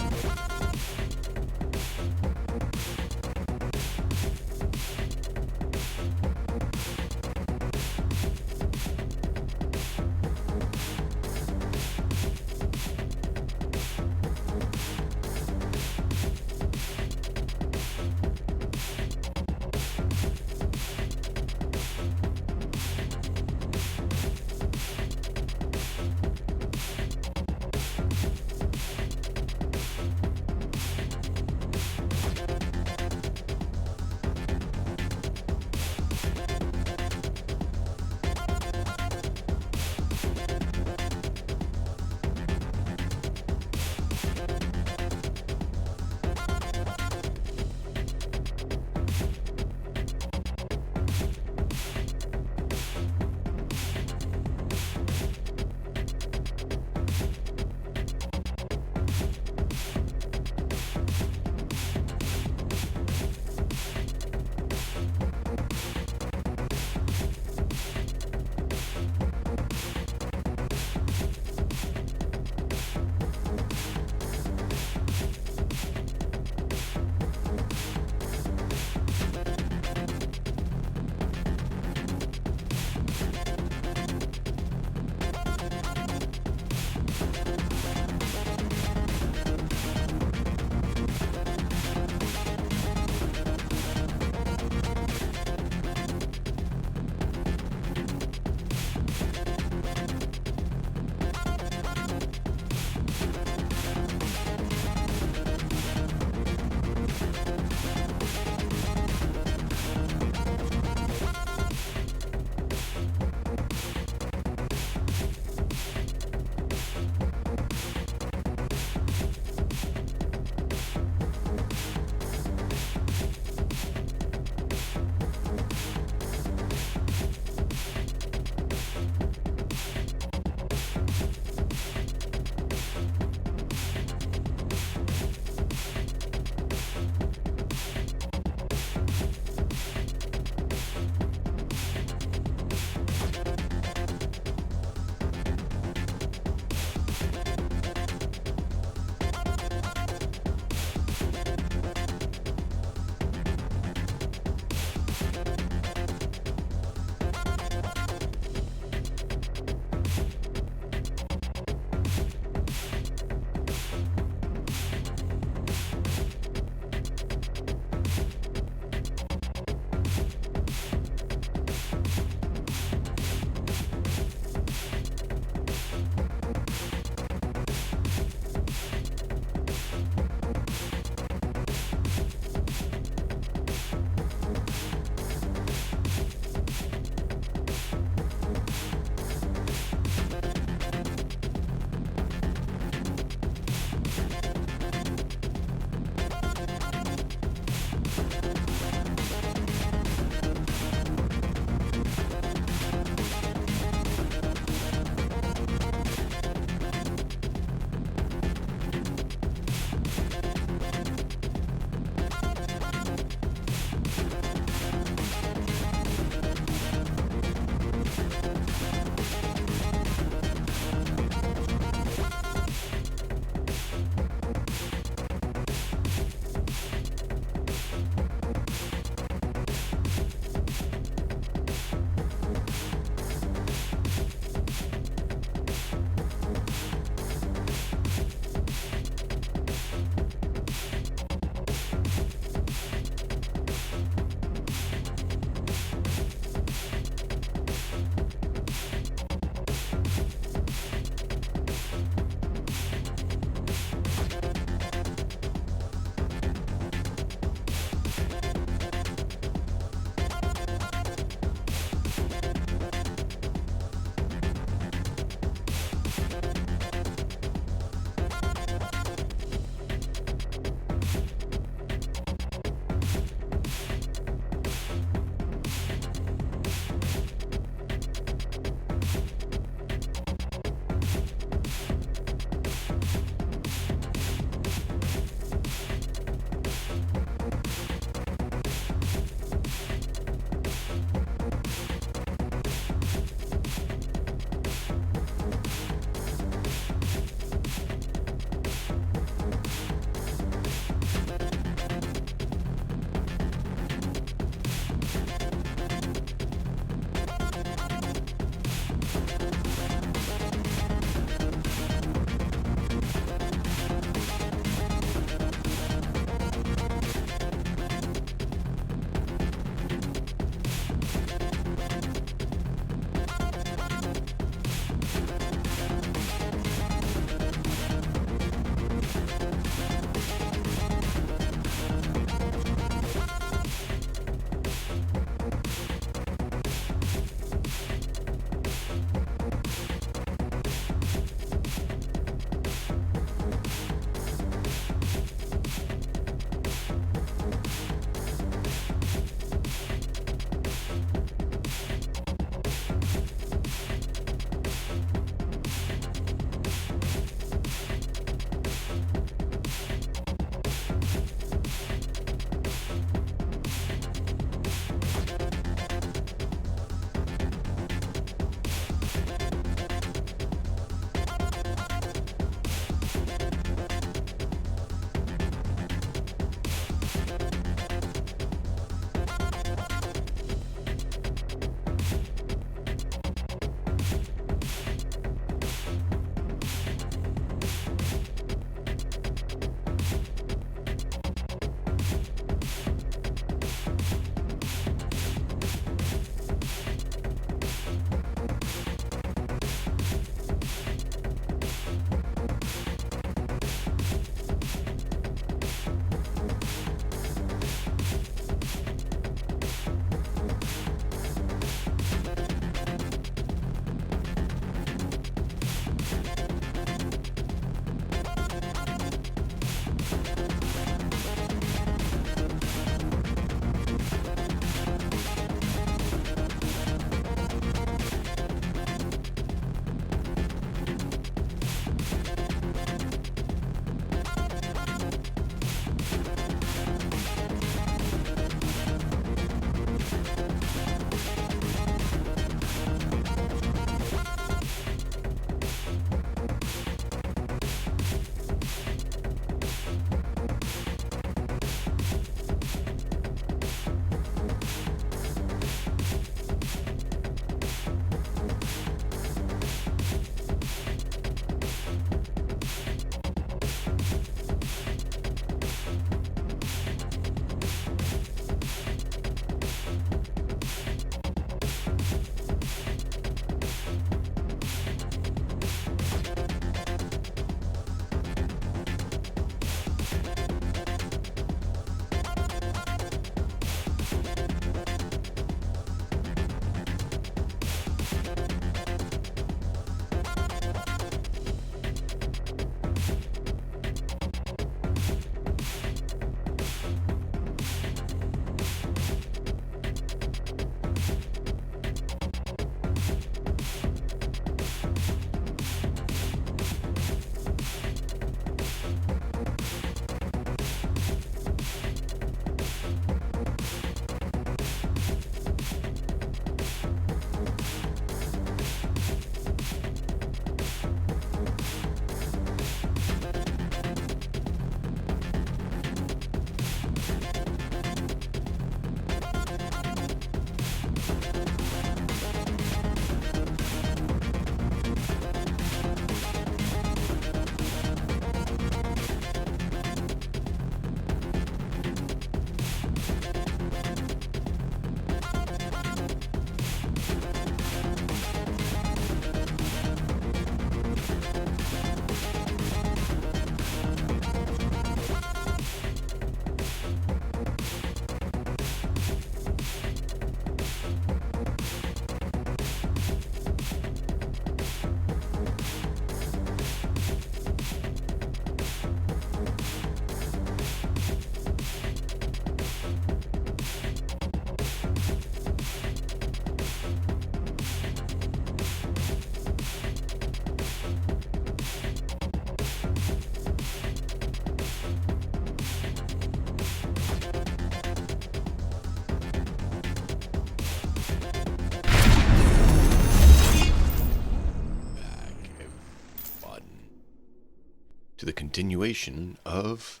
to the continuation of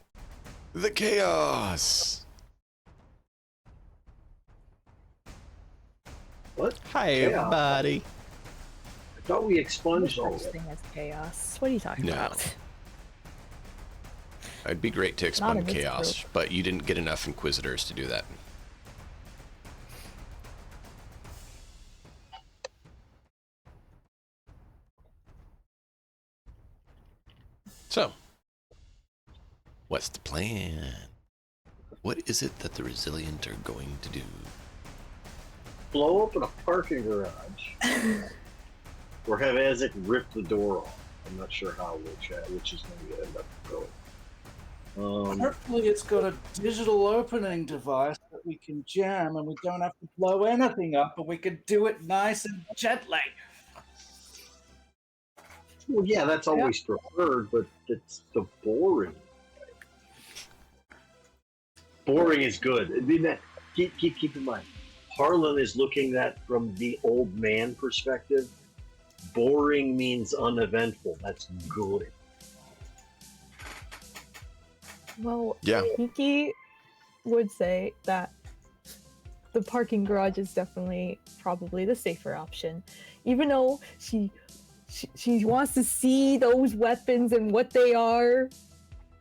the chaos. What? Hi, Chaos? everybody. I thought we expunged all No of such it. thing as chaos. What are you talking No. about? It'd be great to Not expunge in this chaos, group. but you didn't get enough Inquisitors to do that. So, what's the plan? What is it that the Resilient are going to do? Blow open a parking garage. Or have Isaac rip the door off. I'm not sure how, which is going to end up going. Hopefully it's got a digital opening device that we can jam and we don't have to blow anything up, but we can do it nice and gently. Well, yeah, that's always preferred, but it's the boring. Boring is good. I mean, that, keep in mind, Harlan is looking at from the old man perspective. Boring means uneventful. That's good. Well, Yeah. Kiki would say that the parking garage is definitely probably the safer option, even though she wants to see those weapons and what they are,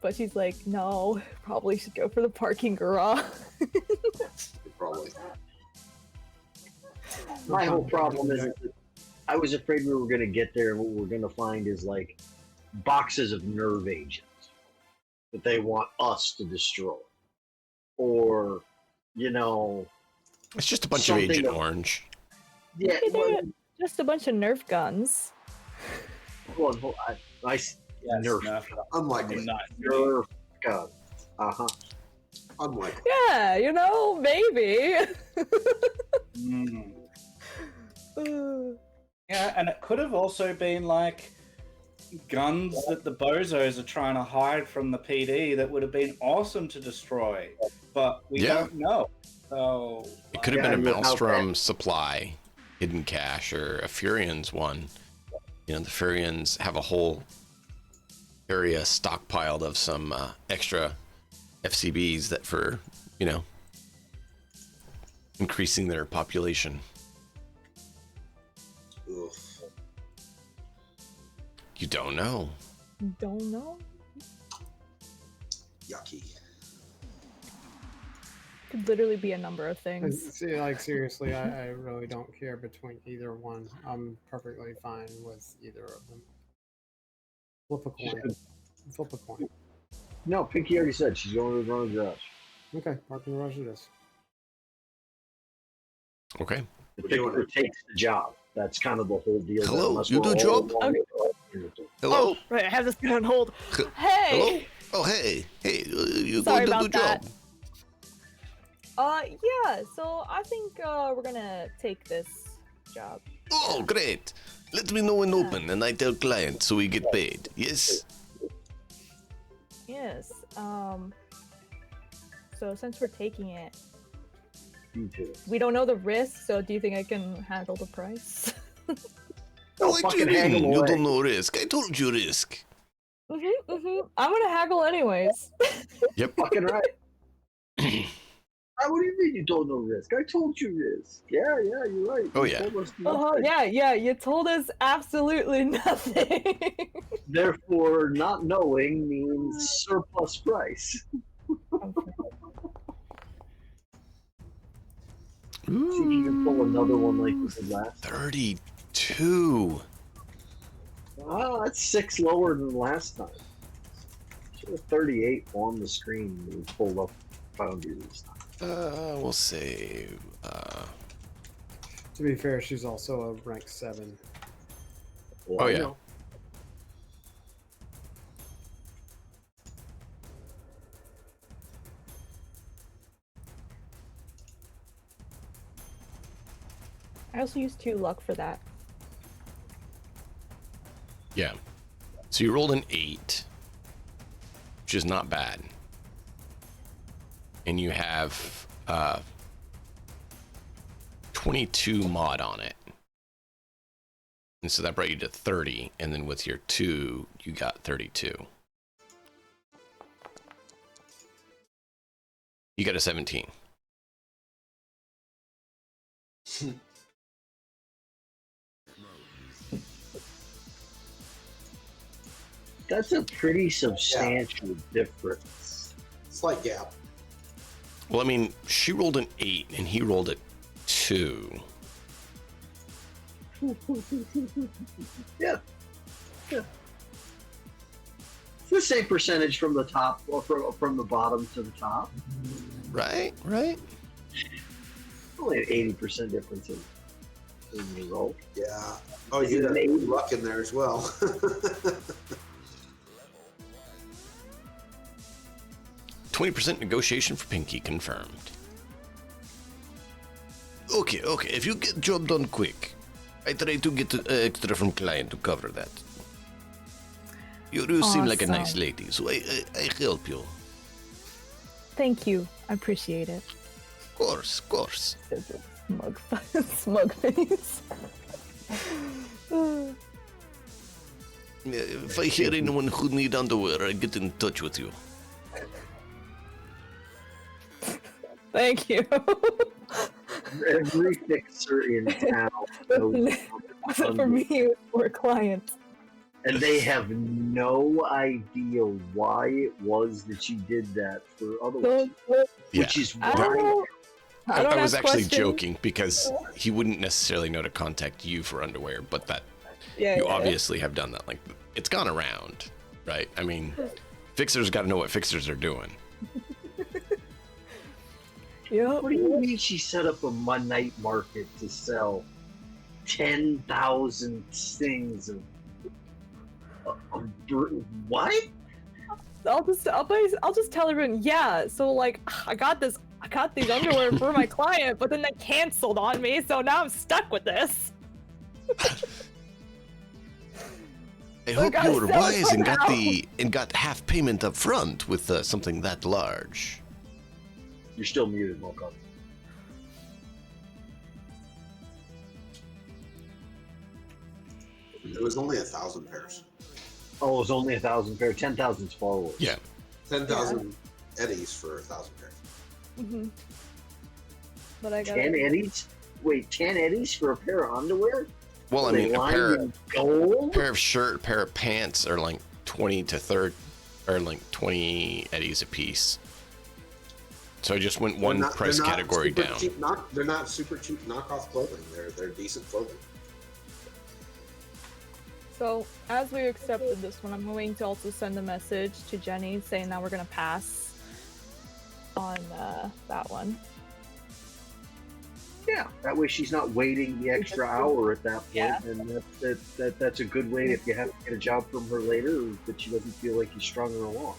but she's like, no, probably should go for the parking garage. Probably. My whole problem is that I was afraid we were going to get there and what we're going to find is like boxes of nerve agents that they want us to destroy. Or, you know... It's just a bunch of something Agent that- Orange. Yeah, Maybe well, they're just a bunch of Nerf guns. hold on, nice Nerf. Unlikely. Nerf gun. Uh-huh. Unlikely. Yeah, you know, maybe. Yeah, and it could have also been like guns that the bozos are trying to hide from the PD that would have been awesome to destroy, but we Yeah. don't know. So It could have Yeah, been a without Maelstrom supply, hidden cache, or a Furions one. You know, the Furions have a whole area stockpiled of some extra FCBs that for, you know, increasing their population. Oof. You don't know. Don't know. Yucky. Could literally be a number of things. See, like seriously, I really don't care between either one. I'm perfectly fine with either of them. Flip a coin. Flip a coin. No, Pinky already said she's going to the wrong garage. Okay, parking garage it is. Okay. The We're doing picker it. takes the job. That's kind of the whole deal. Hello, Unless you we're do all job? along Hello? Oh, right, I have this on hold. H- Hey! Hello? Oh, hey. Hey, you Sorry going to do about job? Yeah, so I think we're gonna take this job. Oh, great. Let me know when open and I tell client so we get paid. Yes? Yes, so since we're taking it, You too. we don't know the risk, so do you think I can handle the price? Oh, what do you fucking haggle mean? You away. don't know risk. I told you risk. I'm gonna haggle anyways. Yep. Fucking right. What do you mean you don't know risk? I told you risk. Yeah, you're right. Oh, You yeah. told us nothing. Yeah, you told us absolutely nothing. Therefore, not knowing means surplus price. See if you can pull another one like you did last time. 32. Oh, that's 6 lower than last time. Should have 38 on the screen when we pulled up Foundry this time. We'll save. To be fair, she's also a rank 7. Well, Oh, I yeah. know. I also used 2 luck for that. Yeah. So you rolled an 8, which is not bad. And you have 22 mod on it. And so that brought you to 30. And then with your 2, you got 32. You got a 17. That's a pretty substantial difference. Slight gap. Well, I mean, she rolled an 8 and he rolled a 2. Yeah. It's the same percentage from the top or from the bottom to the top. Right. Only an 80% difference in the roll. Yeah. Oh, you got luck in there as well. 20% negotiation for Pinky confirmed. Okay. If you get job done quick, I try to get extra from client to cover that. You do seem like a nice Awesome. lady, so I help you. Thank you. I appreciate it. Of course. Smug, smug face. If I hear anyone who need underwear, I get in touch with you. Thank you. Every fixer in town knows Wasn't for me, it was for clients. and they have no idea why it was that you did that for others. Which is I don't why know. I was ask actually questions. joking because he wouldn't necessarily know to contact you for underwear, but that Yeah, you yeah. obviously have done that. Like, it's gone around, right? I mean, fixers got to know what fixers are doing. Yep. What do you mean she set up a night market to sell 10,000 things of what? I'll just tell everyone. Yeah. So like, I got these underwear for my client, but then they canceled on me, so now I'm stuck with this. I hope gotta you were sell it wise and somehow. got half payment up front with something that large. You're still muted, Mocha. It was only 1,000 pairs. Oh, it was only 1,000 pair. 10,000 is far worse. Yeah. 10,000 eddies for 1,000 pairs. Mm-hmm. But I got 10 eddies? Wait, 10 eddies for a pair of underwear? Well, I Are they mean, a lined pair in gold? of shirt, pair of pants are like 20 eddies a piece. So I just went one price category down. They're not super cheap knockoff clothing. They're decent clothing. So, as we accepted this one, I'm going to also send a message to Jenny saying that we're going to pass on that one. Yeah, that way she's not waiting the extra hour at that point, Yeah. and that's a good way if you have to get a job from her later, that she doesn't feel like you strung her along.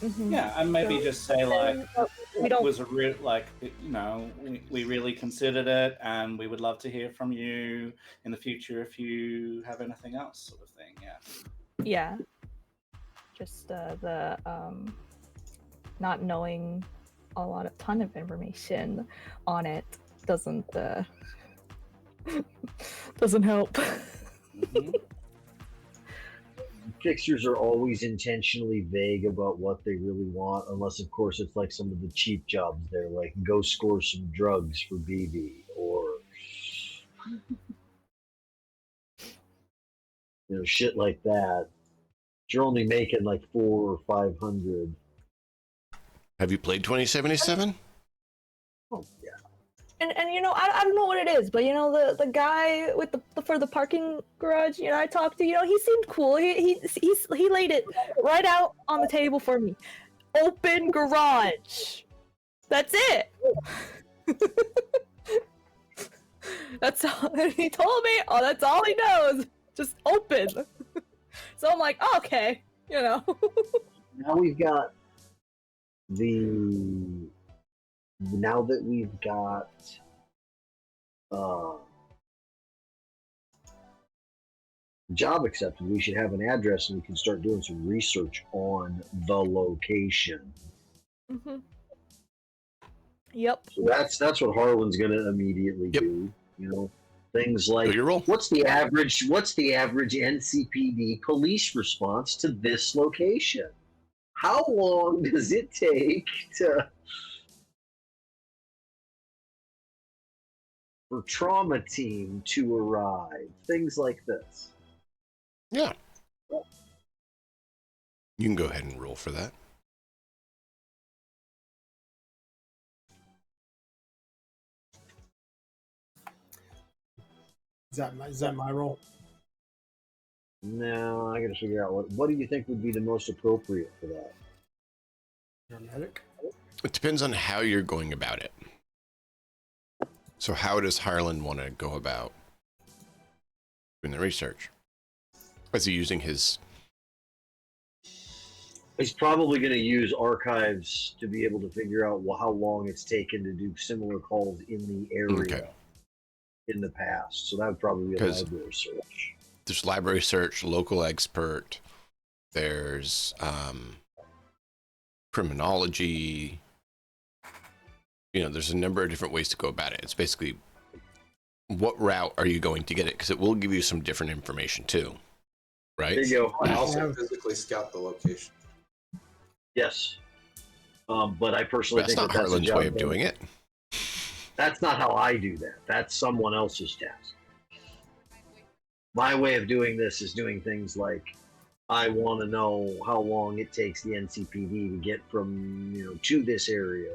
Mm-hmm. Yeah, and maybe just say like, we it don't. was a real we really considered it, and we would love to hear from you in the future if you have anything else, sort of thing. Yeah. Yeah. Just the not knowing a ton of information on it doesn't help. Mhm. Fixers are always intentionally vague about what they really want, unless, of course, it's like some of the cheap jobs. They're like, go score some drugs for BB, or shit like that. You're only making like 400 or 500. Have you played 2077? Oh yeah. And I don't know what it is, but the guy with the for the parking garage, I talked to, he seemed cool. He laid it right out on the table for me. Open garage. That's it. That's all he told me. Oh, that's all he knows. Just open. So I'm like, oh, okay, Now we've got now that we've got job accepted, we should have an address and we can start doing some research on the location. Mm-hmm. Yep. So that's what Harlan's gonna immediately Yep. do. Things like, Your roll. what's the average NCPD police response to this location? How long does it take to for trauma team to arrive. Things like this. Yeah. You can go ahead and roll for that. Is that my role? No, I got to figure out what do you think would be the most appropriate for that? You're a medic? It depends on how you're going about it. So how does Harlan want to go about doing the research? Is he using his... He's probably going to use archives to be able to figure out how long it's taken to do similar calls in the area in the past. So that would probably be a library search. There's library search, local expert, there's criminology. You know, there's a number of different ways to go about it. It's basically, what route are you going to get it? Because it will give you some different information too, right? There you go. I also physically scout the location. Yes. But I personally That's think not that's Harlan's way of doing it. That's not how I do that. That's someone else's task. My way of doing this is doing things like, I want to know how long it takes the NCPD to get from, to this area.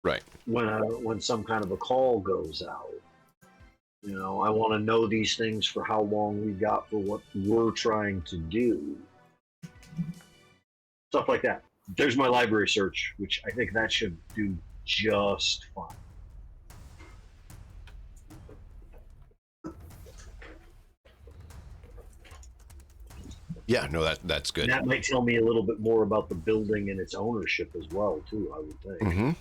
Right. When some kind of a call goes out. I want to know these things for how long we got for what we're trying to do. Stuff like that. There's my library search, which I think that should do just fine. Yeah, no, that's good. And that might tell me a little bit more about the building and its ownership as well, too, I would think. Mm-hmm.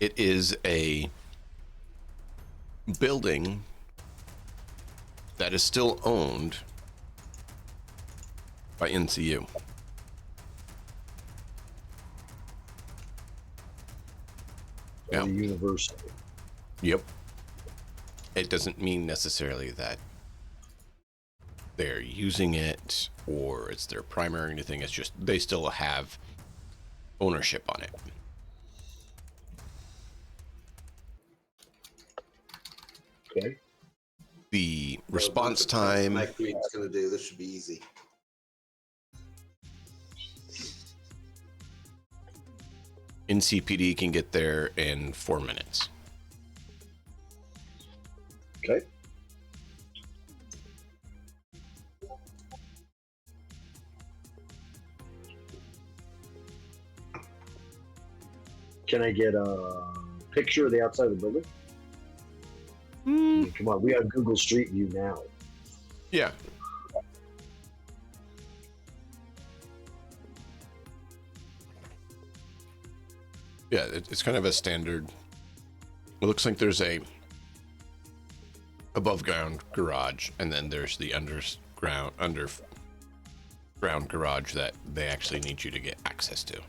It is a building that is still owned by NCU. Yeah. The university. Yep. It doesn't mean necessarily that they're using it or it's their primary thing. It's just they still have ownership on it. Okay. The response time. Mike Green's going to do this should be easy. NCPD can get there in 4 minutes. Okay. Can I get a picture of the outside of the building? Come on, we have Google Street View now. Yeah. Yeah, it's kind of a standard. It looks like there's a above ground garage, and then there's the underground garage that they actually need you to get access to.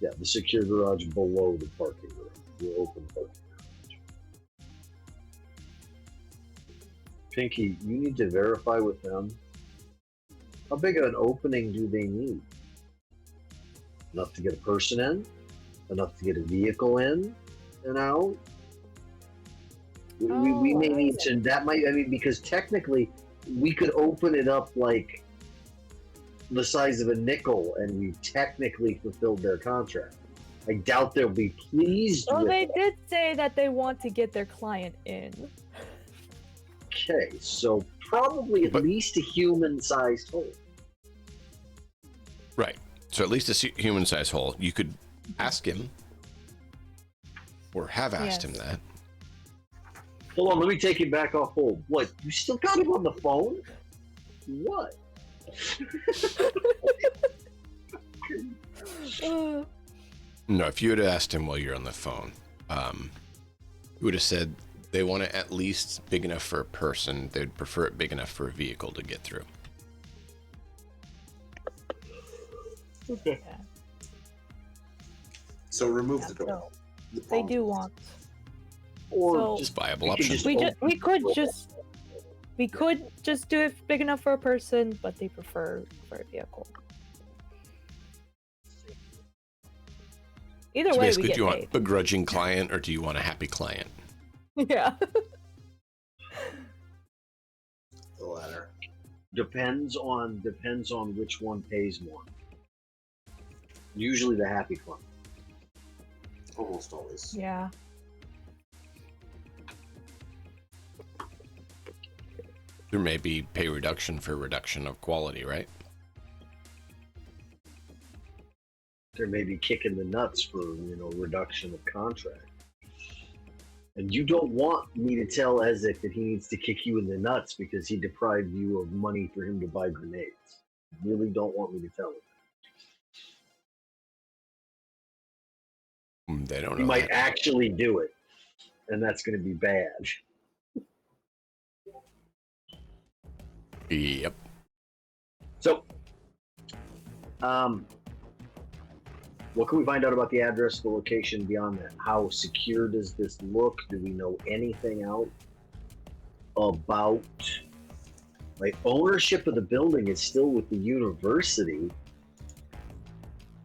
Yeah, the secure garage below the parking garage, the open parking garage. Pinky, you need to verify with them. How big of an opening do they need? Enough to get a person in? Enough to get a vehicle in and out? We may need to, that might, because technically we could open it up like the size of a nickel and we technically fulfilled their contract. I doubt they'll be pleased with they it. did say that they want to get their client in. Okay, so probably at least a human-sized hole. Right. So at least a human-sized hole. You could ask him, or have asked him that. Hold on, let me take him back off hold. What? You still got him on the phone? What? No, if you had asked him while you're on the phone, he would have said they want it at least big enough for a person. They'd prefer it big enough for a vehicle to get through. Okay. Yeah. So remove the door. So they do want. Or So- It's a viable option. We could just do it big enough for a person, but they prefer for a vehicle. Either So way, basically, we do get you paid. want begrudging client or do you want a happy client? Yeah. The latter. Depends on which one pays more. Usually the happy client. Almost always. Yeah. There may be pay reduction for reduction of quality, right? There may be kicking the nuts for, reduction of contract. And you don't want me to tell Ezek that he needs to kick you in the nuts because he deprived you of money for him to buy grenades. You really don't want me to tell him. They don't know. He might that. actually do it, and that's going to be bad. Yep. So, what can we find out about the address, the location beyond that? How secure does this look? Do we know anything out about, like, ownership of the building is still with the university,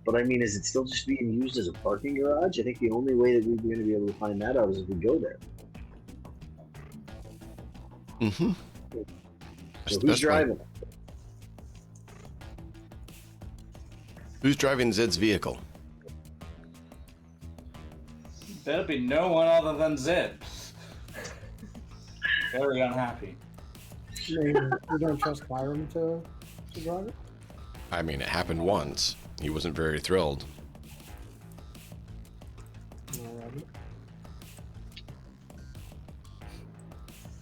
but I mean, is it still just being used as a parking garage? I think the only way that we're going to be able to find that out is if we go there. Mm-hmm. So who's driving? Who's driving Zed's vehicle? Better be no one other than Zed. Very unhappy. You don't trust Byron to drive it? I mean, it happened once. He wasn't very thrilled. Alrighty.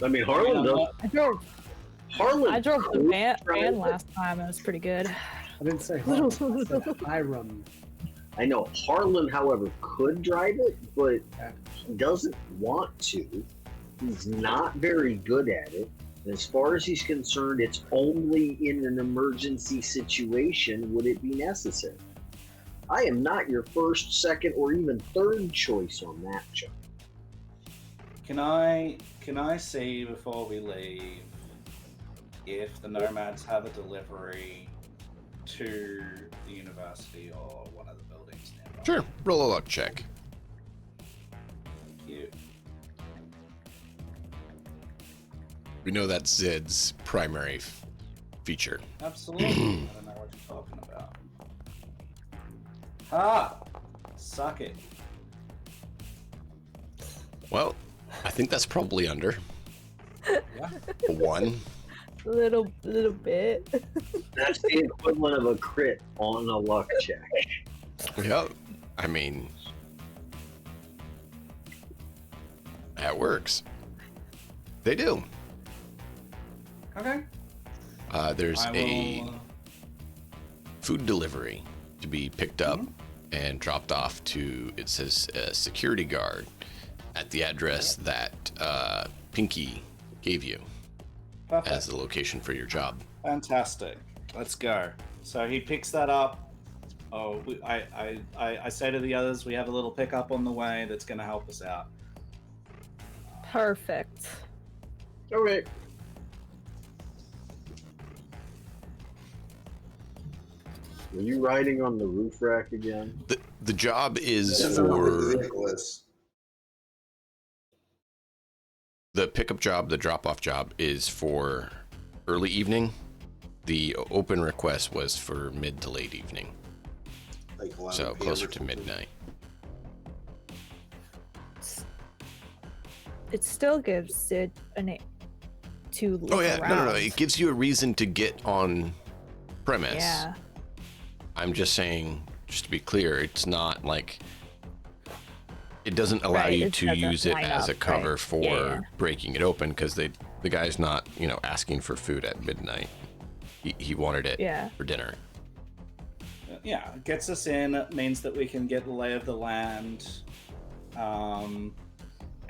I mean, Harlan does. I drove the van last time. It was pretty good. I didn't say Harlem. I said Hiram. I know Harlan, however, could drive it, but he doesn't want to. He's not very good at it. And as far as he's concerned, it's only in an emergency situation would it be necessary. I am not your first, second, or even third choice on that, Chuck. Can I see before we leave if the Nomads have a delivery to the university or one of the buildings nearby? Sure. Roll a luck check. Thank you. We know that's Zed's primary feature. Absolutely. I don't know what you're talking about. Ah! Suck it. Well, I think that's probably under. Yeah. A 1. Little bit. That's the equivalent of a crit on a luck check. Yep. I mean, that works. They do. Okay. There's I a will, food delivery to be picked up and dropped off to, it says, a security guard at the address that Pinky gave you perfect. as the location for your job. Fantastic. Let's go. So he picks that up. Oh, I say to the others, we have a little pickup on the way that's going to help us out. Perfect. Okay. Were you riding on the roof rack again? The job is I don't know where the for vehicle is. the pickup job. The drop-off job is for early evening. The open request was for mid to late evening, Like 11 so PM closer or to something. midnight. It still gives Sid to look Oh yeah, around. no. It gives you a reason to get on premise. Yeah. I'm just saying, just to be clear, it's not like it doesn't allow Right, you it to doesn't use it line as a up, cover right. for Yeah. breaking it open because the guy's not asking for food at midnight. He wanted it Yeah. for dinner. Yeah, it gets us in. It means that we can get the lay of the land.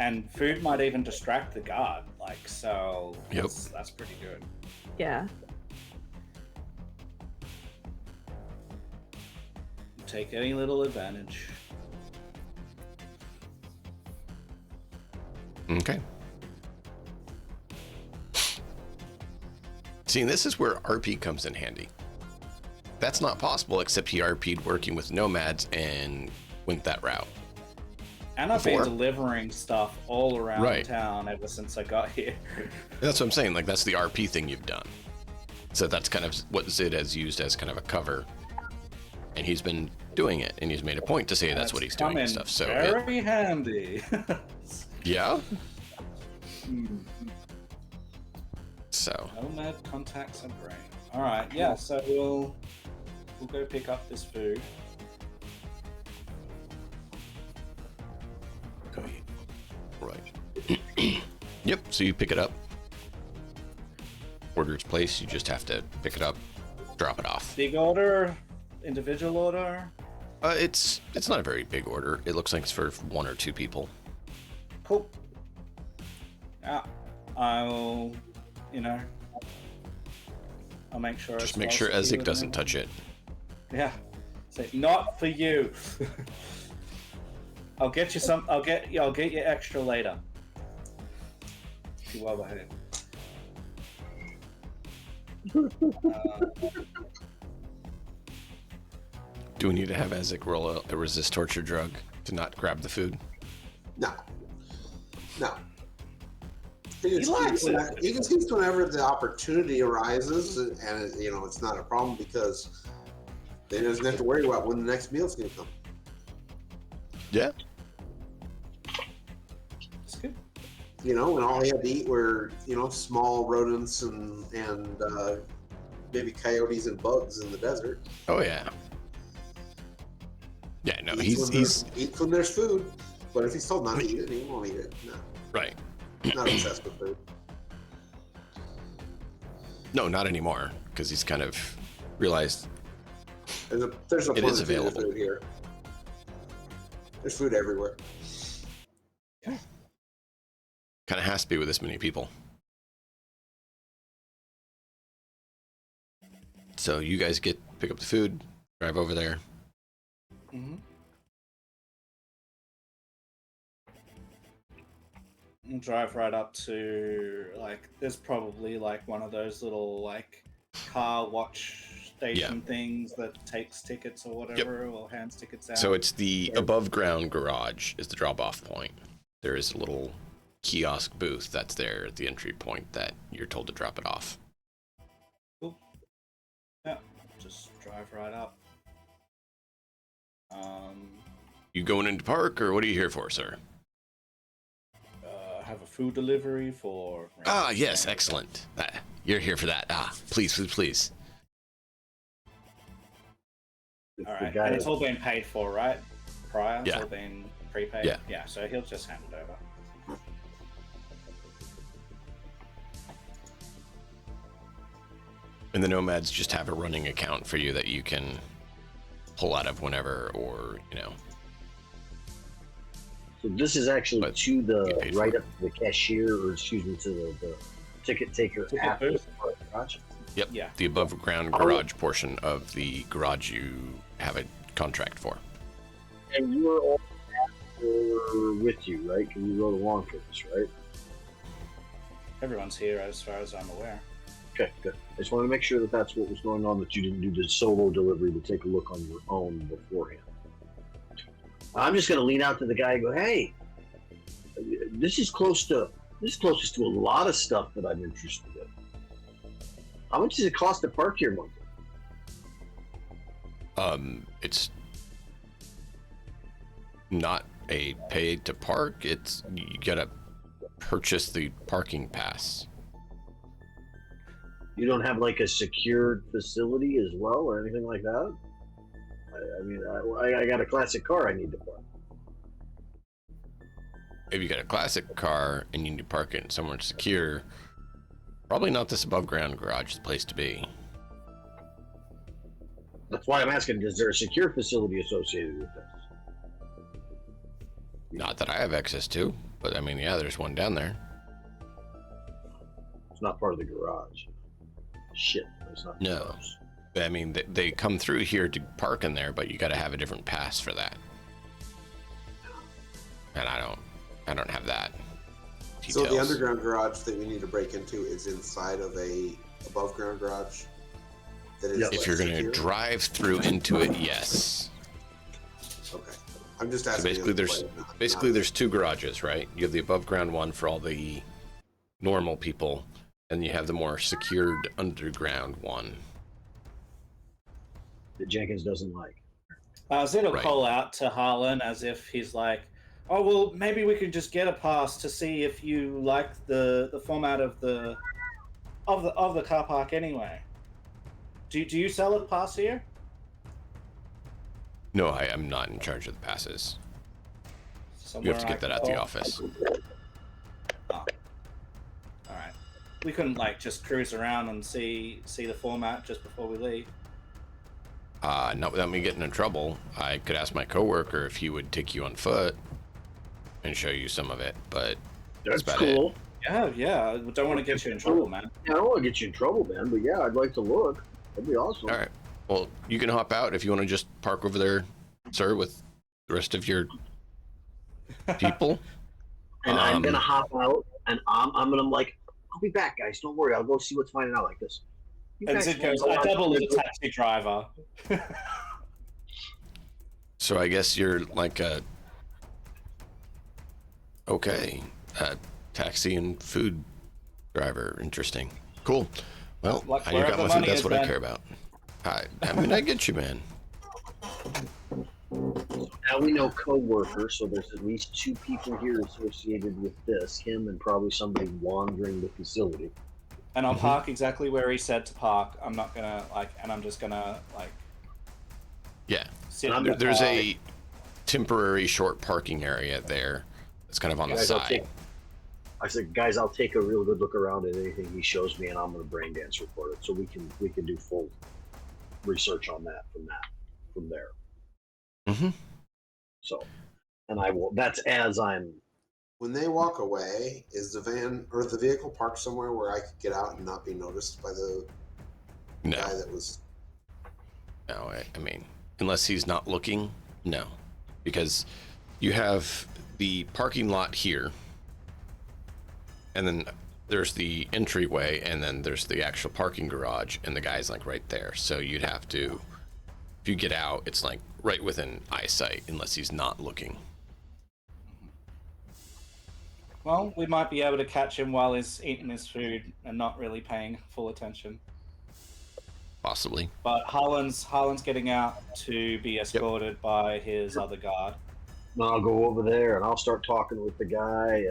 And food might even distract the guard. So Yep. that's pretty good. Yeah. Take any little advantage. Okay. See, this is where RP comes in handy. That's not possible except he RP'd working with nomads and went that route. And I've Before. been delivering stuff all around Right. town ever since I got here. That's what I'm saying. Like, that's the RP thing you've done. So that's kind of what Zid has used as kind of a cover. And he's been doing it, and he's made a point to say that's what he's doing and stuff. So very handy. yeah. So Nomad contacts a brain. All right, yeah. So we'll go pick up this food. okay. Right. Yep. So you pick it up. Order its place. You just have to pick it up, drop it off. Big order, individual order. It's not a very big order. It looks like it's for 1 or 2 people. Cool. Yeah, I'll make sure. Just it's make well sure secured Ezek and doesn't touch everything. it. Yeah. Say not for you. I'll get you some. I'll get you extra later. Be well behaved. Do we need to have Ezek roll a resist torture drug to not grab the food? No. He likes it. You can see whenever the opportunity arises, and it's not a problem because then he doesn't have to worry about when the next meal's going to come. Yeah. It's good. When all he had to eat were small rodents and maybe coyotes and bugs in the desert. Oh yeah. Yeah. No, Eats when there's food, but if he's told not to eat it, he won't eat it. No, right. not obsessed with food. No, not anymore, because he's kind of realized There's a it is plenty of available food here. There's food everywhere. Kind of has to be with this many people. So you guys pick up the food, drive over there. Mm-hmm. And drive right up to there's probably one of those little car watch station things that takes tickets or whatever, or hands tickets out. So it's the above ground garage is the drop off point. There is a little kiosk booth that's there at the entry point that you're told to drop it off. Cool. Yeah, just drive right up. You going into park, or what are you here for, sir? Have a food delivery for. Ah, yes, excellent. You're here for that. Please. All right, and it's all been paid for, right? Prior, Yeah. It's all been prepaid. Yeah. Yeah. So he'll just hand it over. And the nomads just have a running account for you that you can pull out of whenever, or So this is actually But to get the paid right for up to the cashier, or excuse me, to the ticket taker Ticket after the booth? garage. Yep. Yeah. The above ground garage portion of the garage you have a contract for. And you were all with you, right? Because you rode along for this, right? Everyone's here as far as I'm aware. Okay, good. I just wanted to make sure that that's what was going on, that you didn't do the solo delivery to take a look on your own beforehand. I'm just going to lean out to the guy and go, hey, this is closest to a lot of stuff that I'm interested in. How much does it cost to park here monthly? It's not a pay to park. It's you gotta purchase the parking pass. You don't have a secured facility as well, or anything like that? I got a classic car I need to park. If you got a classic car and you need to park it somewhere secure, probably not this above ground garage the place to be. That's why I'm asking, is there a secure facility associated with this? Not that I have access to, but yeah, there's one down there. It's not part of the garage. Shit, it's not. No. They come through here to park in there, but you got to have a different pass for that. And I don't have that. So Details. the underground garage that we need to break into is inside of a above ground garage. That is Yep. If you're going to secure? drive through into it, yes. Okay. I'm just So asking. basically there's two garages, right? You have the above ground one for all the normal people, and you have the more secured underground one. That Jenkins doesn't like. Zed will Right. call out to Harlan as if he's like, "Oh well, maybe we could just get a pass to see if you like the format of the car park anyway. Do you sell a pass here?" No, I am not in charge of the passes. You Somewhere have to get that at the office. Oh. All right. We couldn't like just cruise around and see the format just before we leave. Not without me getting in trouble. I could ask my coworker if he would take you on foot and show you some of it, but That's about cool. Yeah. We don't want to get you in trouble, man. Yeah, I don't want to get you in trouble, man. But yeah, I'd like to look. That'd be awesome. All right. Well, you can hop out if you want to just park over there, sir, with the rest of your people. And I'm gonna hop out, and I'm gonna like, I'll be back, guys. Don't worry. I'll go see what's finding out like this. You And guys Zid wanna goes, go "I on double as a to- taxi driver." So I guess you're like a taxi and food driver. Interesting. Cool. Well, Like, you wherever got my money food. That's is, what I man. care about. I mean, I get you, man. Now we know co-worker, so there's at least two people here associated with this. Him and probably somebody wandering the facility. And I'll park exactly where he said to park. I'm not gonna and I'm just gonna Yeah. sit. I'm in the There's car. a temporary short parking area there. It's kind of on the Guys, side. I said, guys, I'll take a real good look around at anything he shows me, and I'm gonna brain dance report it, so we can do full research on that from there. Mm-hmm. So, and I will. That's as I'm. When they walk away, is the van or the vehicle parked somewhere where I could get out and not be noticed by the No. guy that was? No, I mean, unless he's not looking, no. Because you have the parking lot here, and then there's the entryway, and then there's the actual parking garage, and the guy's like right there. So you'd have to, if you get out, it's like right within eyesight, unless he's not looking. Well, we might be able to catch him while he's eating his food and not really paying full attention. Possibly. But Harlan's getting out to be escorted by his other guard. And I'll go over there and I'll start talking with the guy,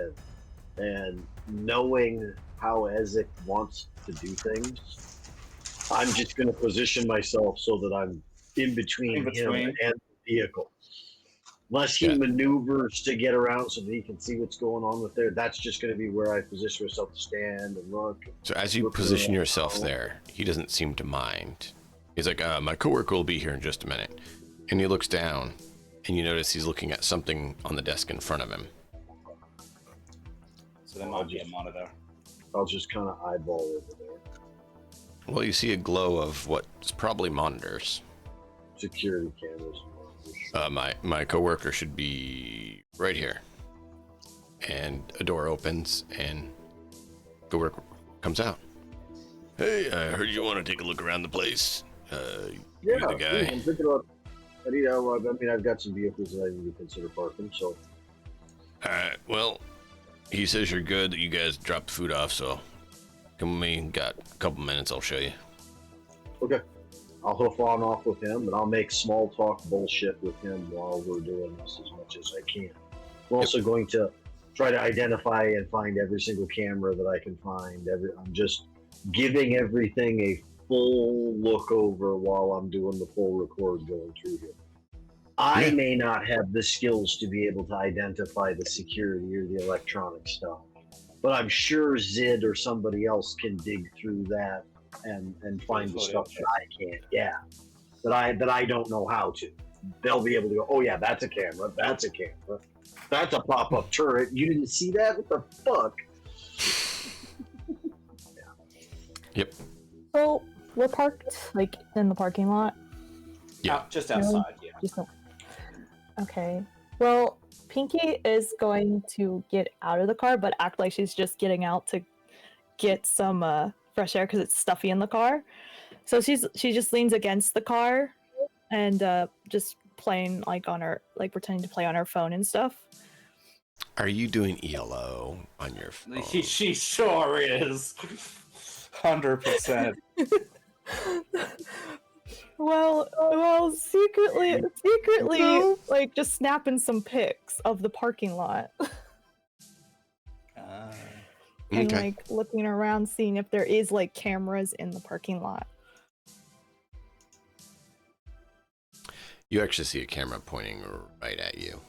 and knowing how Ezek wants to do things, I'm just going to position myself so that I'm in between him and the vehicle. Unless he maneuvers to get around so that he can see what's going on with there, that's just going to be where I position myself to stand and look. So as you position yourself there, he doesn't seem to mind. He's like, my coworker will be here in just a minute. And he looks down, and you notice he's looking at something on the desk in front of him. So there might be a monitor. I'll just kind of eyeball over there. Well, you see a glow of what's probably monitors. Security cameras. My coworker should be right here. And a door opens, and coworker comes out. Hey, I heard you want to take a look around the place. You're the guy. I'm thinking about. I mean, I've got some vehicles that I need to consider parking. So. All right. Well, he says you're good. That you guys dropped the food off. So, come with me. Got a couple minutes. I'll show you. Okay. I'll hoof on off with him, and I'll make small talk bullshit with him while we're doing this as much as I can. We're also going to try to identify and find every single camera that I can find. I'm just giving everything a full look over while I'm doing the full record going through here. I may not have the skills to be able to identify the security or the electronic stuff, but I'm sure Zid or somebody else can dig through that and find the stuff that I can't. Yeah, that I don't know how to. They'll be able to go, oh yeah, that's a camera. That's a camera. That's a pop-up turret. You didn't see that? What the fuck? Yep. So we're parked like in the parking lot. Yeah. Just outside. Yeah. Okay. Well, Pinky is going to get out of the car, but act like she's just getting out to get some fresh air because it's stuffy in the car. So she just leans against the car and just playing like on our pretending to play on our phone and stuff. Are you doing ELO on your phone? She sure is. 100%. Well, secretly, like just snapping some pics of the parking lot and Okay. like looking around, seeing if there is like cameras in the parking lot. You actually see a camera pointing right at you.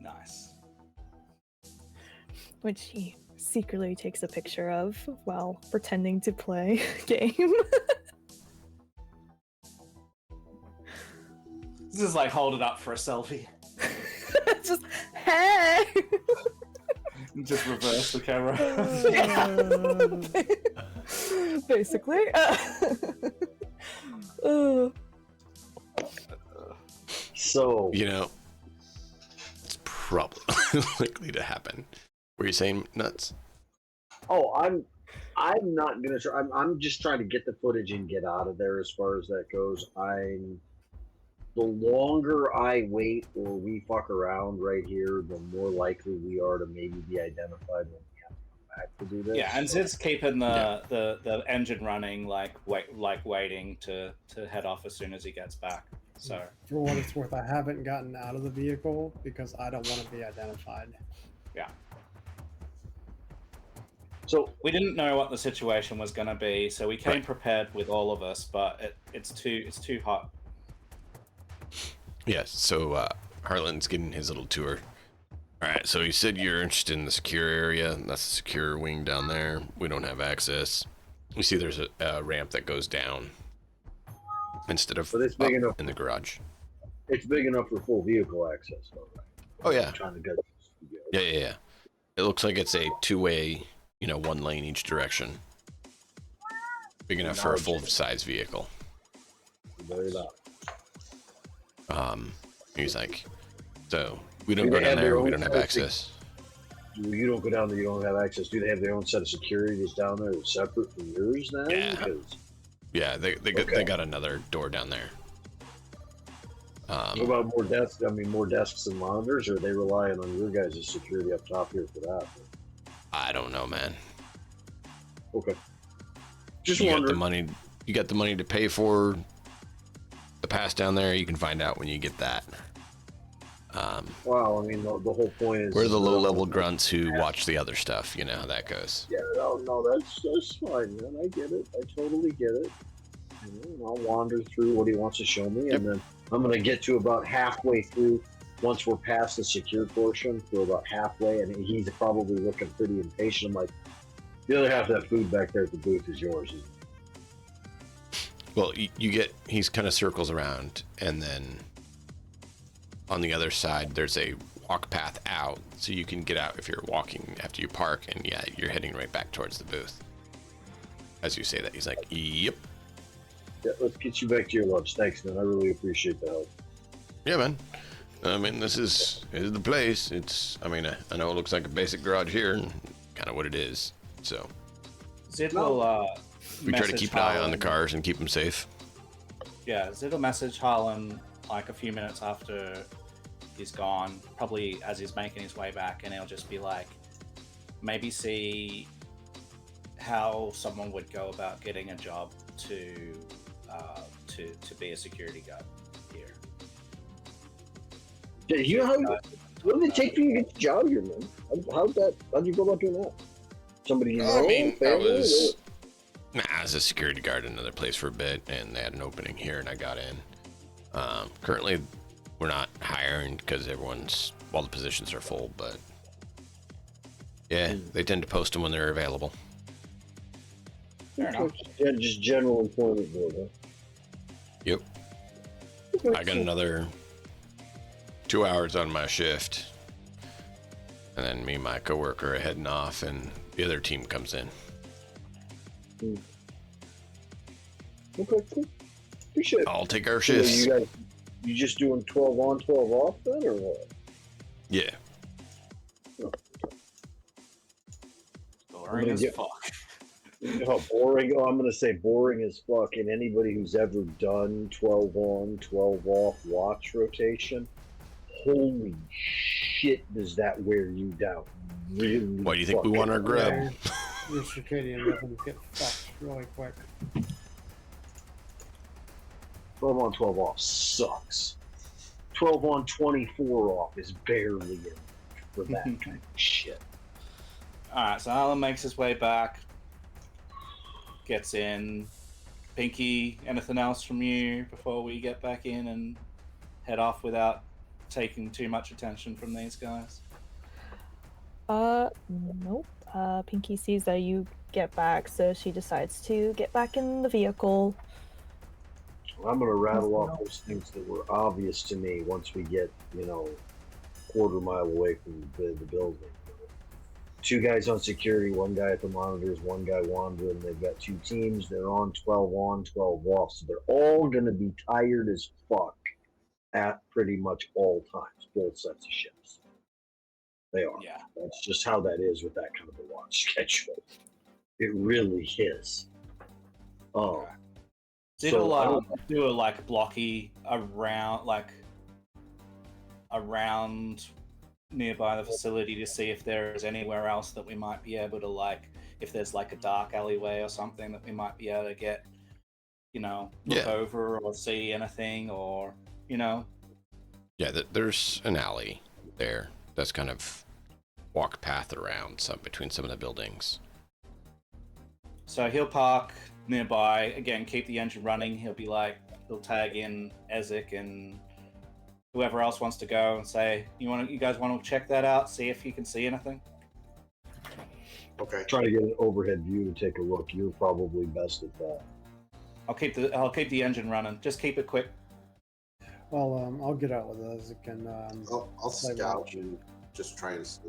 Nice. Which he secretly takes a picture of while pretending to play a game. This is like hold it up for a selfie. Just, hey! Just reverse the camera. Basically. So You know, it's probably likely to happen. Were you saying nuts? Oh, I'm not gonna. I'm just trying to get the footage and get out of there. As far as that goes, the longer I wait or we fuck around right here, the more likely we are to maybe be identified when we have to come back to do this. Yeah, and Zid's keeping the engine running, waiting to head off as soon as he gets back. So For what it's worth, I haven't gotten out of the vehicle because I don't want to be identified. yeah. So We didn't know what the situation was going to be, so we came prepared with all of us, but it's too hot. Yes, so Harlan's getting his little tour. Alright, so you said you're interested in the secure area. That's the secure wing down there. We don't have access. You see there's a ramp that goes down instead of But it's big up enough. in the garage. it's big enough for full vehicle access, though, right? Oh, yeah. I'm trying to get. Yeah. It looks like it's a two-way, one lane each direction. Big enough for a full-size vehicle. Very loud. He's like, so we don't go down there, we don't have access. You don't go down there, you don't have access. Do they have their own set of security that's down there that's separate from yours now? Yeah. Because Yeah, they got another door down there. what about more desks? More desks and monitors, or are they relying on your guys' security up top here for that? I don't know, man. Okay. Just You got wondering. the money. You got the money to pay for the pass down there. You can find out when you get that. Wow, the whole point is We're the low-level grunts who watch the other stuff. You know how that goes. Yeah, no, that's fine, man. I get it. I totally get it. And I'll wander through what he wants to show me, and then I'm gonna get to about halfway through. Once we're past the secure portion, we're about halfway, and he's probably looking pretty impatient. I'm like, the other half of that food back there at the booth is yours. Isn't it? Well, he's kind of circles around, and then on the other side, there's a walk path out, so you can get out if you're walking after you park, and yeah, you're heading right back towards the booth. As you say that, he's like, yep. Yeah, let's get you back to your lunch. Thanks, man. I really appreciate the help. Yeah, man. This is the place. I know it looks like a basic garage here, and kind of what it is. So Zid will we try to message keep an eye on the Harlan. cars and keep them safe. Yeah, Zid will message Harlan like a few minutes after he's gone, probably as he's making his way back, and he'll just be like, maybe see how someone would go about getting a job to be a security guard here. Yeah, you know what did it take for you to get the job here, man? How'd you go about doing that? Somebody you know? I Family? was a security guard in another place for a bit, and they had an opening here, and I got in. Currently, we're not hiring because all the positions are full, but yeah, they tend to post them when they're available. Fair enough. Yeah, just general employment board, huh? Yep. I got another 2 hours on my shift, and then me and my coworker are heading off, and the other team comes in. Okay, cool. Appreciate it. I'll take our So shifts. you just doing 12 on, 12 off then, or what? Yeah. Boring as Yeah. fuck. Boring. Oh, I'm gonna say boring as fuck. And anybody who's ever done 12 on, 12 off watch rotation, holy shit, does that wear you down? Really? Why do you think we want our grub? Yeah, your circadian rhythms get fucked really quick. 12 on, 12 off sucks. 12 on, 24 off is barely in for that kind of shit. Alright, so Alan makes his way back. Gets in. Pinky, anything else from you before we get back in and head off without taking too much attention from these guys? Nope. Pinky sees that you get back, so she decides to get back in the vehicle. I'm going to rattle off those things that were obvious to me once we get, quarter mile away from the building. 2 guys on security, 1 guy at the monitors, 1 guy wandering. They've got 2 teams. They're on 12 on, 12 off. So they're all going to be tired as fuck at pretty much all times, both sets of ships. They are. Yeah. That's just how that is with that kind of a watch schedule. It really is. Oh. So do a blocky around nearby the facility to see if there is anywhere else that we might be able to if there's a dark alleyway or something that we might be able to get, look over or see anything or, Yeah, there's an alley there that's kind of walk path around between some of the buildings. So he'll park nearby, again, keep the engine running. He'll tag in Ezek and whoever else wants to go and say, you guys want to check that out, see if you can see anything? Okay. Try to get an overhead view to take a look. You're probably best at that. I'll keep the engine running. Just keep it quick. Well, I'll get out with Ezek and I'll scout and just try and see.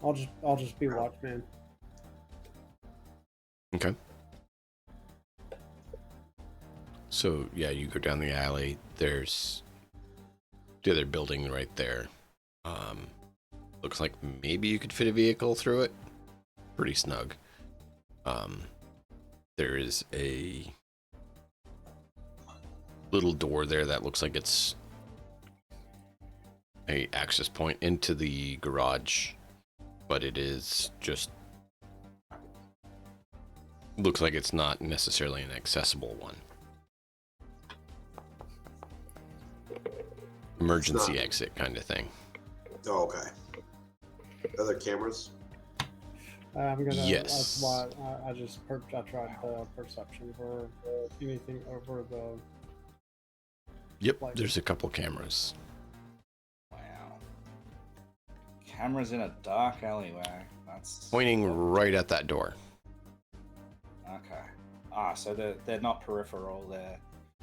I'll just be watchman. Okay. So yeah, you go down the alley. There's the other building right there. Looks like maybe you could fit a vehicle through it. Pretty snug. There is a little door there that looks like it's a access point into the garage, but it is just looks like it's not necessarily an accessible one. Emergency exit kind of thing. Oh, okay. Are there cameras? I'm gonna. Yes. That's why I tried the perception for anything over the. Yep, there's a couple cameras. Wow. Cameras in a dark alleyway. That's Pointing right at that door. okay. So they're not peripheral. They're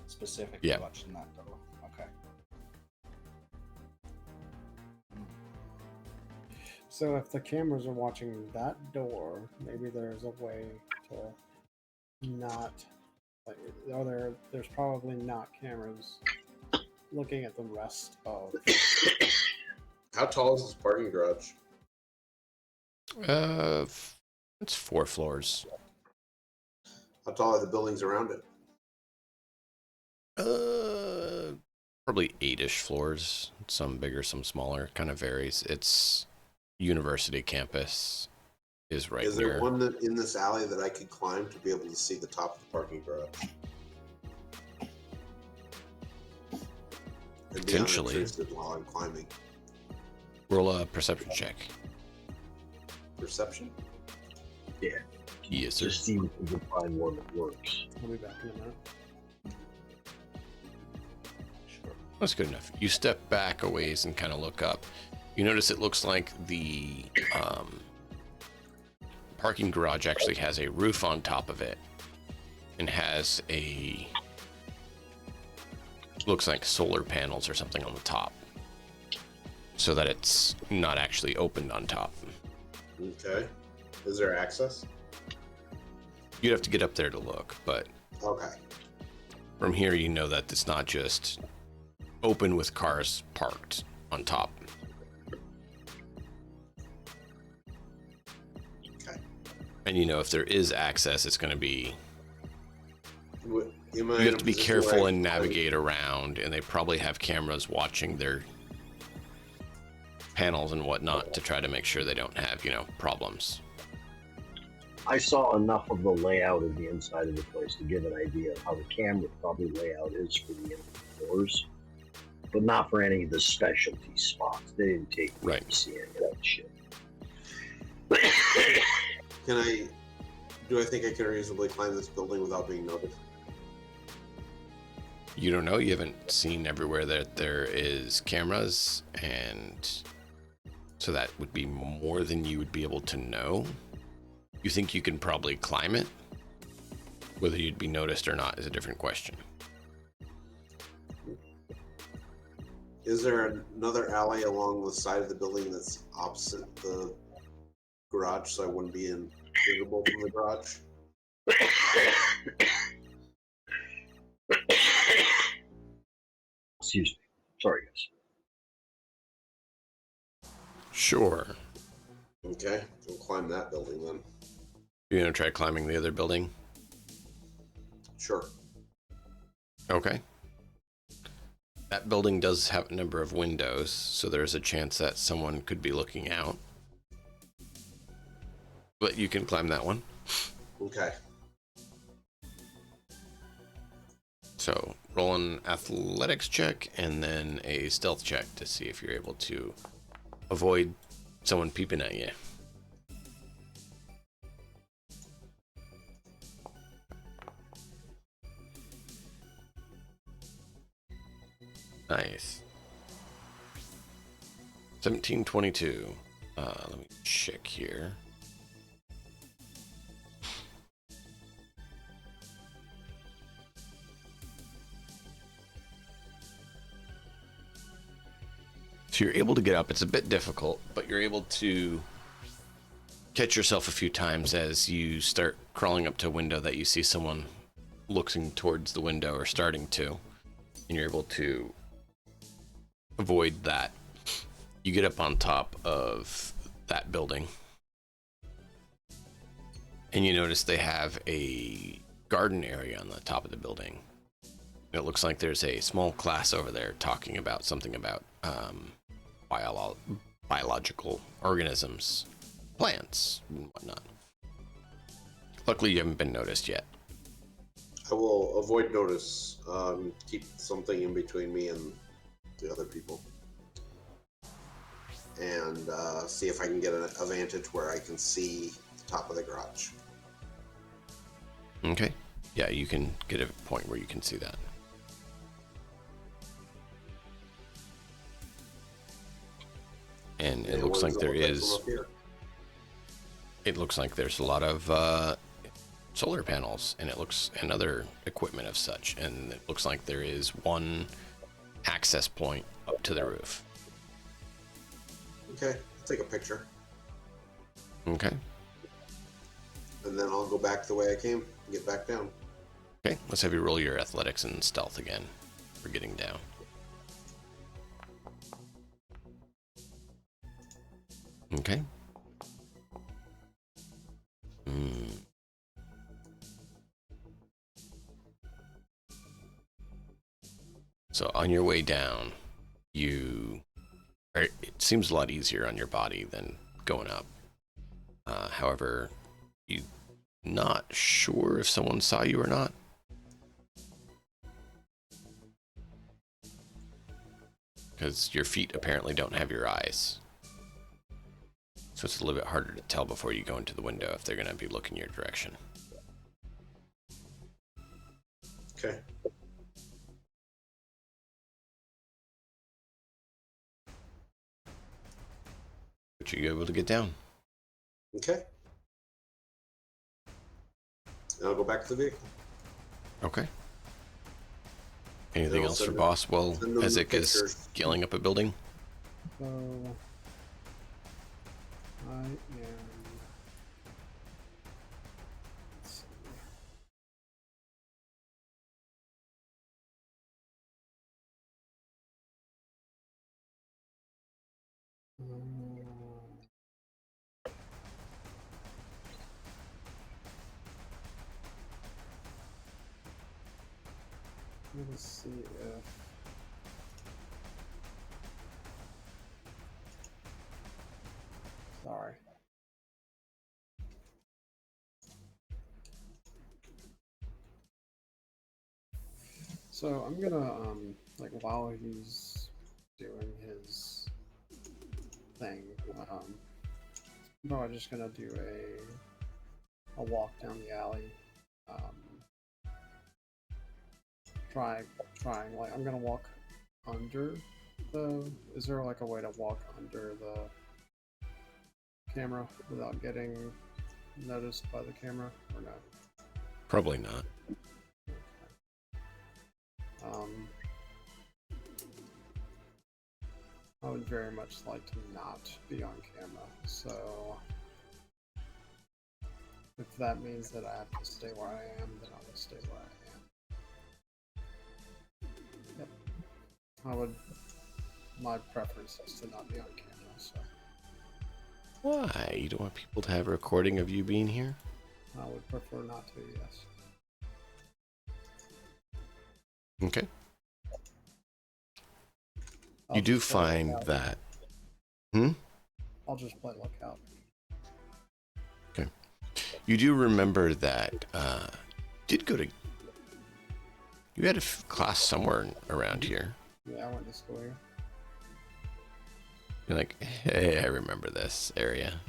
specifically watching that door. Okay. So if the cameras are watching that door, maybe there's a way to not. There's probably not cameras looking at the rest of. How tall is this parking garage? It's 4 floors. How tall are the buildings around it? Probably 8-ish floors. Some bigger, some smaller. Kind of varies. It's university campus is right there. Is there one in this alley that I could climb to be able to see the top of the parking garage? Potentially. While I'm climbing. Roll a perception check. Perception? Yeah. Yes, sir. Just see if we can find one that works. I'll be back in a minute. Sure. That's good enough. You step back a ways and kind of look up. You notice it looks like the parking garage actually has a roof on top of it and has looks like solar panels or something on the top, so that it's not actually opened on top. Okay. Is there access? You'd have to get up there to look, but Okay. from here you know that it's not just open with cars parked on top. Okay. And if there is access, it's going to be. Am I You in have a to be position where careful I- and navigate around, and they probably have cameras watching their panels and whatnot to try to make sure they don't have, problems. I saw enough of the layout of the inside of the place to give an idea of how the camera probably layout is for the indoors, but not for any of the specialty spots. They didn't take me to see any of that shit. Do I think I can reasonably climb this building without being noticed? You don't know. You haven't seen everywhere that there is cameras, and so that would be more than you would be able to know. You think you can probably climb it? Whether you'd be noticed or not is a different question. Is there another alley along the side of the building that's opposite the garage, so I wouldn't be invisible from the garage? Excuse me. Sorry, guys. Sure. Okay, we'll climb that building then. You're going to try climbing the other building? Sure. Okay. That building does have a number of windows, so there's a chance that someone could be looking out. But you can climb that one. Okay. So roll an athletics check and then a stealth check to see if you're able to avoid someone peeping at you. Nice. 1722. Let me check here. So you're able to get up. It's a bit difficult, but you're able to catch yourself a few times as you start crawling up to a window that you see someone looking towards the window or starting to, and you're able to avoid that. You get up on top of that building, and you notice they have a garden area on the top of the building. It looks like there's a small class over there talking about something about biological organisms, plants, and whatnot. Luckily, you haven't been noticed yet. I will avoid notice, keep something in between me and the other people, and see if I can get a vantage where I can see the top of the garage. Okay. Yeah, you can get a point where you can see that. And it looks like there is. It looks like there's a lot of solar panels, and and other equipment of such, and it looks like there is one access point up to the roof. Okay, I'll take a picture, Okay. and then I'll go back the way I came and get back down. Okay, let's have you roll your athletics and stealth again for getting down. Okay. So on your way down, it seems a lot easier on your body than going up. However, you're not sure if someone saw you or not. Because your feet apparently don't have your eyes. So it's a little bit harder to tell before you go into the window if they're going to be looking your direction. Okay. But you're able to get down. Okay. And I'll go back to the vehicle. Okay. Anything I'll else for send boss while send them Ezek is pictures. scaling up a building? So I am. Let's see. Let's see if. Sorry. So I'm gonna like while he's doing his thing, I'm probably just gonna do a walk down the alley. Trying like I'm gonna walk under the. Is there like a way to walk under the camera without getting noticed by the camera, or no? Probably not. I would very much like to not be on camera, so if that means that I have to stay where I am, then I will stay where I am. Yep. My preference is to not be on camera, so. Why? You don't want people to have a recording of you being here? I would prefer not to, yes. Okay. You do find that. I'll just play lookout. Okay. You do remember that you had a class somewhere around here. Yeah, I went to school here. You're like, hey, I remember this area.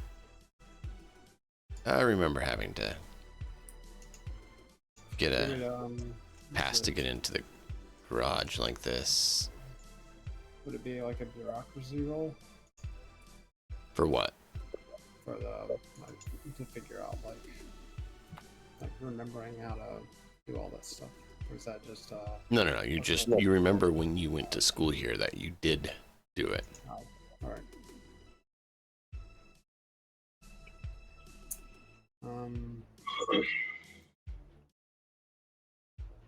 I remember having to get a pass to get into the garage like this. Would it be like a bureaucracy role? For what? For the to figure out like remembering how to do all that stuff, or is that just No. You remember when you went to school here that you did do it. Oh, all right.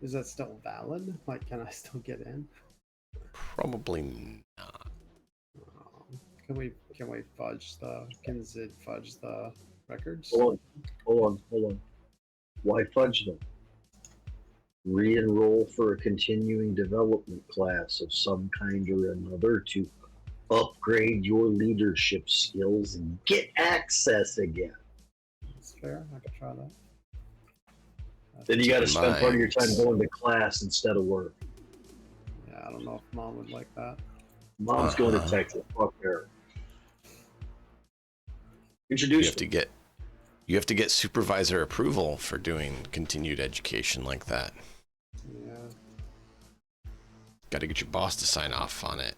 Is that still valid? Like, can I still get in? Probably not. Can we fudge the? Can Zid fudge the records? Hold on. Why fudge them? Re-enroll for a continuing development class of some kind or another to upgrade your leadership skills and get access again. That's fair. I could try that. Then you got to spend part of your time going to class instead of work. Yeah, I don't know if Mom would like that. Mom's going to Texas. Fuck her. Introduce. You have to get supervisor approval for doing continued education like that. Yeah. Got to get your boss to sign off on it.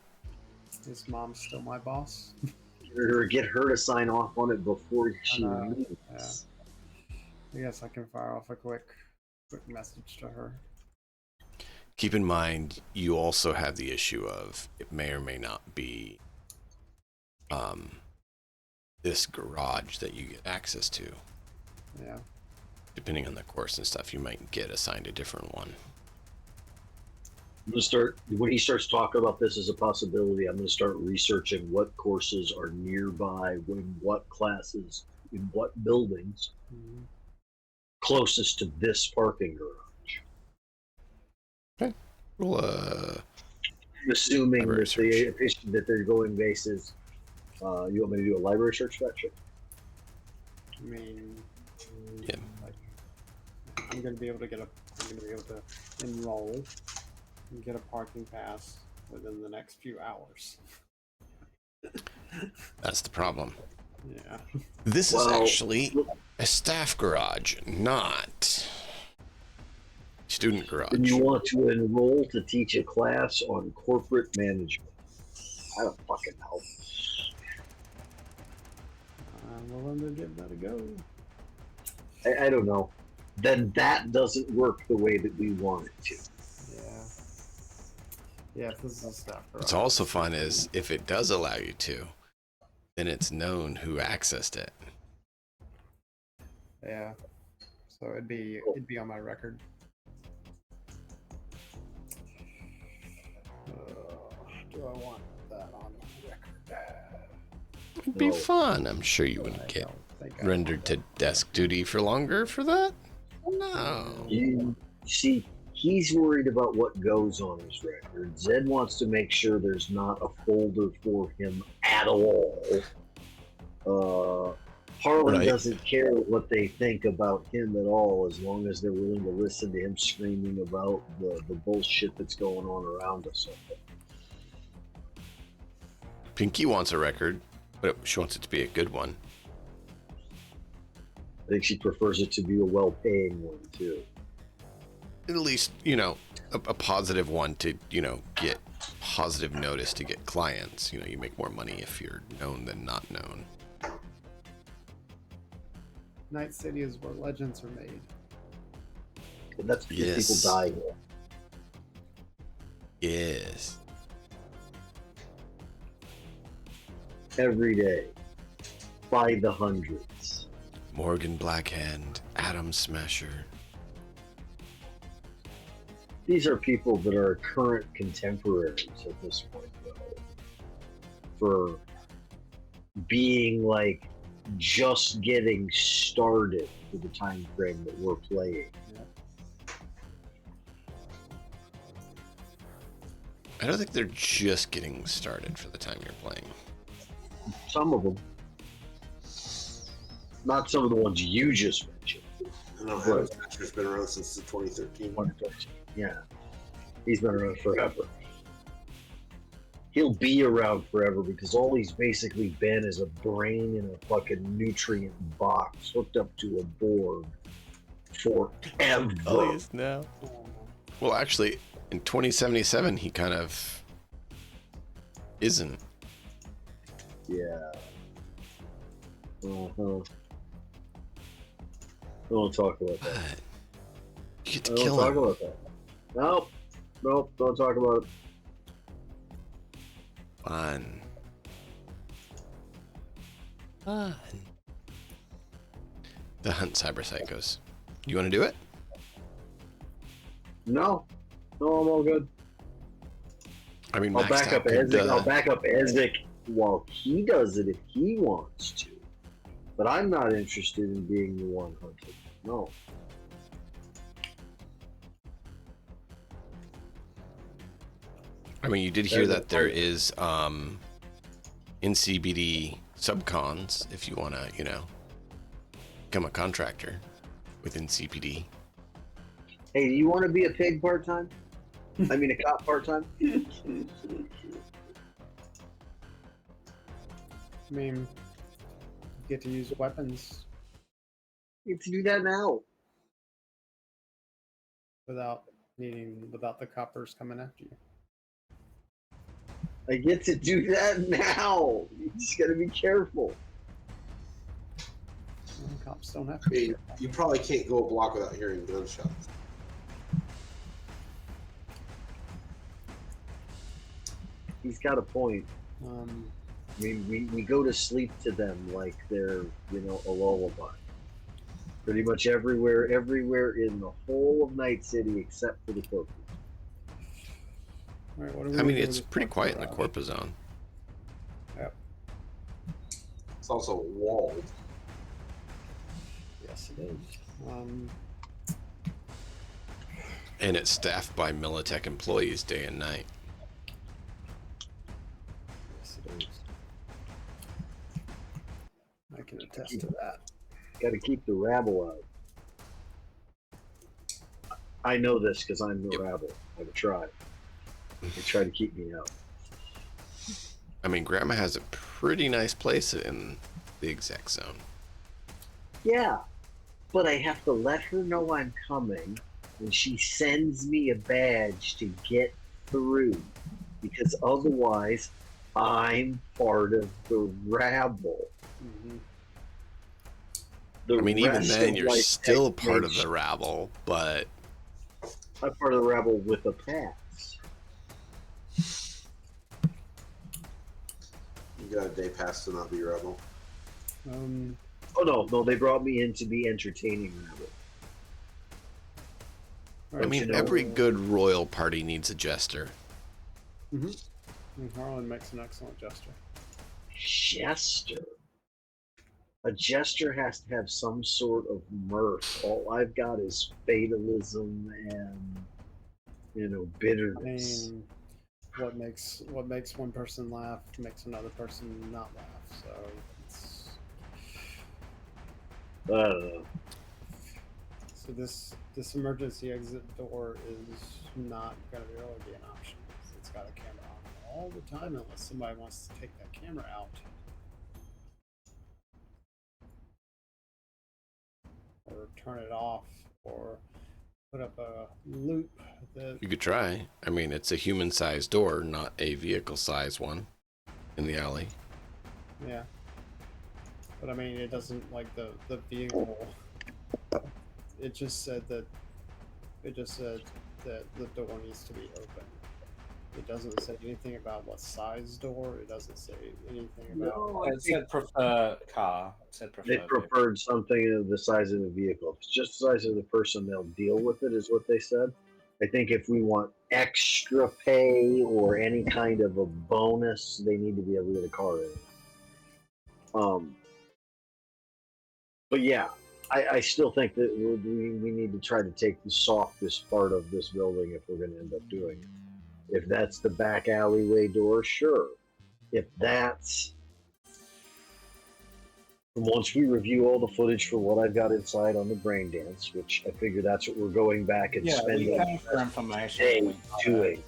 Is Mom still my boss? Get her to sign off on it before she leaves. Yeah. I guess I can fire off a quick message to her. Keep in mind, you also have the issue of it may or may not be this garage that you get access to. Yeah. Depending on the course and stuff, you might get assigned a different one. I'm gonna start when he starts talking about this as a possibility. I'm gonna start researching what courses are nearby, in what classes, in what buildings, closest to this parking garage. Okay. Well, assuming library that they're going bases. You want me to do a library search for that shit? I mean, yeah. Like, I'm gonna be able to enroll and get a parking pass within the next few hours. That's the problem. Yeah. This is actually a staff garage, not student garage. And you want to enroll to teach a class on corporate management. I don't fucking know. I'm willing to give that a go. I don't know. Then that doesn't work the way that we want it to. Yeah. Yeah, if this is a staff garage. What's also fun is if it does allow you to, then it's known who accessed it. Yeah. So it'd be on my record. Do I want that on my record? It'd be fun. I'm sure you wouldn't get rendered to desk duty for longer for that. No. You see, He's worried about what goes on his record. Zed wants to make sure there's not a folder for him at all. Harlan doesn't care what they think about him at all, as long as they're willing to listen to him screaming about the bullshit that's going on around us. Pinky wants a record, but she wants it to be a good one. I think she prefers it to be a well-paying one, too. At least, you know, a positive one to, you know, get positive notice to get clients. You know, you make more money if you're known than not known. Night City is where legends are made. And that's because people die here. Yes. Every day. By the hundreds. Morgan Blackhand, Atom Smasher. These are people that are current contemporaries at this point, though. For being, like, just getting started for the time frame that we're playing. I don't think they're just getting started for the time you're playing. Some of them. Not some of the ones you just mentioned. No, Atom Smasher's been around since the 2013. Yeah. He's been around forever. He'll be around forever because all he's basically been is a brain in a fucking nutrient box hooked up to a board forever. Oh, he is now. Well, actually, in 2077, he kind of isn't. Yeah. Don't talk about that. You get to kill him. Don't talk about that. Nope, don't talk about it. Fun. The Hunt Cyber Psychos. You want to do it? No, I'm all good. I mean, I'll back up Ezek while he does it if he wants to. But I'm not interested in being the one hunted. No. I mean, you did hear that there is NCBD subcons if you want to, you know, become a contractor with NCPD. Hey, do you want to be a pig part-time? I mean, a cop part-time? I mean, you get to use weapons You get to do that now. without the coppers coming after you. I get to do that now. You just gotta be careful. Well, cops don't have I to. mean, you probably can't go a block without hearing gunshots. He's got a point. I mean, we go to sleep to them like they're, you know, a lullaby. Pretty much everywhere in the whole of Night City except for the Corpus. All right, what do we I mean, do it's with pretty this quiet in the garage? Corpa zone. Yep. It's also walled. Yes, it is. And it's staffed by Militech employees day and night. Yes, it is. I can attest to that. Gotta keep the rabble out. I know this because I'm the rabble. I've tried. They try to keep me out. I mean, Grandma has a pretty nice place in the exec zone. Yeah, but I have to let her know I'm coming, and she sends me a badge to get through, because otherwise I'm part of the rabble. Mm-hmm. The I mean, even rest then, of you're my still part of techniques- the rabble, but I'm part of the rabble with a pass. You got a day pass to not be rebel. Oh no, they brought me in to be entertaining rabble. I mean, every good royal party needs a jester. Mm-hmm. And Harlan makes an excellent jester. Jester. A jester has to have some sort of mirth. All I've got is fatalism and bitterness. mean, what makes one person laugh makes another person not laugh. So it's I don't know. so this emergency exit door is not going to really be an option. It's got a camera on all the time unless somebody wants to take that camera out or turn it off or put up a loop that You could try. I mean, it's a human-sized door, not a vehicle-sized one in the alley. yeah. But I mean, it doesn't like the vehicle. It just said that the door needs to be open. It doesn't say anything about what size door. It doesn't say anything about. No, It said prefer car. It said prefer. They vehicle. preferred something of the size of the vehicle. If it's just the size of the person, they'll deal with it, is what they said. I think if we want extra pay or any kind of a bonus, they need to be able to get a car in. But yeah, I still think that we need to try to take the softest part of this building if we're going to end up doing it. If that's the back alleyway door, sure. If that's... Once we review all the footage for what I've got inside on the brain dance, which I figure that's what we're going back and Yeah, we spending came for information. day doing.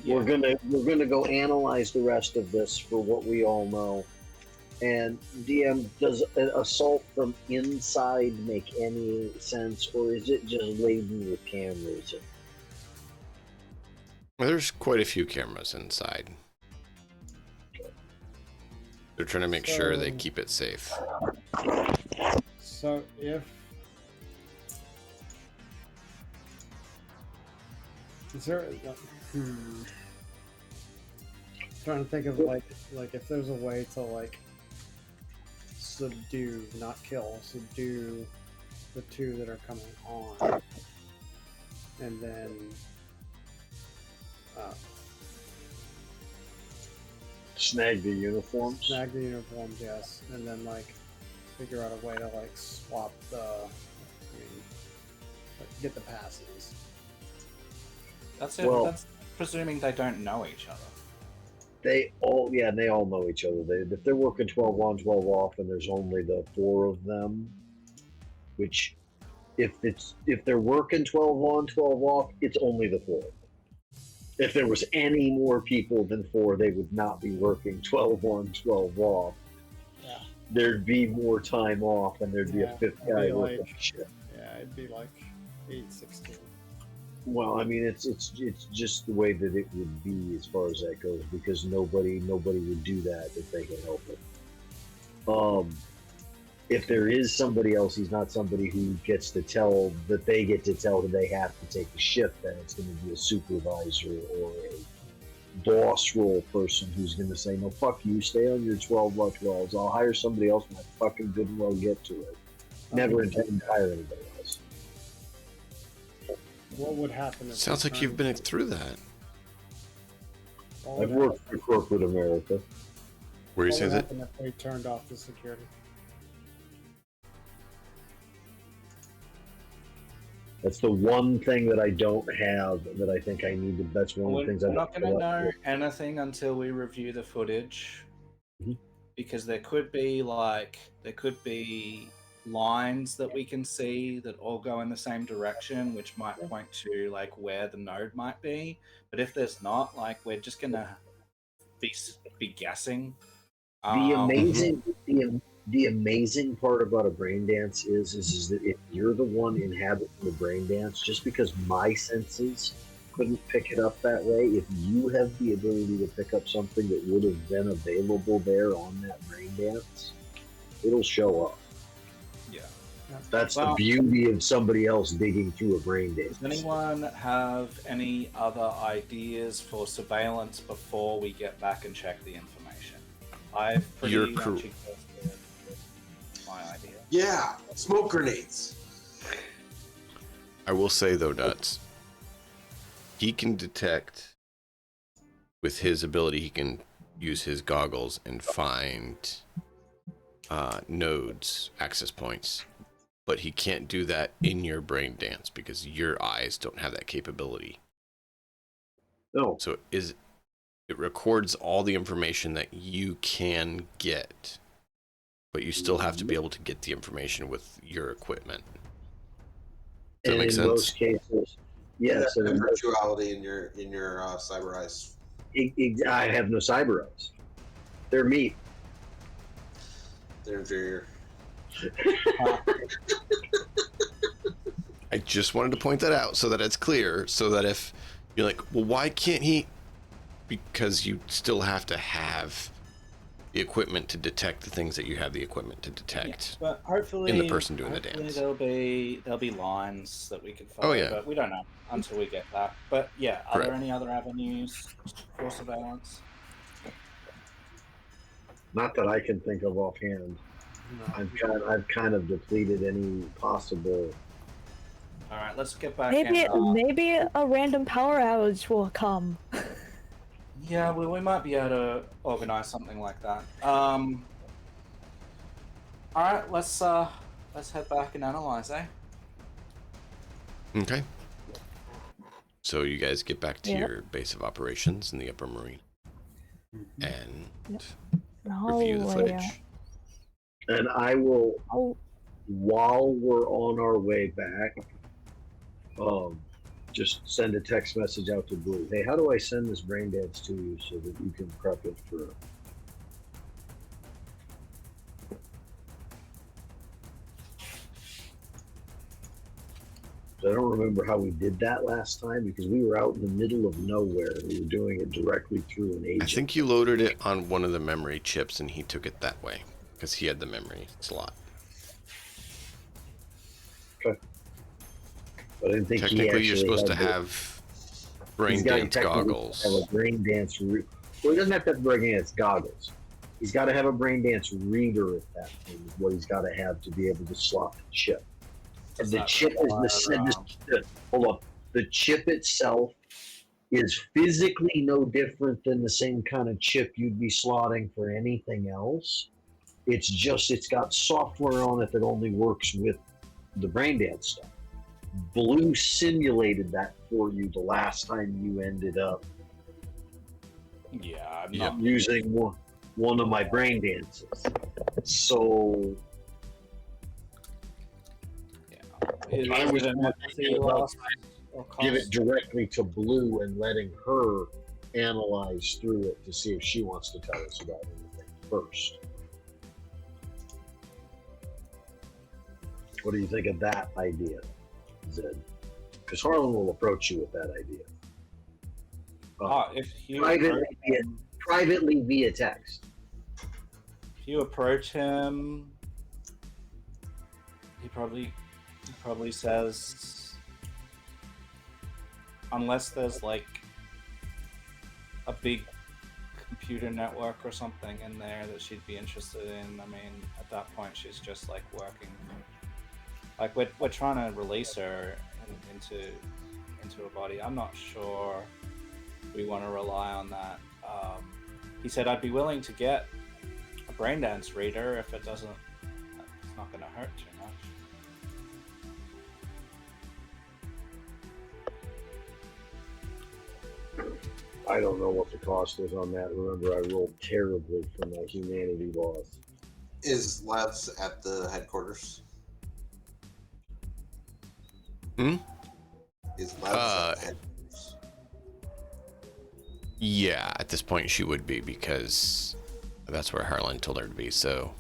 Yeah. We're gonna go analyze the rest of this for what we all know. And DM, does an assault from inside make any sense, or is it just laden with cameras? There's quite a few cameras inside. They're trying to make sure they keep it safe. So if is there trying to think of like if there's a way to like subdue, not kill, subdue the two that are coming on, and then Snag the uniforms. snag the uniforms, yes, and then like figure out a way to like swap get the passes. That's it. Well- That's presuming they don't know each other. They all know each other. If they're working 12 on, 12 off, and there's only the 4 of them, which if they're working 12 on, 12 off, it's only the 4. If there was any more people than 4, they would not be working 12 on, 12 off. Yeah. There'd be more time off, and there'd be a 5th guy it'd be working like- shift. Yeah, it'd be like 8-16. Well, I mean, it's just the way that it would be as far as that goes, because nobody would do that if they can help it. If there is somebody else, he's not somebody who gets to tell that they get to tell that they have to take the shift. Then it's going to be a supervisor or a boss role person who's going to say, "No, fuck you, stay on your 12 by 12s. I'll hire somebody else when I fucking good and well get to it." Never intend to hire anybody else. What would happen if Sounds we like you've turned- been through that. what I've would worked for corporate America. Where you What say would that? happen if we turned off the security? That's the one thing that I don't have that I think I need to. That's one of the We're things I not don't going to have. know anything until we review the footage, Mhm. because there could be lines that we can see that all go in the same direction, which might point to like where the node might be. But if there's not, like, we're just gonna be guessing. The amazing part about a brain dance is that if you're the one inhabiting the brain dance, just because my senses couldn't pick it up that way, if you have the ability to pick up something that would have been available there on that brain dance, it'll show up. Yeah. That's the Well- beauty of somebody else digging through a brain dance. Does anyone have any other ideas for surveillance before we get back and check the information? I've pretty Your much crew. exhausted my idea. Yeah, smoke grenades. I will say though, Nuts, he can detect with his ability. He can use his goggles and find nodes, access points, but he can't do that in your brain dance because your eyes don't have that capability. No. So it records all the information that you can get, but you still have to be able to get the information with your equipment. Does that And make in sense? most cases, yes. And And in most, virtuality in your cyber eyes. I have no cyber eyes. They're meat. They're inferior. I just wanted to point that out so that it's clear, so that if you're like, well, why can't he? Because you still have to have the equipment to detect the things that you have the equipment to detect. But hopefully, in the person doing the dance. There'll be lines that we can follow. Oh, yeah. But we don't know until we get that. But yeah, are Correct. there any other avenues for surveillance? Not that I can think of offhand. I've kind of depleted any possible. All right, let's get back. Maybe a random power outage will come. Yeah, we might be able to organize something like that. All right, let's head back and analyze, eh? Okay. So you guys get back to Yep. your base of operations in the upper marine and No review the way. footage. And I will, Oh, while we're on our way back, just send a text message out to Blue. Hey, how do I send this brain dance to you so that you can prep it for? I don't remember how we did that last time because we were out in the middle of nowhere. We were doing it directly through an agent. I think you loaded it on one of the memory chips and he took it that way because he had the memory slot. Okay. But I didn't think Technically, you're supposed to had the- have brain he's gotta dance technically goggles. Have a brain dance. Well, he doesn't have to have brain dance goggles. He's got to have a brain dance reader at that point. Is what he's got to have to be able to slot the chip. And Does the that chip is hold on. The chip itself is physically no different than the same kind of chip you'd be slotting for anything else. It's just it's got software on it that only works with the brain dance stuff. Blue simulated that for you the last time you ended up Yeah, I'm not. using one of my brain dances. So Is I was it an empathy loss or give cost? it directly to Blue and letting her analyze through it to see if she wants to tell us about anything first. What do you think of that idea, Zed? Because Harlan will approach you with that idea. If you Privately via text. if you approach him, he probably says, unless there's like a big computer network or something in there that she'd be interested in. I mean, at that point, she's just like working. Like we're trying to release her into her body. I'm not sure we want to rely on that. He said I'd be willing to get a brain dance reader if it's not going to hurt too much. I don't know what the cost is on that. Remember, I rolled terribly for my humanity loss. Is Labs at the headquarters? Hmm? Is Labs at the headquarters? Yeah, at this point she would be because that's where Harlan told her to be. So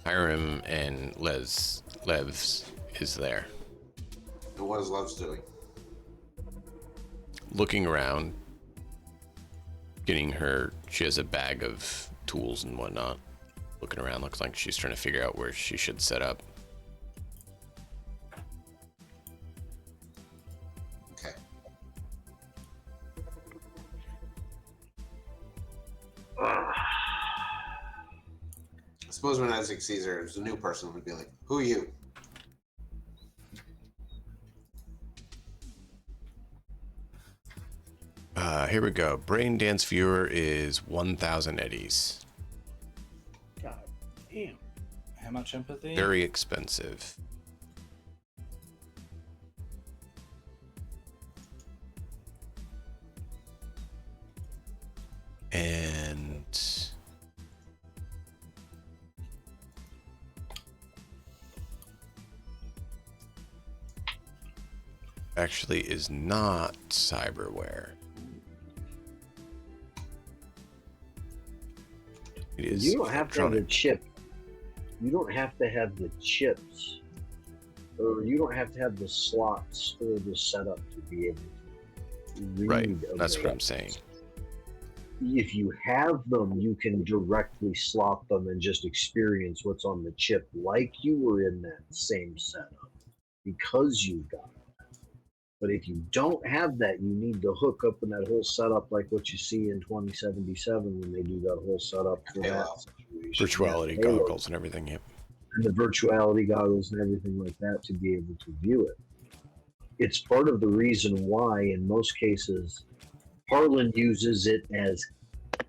Hiram and Levs is there. And what is Labs doing? Looking around, getting her, she has a bag of tools and whatnot. Looking around, looks like she's trying to figure out where she should set up. Okay. I suppose when Isaac sees her, as a new person, would be like, "Who are you?" Here we go. Brain Dance Viewer is 1,000 eddies. God damn. How much empathy? Very expensive. actually is not cyberware. It is You don't have to have the electronic. chip. You don't have to have the chips, or you don't have to have the slots or the setup to be able to read. Right, that's what I'm events. saying. If you have them, you can directly slot them and just experience what's on the chip like you were in that same setup because you got it. But if you don't have that, you need to hook up in that whole setup like what you see in 2077 when they do that whole setup for that Halo. situation. Virtuality Halo. goggles and everything. Yep. And the virtuality goggles and everything like that to be able to view it. It's part of the reason why, in most cases, Harlan uses it as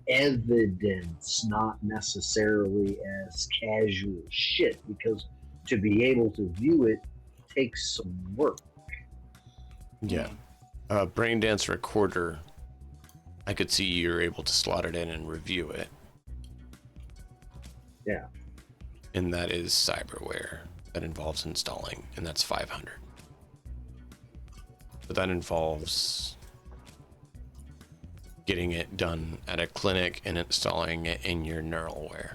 evidence, not necessarily as casual shit, because to be able to view it takes some work. Yeah. Braindance recorder. I could see you're able to slot it in and review it. Yeah. And that is cyberware. That involves installing, and that's 500. But that involves getting it done at a clinic and installing it in your Neuralware.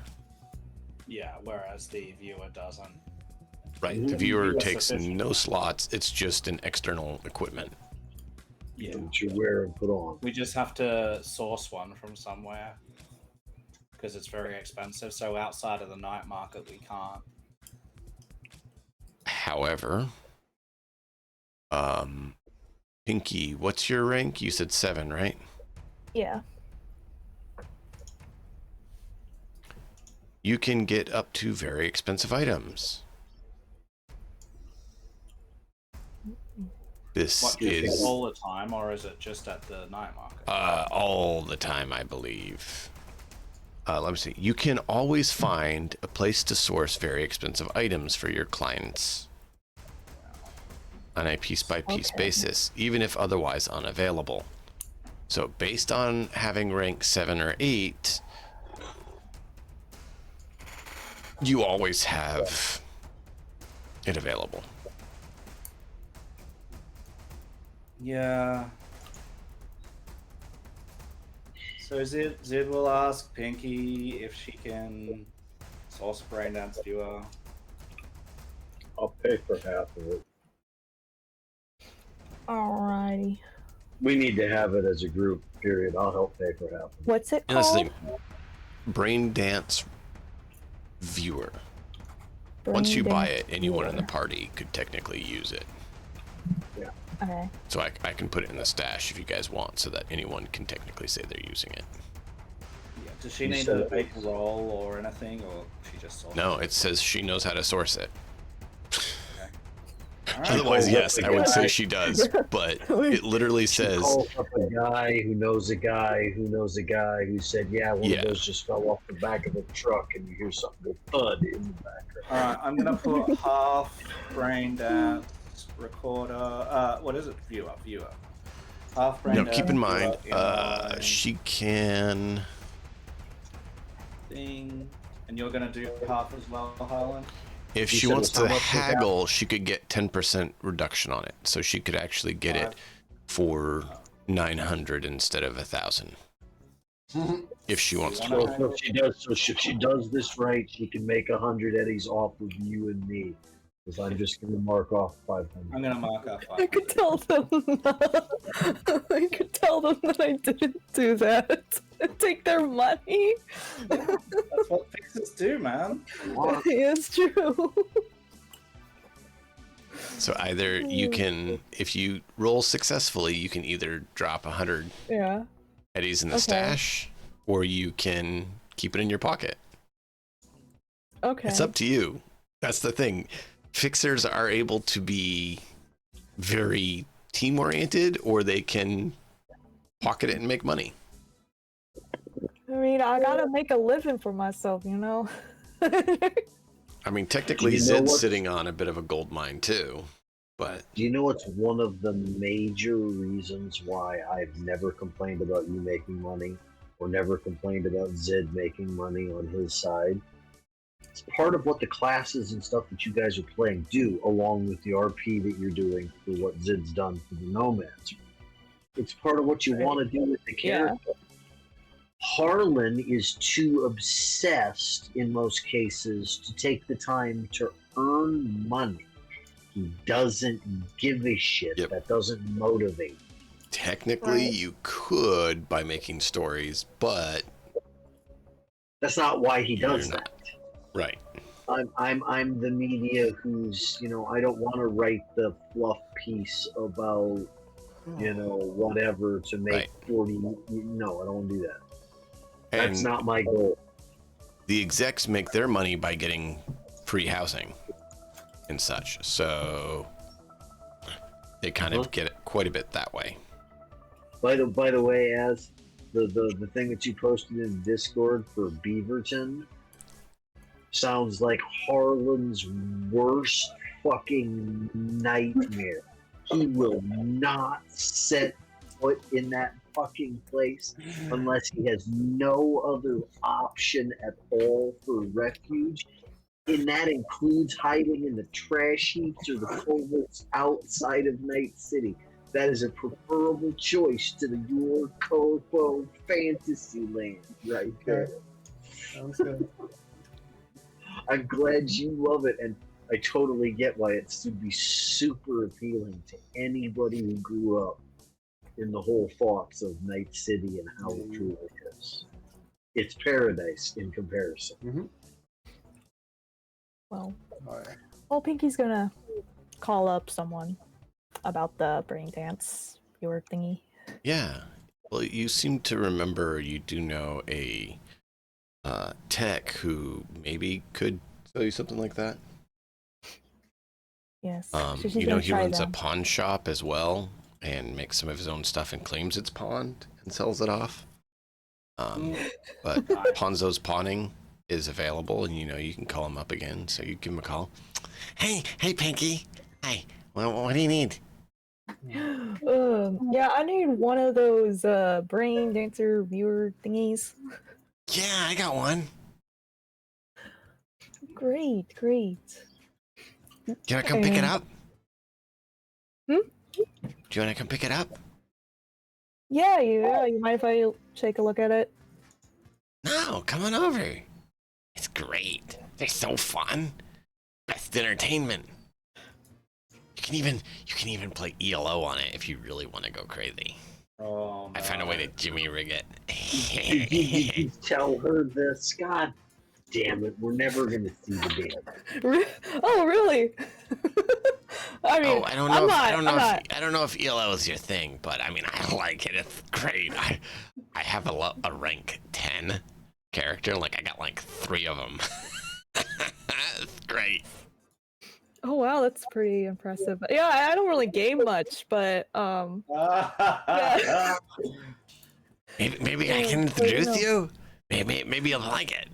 Yeah, whereas the viewer doesn't. Right. The viewer Viewer takes sufficient. no slots. It's just an external equipment. Yeah. That you wear and put on. We just have to source one from somewhere because it's very expensive. So outside of the night market, we can't. However, Pinky, what's your rank? You said 7, right? Yeah. You can get up to very expensive items. This What, just is all the time, or is it just at the night market? all the time, I believe. Let me see. You can always find a place to source very expensive items for your clients on a piece-by-piece basis, even if otherwise unavailable. So based on having rank 7 or 8, you always have it available. Yeah. So Zid will ask Pinky if she can source a Braindance viewer. I'll pay for half of it. Alrighty. We need to have it as a group, period. I'll help pay for half of it. What's it And that's the called? thing. Braindance viewer. Once you buy it, anyone in the party could technically use it. Okay. So I can put it in the stash if you guys want, so that anyone can technically say they're using it. Yeah. Does she You need said to make a roll or anything, or she just sources No, it says she knows how to source it. All right. Otherwise, Call yes, up I a would say guy. she does, but it literally She says, calls up a guy who knows a guy who knows a guy who said, yeah, one Yeah. of those just fell off the back of a truck, and you hear something go thud in the background. All right, I'm gonna put half Braindance recorder. What is it? Viewer. Half Braindance. no, keep in mind, viewer in my she can, thing, and you're gonna do half as well, Harlan. if You she said wants it's how to much was that? haggle, she could get 10% reduction on it. So she could actually get it for 900 instead of 1,000. If she wants to. So if she does this right, she can make 100 eddies off of you and me. Because I'm just going to mark off 500. I'm gonna mark up. I could tell them. I could tell them that I didn't do that. Take their money. That's what fixers do, man. It's true. So either you can, if you roll successfully, you can either drop 100 Yeah. eddies in the Okay. stash, or you can keep it in your pocket. Okay. It's up to you. That's the thing. Fixers are able to be very team oriented, or they can pocket it and make money. I mean, I gotta make a living for myself, you know? I mean, technically, You know Zed's what? sitting on a bit of a gold mine too, but Do you know what's one of the major reasons why I've never complained about you making money, or never complained about Zed making money on his side? It's part of what the classes and stuff that you guys are playing do, along with the RP that you're doing for what Zid's done for the Nomads. It's part of what you want to do with the character. Yeah. Harlan is too obsessed, in most cases, to take the time to earn money. He doesn't give a shit. Yep. That doesn't motivate. Technically, you could by making stories, but that's not why he does that. Right. I'm the media who's, you know, I don't want to write the fluff piece about, you know, whatever to make 40. No, I don't want to do that. That's And not my goal. the execs make their money by getting free housing and such, so they kind of get it quite a bit that way. By the way, as the thing that you posted in Discord for Beaverton sounds like Harlan's worst fucking nightmare. He will not set foot in that fucking place unless he has no other option at all for refuge. And that includes hiding in the trash heaps or the culverts outside of Night City. That is a preferable choice to the Your Coco fantasy land right there. Sounds good. I'm glad you love it, and I totally get why it's to be super appealing to anybody who grew up in the whole thoughts of Night City and how it truly is. It's paradise in comparison. Mm-hmm. Well, Pinky's gonna call up someone about the brain dance viewer thingy. Yeah. Well, you seem to remember you do know a tech who maybe could sell you something like that. Yes. You know, he runs a pawn shop as well and makes some of his own stuff and claims it's pawned and sells it off. But Ponzo's Pawning is available, and you know, you can call him up again, so you give him a call. Hey, Pinky. Hi. Well, what do you need? Yeah, I need one of those brain dancer viewer thingies. Yeah, I got one. Great. Do you want to come pick it up? Do you want to come pick it up? Yeah, you mind if I take a look at it? No, come on over. It's great. They're so fun. Best entertainment. You can even play ELO on it if you really want to go crazy. Oh, no. I found a way to Jimmy rig it. Did you tell her this? God damn it, we're never gonna see the dance. Oh, really? I mean, I don't know if ELO is your thing, but I mean, I like it. It's great. I have a rank 10 character. Like, I got like 3 of them. It's great. Oh wow, that's pretty impressive. Yeah, I don't really game much, but yeah. Maybe I can introduce you. Maybe you'll like it.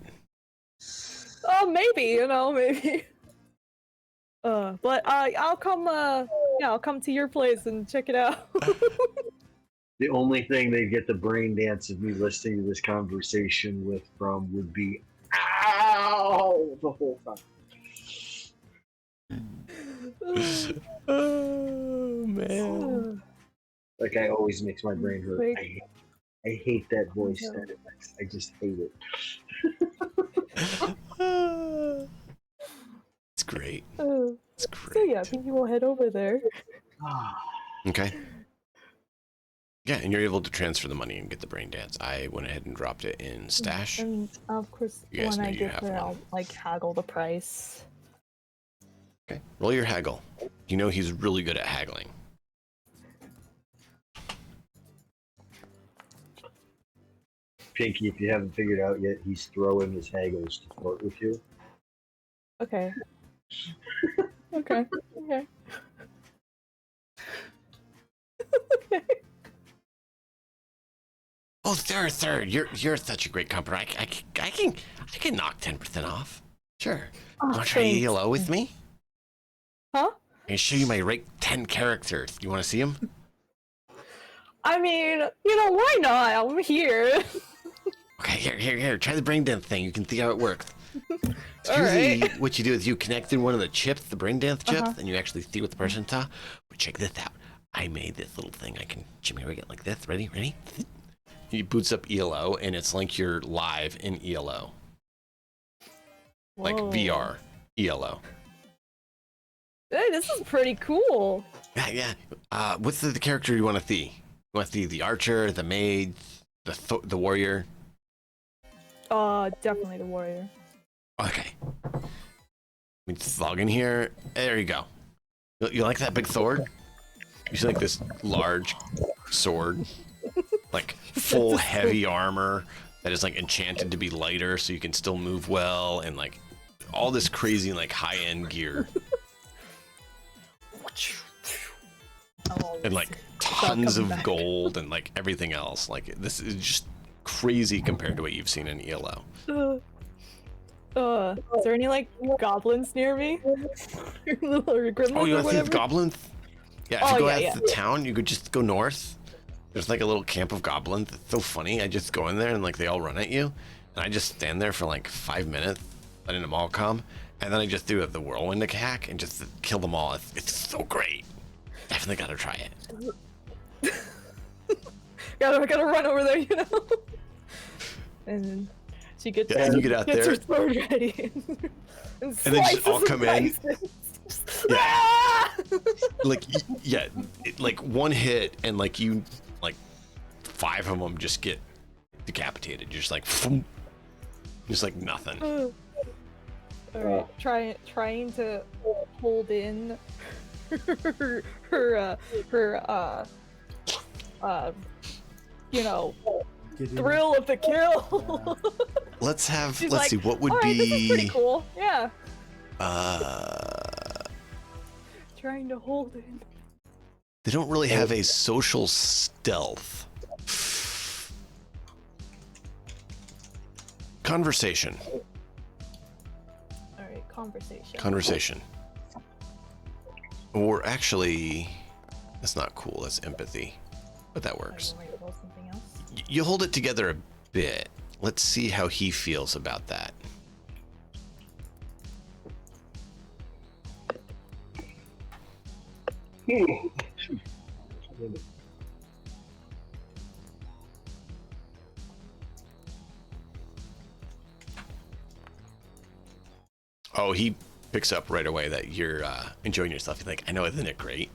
Oh, maybe, maybe. But I'll come. I'll come to your place and check it out. The only thing they get the brain dance of me listening to this conversation with from would be "ow" the whole time. Oh man! That guy always makes my brain hurt. I hate that voice. I just hate it. It's great. It's great. So yeah, I think you will head over there. Okay. Yeah, and you're able to transfer the money and get the brain dance. I went ahead and dropped it in stash. And of course, when I get there, I'll like haggle the price. Okay, roll your haggle. You know he's really good at haggling. Pinky, if you haven't figured out yet, he's throwing his haggles to flirt with you. Okay. Okay. Oh, third. You're such a great company. I can knock 10% off. Sure. Oh, Want to try ELO with me? Huh? I can show you my rank 10 characters. You want to see them? I mean, why not? I'm here. Okay, here. Try the brain dance thing. You can see how it works. So usually what you do is you connect in one of the chips, the brain dance chips, and you actually see what the person saw. But check this out. I made this little thing I can jimmy rig it like this. Ready? He boots up ELO, and it's like you're live in ELO. Like VR ELO. Hey, this is pretty cool. Yeah. What's the character you want to see? You want to see the archer, the mage, the warrior? Definitely the warrior. Okay. Let me just log in here. There you go. You like that big sword? You see like this large sword, like full heavy armor that is like enchanted to be lighter, so you can still move well, and like all this crazy like high-end gear. And like tons of gold and like everything else. Like this is just crazy compared to what you've seen in ELO. Is there any like goblins near me? Or gremlins Oh, you or want to see the whatever? goblins? Yeah, if you go out to the town, you could just go north. There's like a little camp of goblins. It's so funny. I just go in there and like they all run at you, and I just stand there for like 5 minutes, letting them all come, and then I just do the whirlwind attack and just kill them all. It's so great. Definitely gotta try it. gotta run over there, you know. And she gets, and you get out gets there, her sword ready, and then just all come in. Yeah. Like yeah, like one hit, and like you, like 5 of them just get decapitated. You're just like, just like nothing. All right, trying to hold in her you know, thrill of the kill. Let's She's let's like, see what would all right, be. This is pretty cool. Yeah. Trying to hold in. They don't really have a social stealth. Conversation. All right, conversation. Conversation. Or actually, that's not cool. That's empathy, but that works. Something else? You hold it together a bit. Let's see how he feels about that. Oh, he picks up right away that you're enjoying yourself. He's like, I know, isn't it great?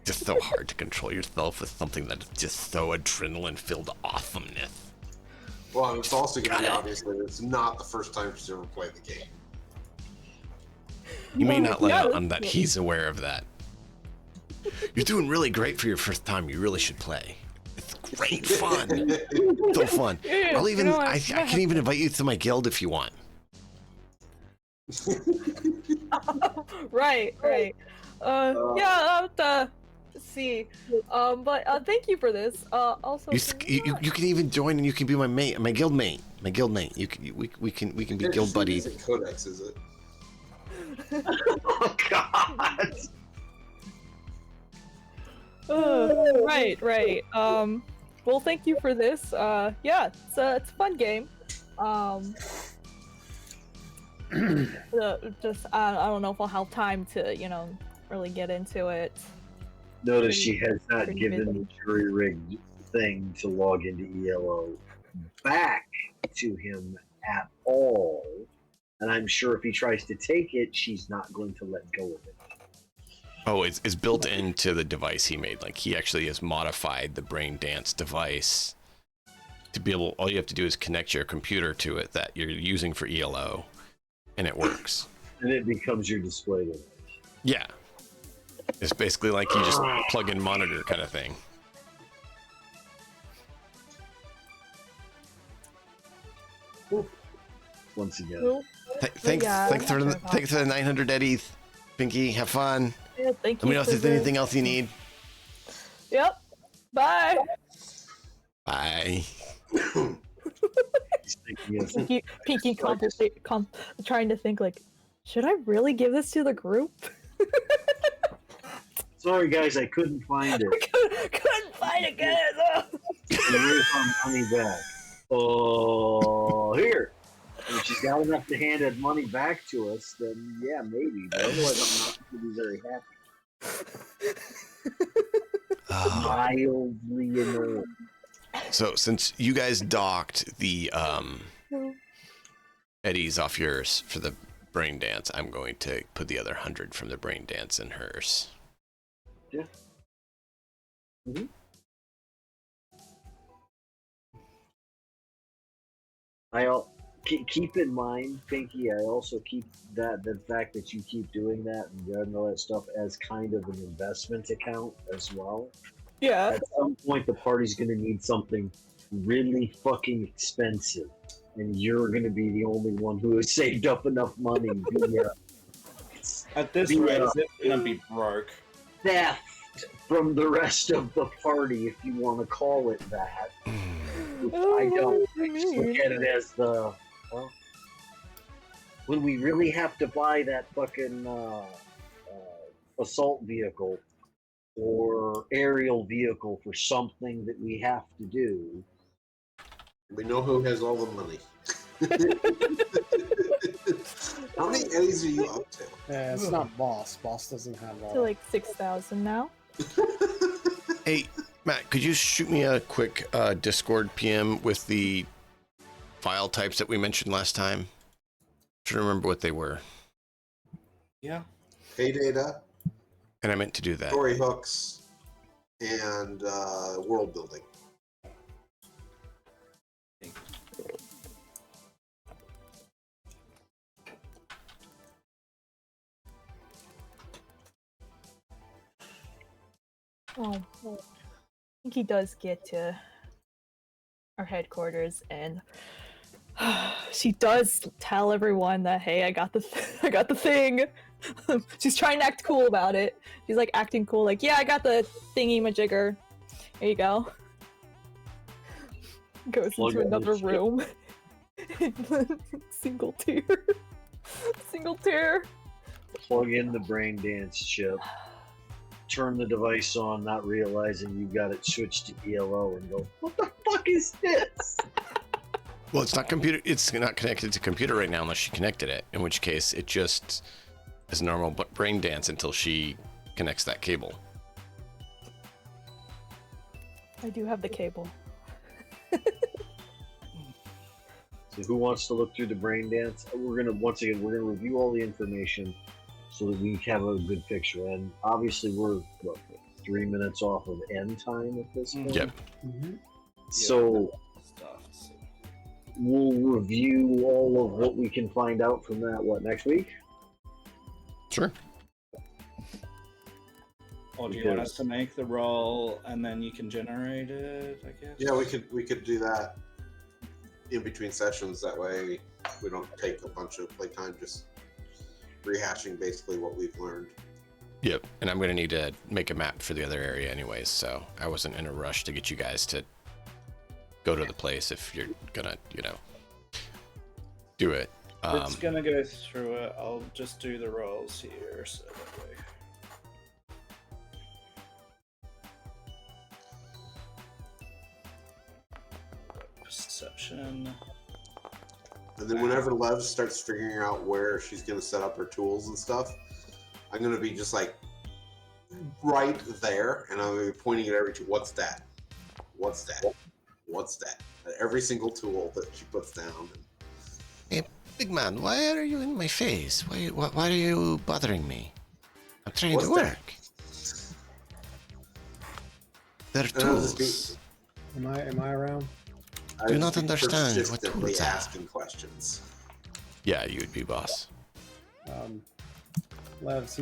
Just so hard to control yourself with something that is just so adrenaline-filled awesomeness. Well, it's also going to be obvious that it's not the first time she's ever played the game. You may not let out on that. He's aware of that. You're doing really great for your first time. You really should play. It's great fun. So fun. I'll even, I can even invite you to my guild if you want. Right. Yeah, I'll have to see. But thank you for this. Also, You can even join, and you can be my mate, my guild mate. You can we can be guild buddies. Codex, is it? Oh God. Right. Well, thank you for this. Yeah, it's a fun game. Just I don't know if I'll have time to, you know, really get into it. Notice she has not pretty given busy. the jury-rigged thing to log into ELO back to him at all. And I'm sure if he tries to take it, she's not going to let go of it. Oh, it's built into the device he made. Like, he actually has modified the brain dance device to be able, all you have to do is connect your computer to it that you're using for ELO, and it works. And it becomes your display device. Yeah. It's basically like you just plug in monitor kind of thing. Once again. Cool. Thanks Yeah, for the 900 eddies, Pinky. Have fun. Yeah, thank you. Let me know if for there's anything else you need. Yep. Bye. Bye. Pinky trying to think like, should I really give this to the group? Sorry, guys, I couldn't find it. Couldn't find it, guys. Where's my money back? Oh, here. if she's got enough to hand that money back to us, then yeah, maybe. But otherwise, I'm not going to be very happy. Mildly annoyed. So since you guys docked the Eddie's off yours for the brain dance, I'm going to put the other 100 from the brain dance in hers. Yeah. Mm-hmm. Keep in mind, Pinky, I also keep the fact that you keep doing that and all that stuff as kind of an investment account as well. Yeah. At some point, the party's going to need something really fucking expensive, and you're going to be the only one who has saved up enough money. At this rate, it's going to be broke. Theft from the rest of the party, if you want to call it that. I don't. I just look at it as well, when we really have to buy that fucking assault vehicle or aerial vehicle for something that we have to do. We know who has all the money. How many Eddies are you up to? Yeah, it's not Boss. Boss doesn't have all. To like 6,000 now. Hey, Matt, could you shoot me a quick Discord PM with the file types that we mentioned last time? I'm trying to remember what they were. Yeah. Pay data. And I meant to do that. Story hooks and world building. Oh, well, I think he does get to our headquarters, and she does tell everyone that, hey, I got the thing. She's trying to act cool about it. She's like acting cool, like, yeah, I got the thingy-majigger. There you go. Goes into another room. Single tear. Single tear. Plug in the brain dance chip. Turn the device on, not realizing you got it switched to ELO, and go, what the fuck is this? Well, it's not connected to computer right now unless you connected it, in which case it just is normal brain dance until she connects that cable. I do have the cable. So who wants to look through the brain dance? We're gonna review all the information so that we have a good picture. And obviously we're 3 minutes off of end time at this point. Yep. Mm-hmm. So we'll review all of what we can find out from that, next week? Sure. Or do you want us to make the roll and then you can generate it, I guess? Yeah, we could do that in between sessions. That way we don't take a bunch of playtime just rehashing basically what we've learned. Yep, and I'm going to need to make a map for the other area anyways, so I wasn't in a rush to get you guys to go to the place if you're going to, do it. It's going to go through it. I'll just do the rolls here, so that way. Perception. And then whenever Lev starts figuring out where she's going to set up her tools and stuff, I'm going to be just like right there, and I'm going to be pointing at every tool. What's that? What's that? What's that? At every single tool that she puts down. Hey, big man, why are you in my face? Why are you bothering me? I'm trying to work. They're tools. Am I around? I do not understand what tools are. Asking questions. Yeah, you would be boss. Levs,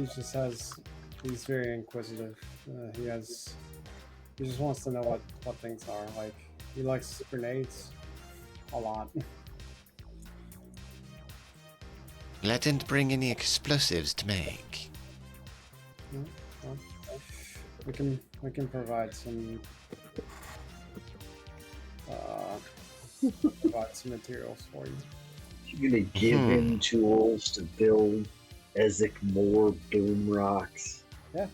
he's very inquisitive. He just wants to know what things are. Like, he likes grenades a lot. I didn't bring any explosives to make. Well, we can provide some materials for you. You're gonna give him tools to build Ezek more boom rocks. Yeah,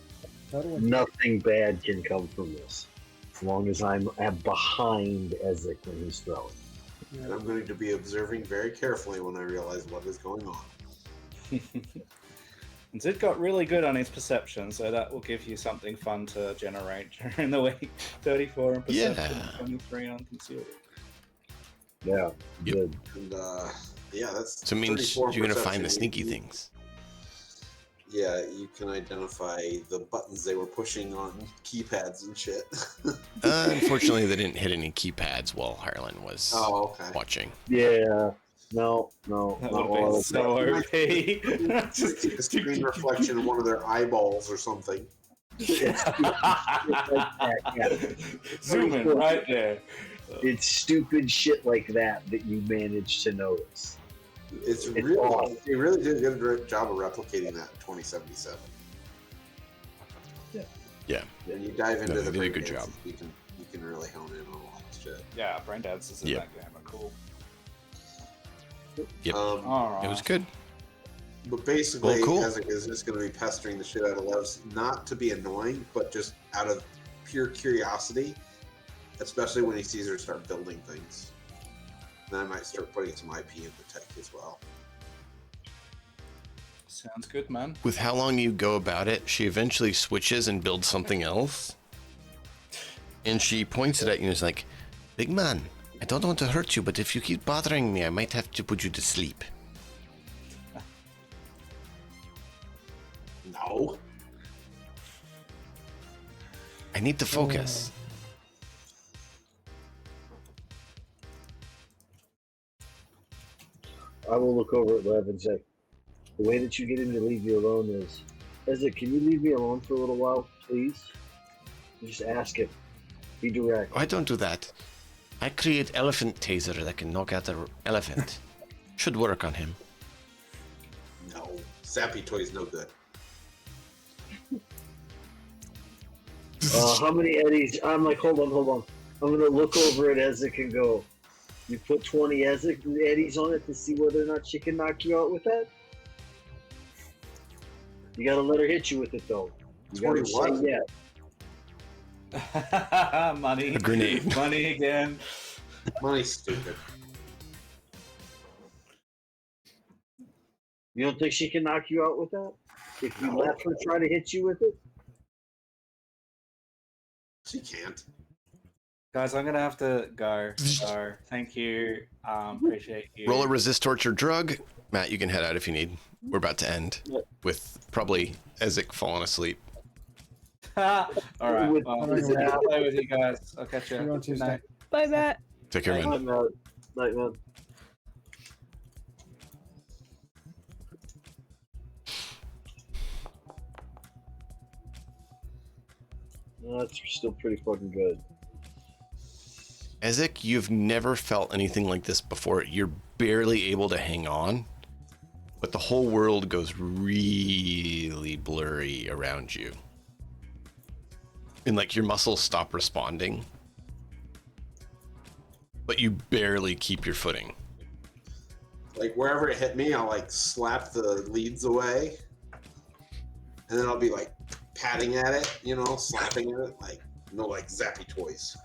totally. Nothing bad can come from this, as long as I'm behind Ezek when he's throwing. And I'm going to be observing very carefully when I realize what is going on. And Zid got really good on his perception, so that will give you something fun to generate during the week. 34 on perception, Yeah. 23 on concealed. Yeah, Yep. good. And yeah, that's So it means 34 you're going to find the perception. sneaky things. Yeah, you can identify the buttons they were pushing on keypads and shit. Unfortunately, they didn't hit any keypads while Harlan was Oh, okay. watching. Yeah. No, That not would all have been of so it. OP. Just a screen reflection of one of their eyeballs or something. It's stupid shit like that, yeah. Zoom in right there. It's stupid shit like that you manage to notice. It's It's really, awesome. they really did a good job of replicating that in 2077. Yeah. When you dive into No, the they did a good brain job. dances, you can really hone in on all that shit. Yeah, brain dances in Yep. that game are cool. Yep. Alright. It was good. But basically, Well, cool. Ezek is just going to be pestering the shit out of Levs, not to be annoying, but just out of pure curiosity, especially when he sees her start building things. Then I might start putting some IP in the tech as well. Sounds good, man. With how long you go about it, she eventually switches and builds something else. And she points it at you and is like, "Big man, I don't want to hurt you, but if you keep bothering me, I might have to put you to sleep." No. I need to focus. I will look over at Lev and say, the way that you get him to leave you alone is, Ezek, can you leave me alone for a little while, please? Just ask him. Be direct. I don't do that. I create elephant taser that can knock out an elephant. Should work on him. No. Sappy Toy's no good. How many eddies? I'm like, hold on. I'm gonna look over at Ezek and go, you put 20 eddies on it to see whether or not she can knock you out with that? You gotta let her hit you with it though. You gotta 20 what? say yeah. Money. A grenade. Money again. Money's stupid. You don't think she can knock you out with that? If you let her try to hit you with it? She can't. Guys, I'm gonna have to go. So, thank you. Appreciate you. Roll a resist torture drug. Matt, you can head out if you need. We're about to end with probably Ezek falling asleep. All right. With- Well, with I'll play with you guys. I'll catch you. See you on Good Tuesday. night. Bye, Matt. Take care, man. I'm out. Night, man. No, that's still pretty fucking good. Ezek, you've never felt anything like this before. You're barely able to hang on, but the whole world goes really blurry around you. And like your muscles stop responding, but you barely keep your footing. Like wherever it hit me, I'll like slap the leads away, and then I'll be like patting at it, you know, slapping at it, like like Zappy Toys.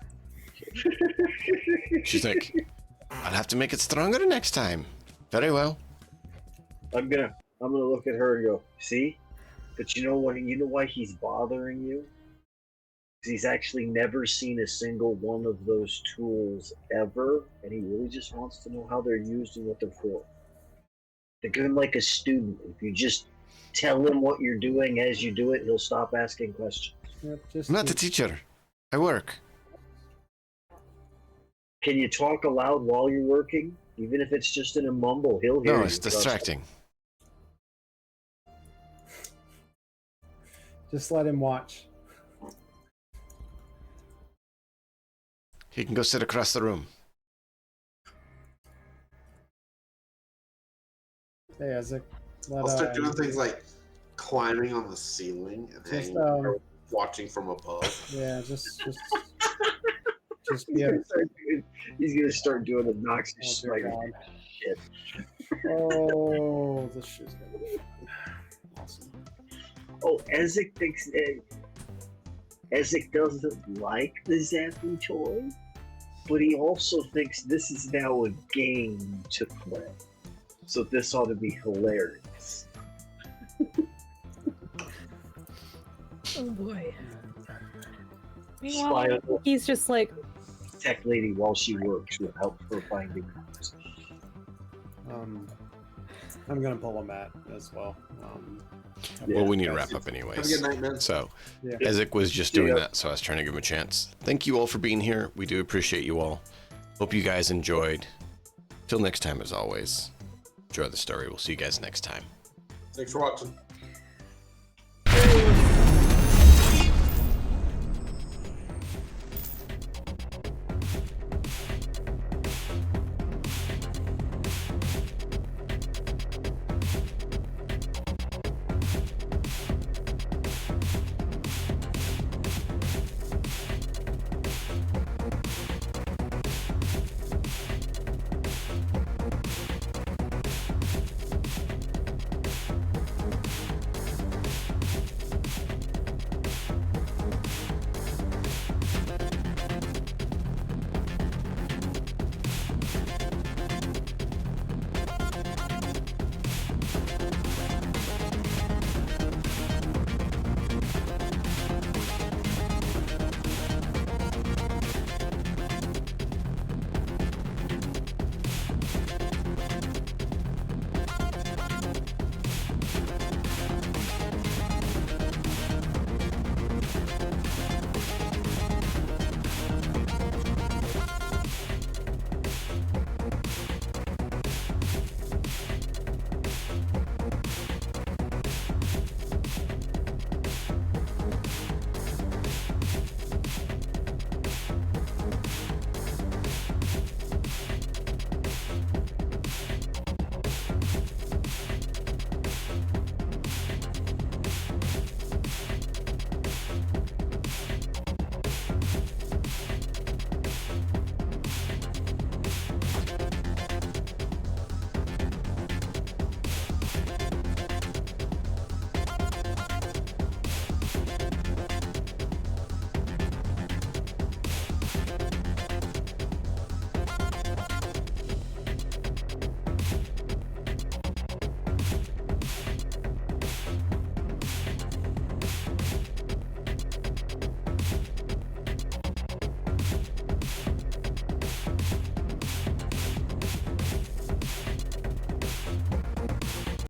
She's like, "I'll have to make it stronger next time." Very well. I'm gonna look at her and go, see? But you know what? You know why he's bothering you? 'Cause he's actually never seen a single one of those tools ever, and he really just wants to know how they're used and what they're for. Think of him like a student. If you just tell him what you're doing as you do it, he'll stop asking questions. Yep, just I'm not a teacher. I work. Can you talk aloud while you're working? Even if it's just in a mumble, he'll hear No, you. it's Trust me. distracting. just let him watch. He can go sit across the room. Hey, Ezek. I'll start doing things like climbing on the ceiling and Just, hanging there, watching from above. Yeah, just He's, yeah. he's gonna start doing obnoxious Oh, shit. dear Like, God. shit. Oh, this shit's gonna be awesome. Oh, Ezek thinks Ezek doesn't like the Zappy toy. but he also thinks this is now a game to play. So this ought to be hilarious. Oh boy. Spy Meanwhile, on he's just like, the tech lady while she works will help her finding out. I'm gonna pull a Matt as well. Well, we need to Yeah. wrap up Have a anyways. good night, man. So, Yeah. Ezek was just doing Yeah. that, so I was trying to give him a chance. Thank you all for being here. We do appreciate you all. Hope you guys enjoyed. Till next time, as always, enjoy the story. We'll see you guys next time. Thanks for watching.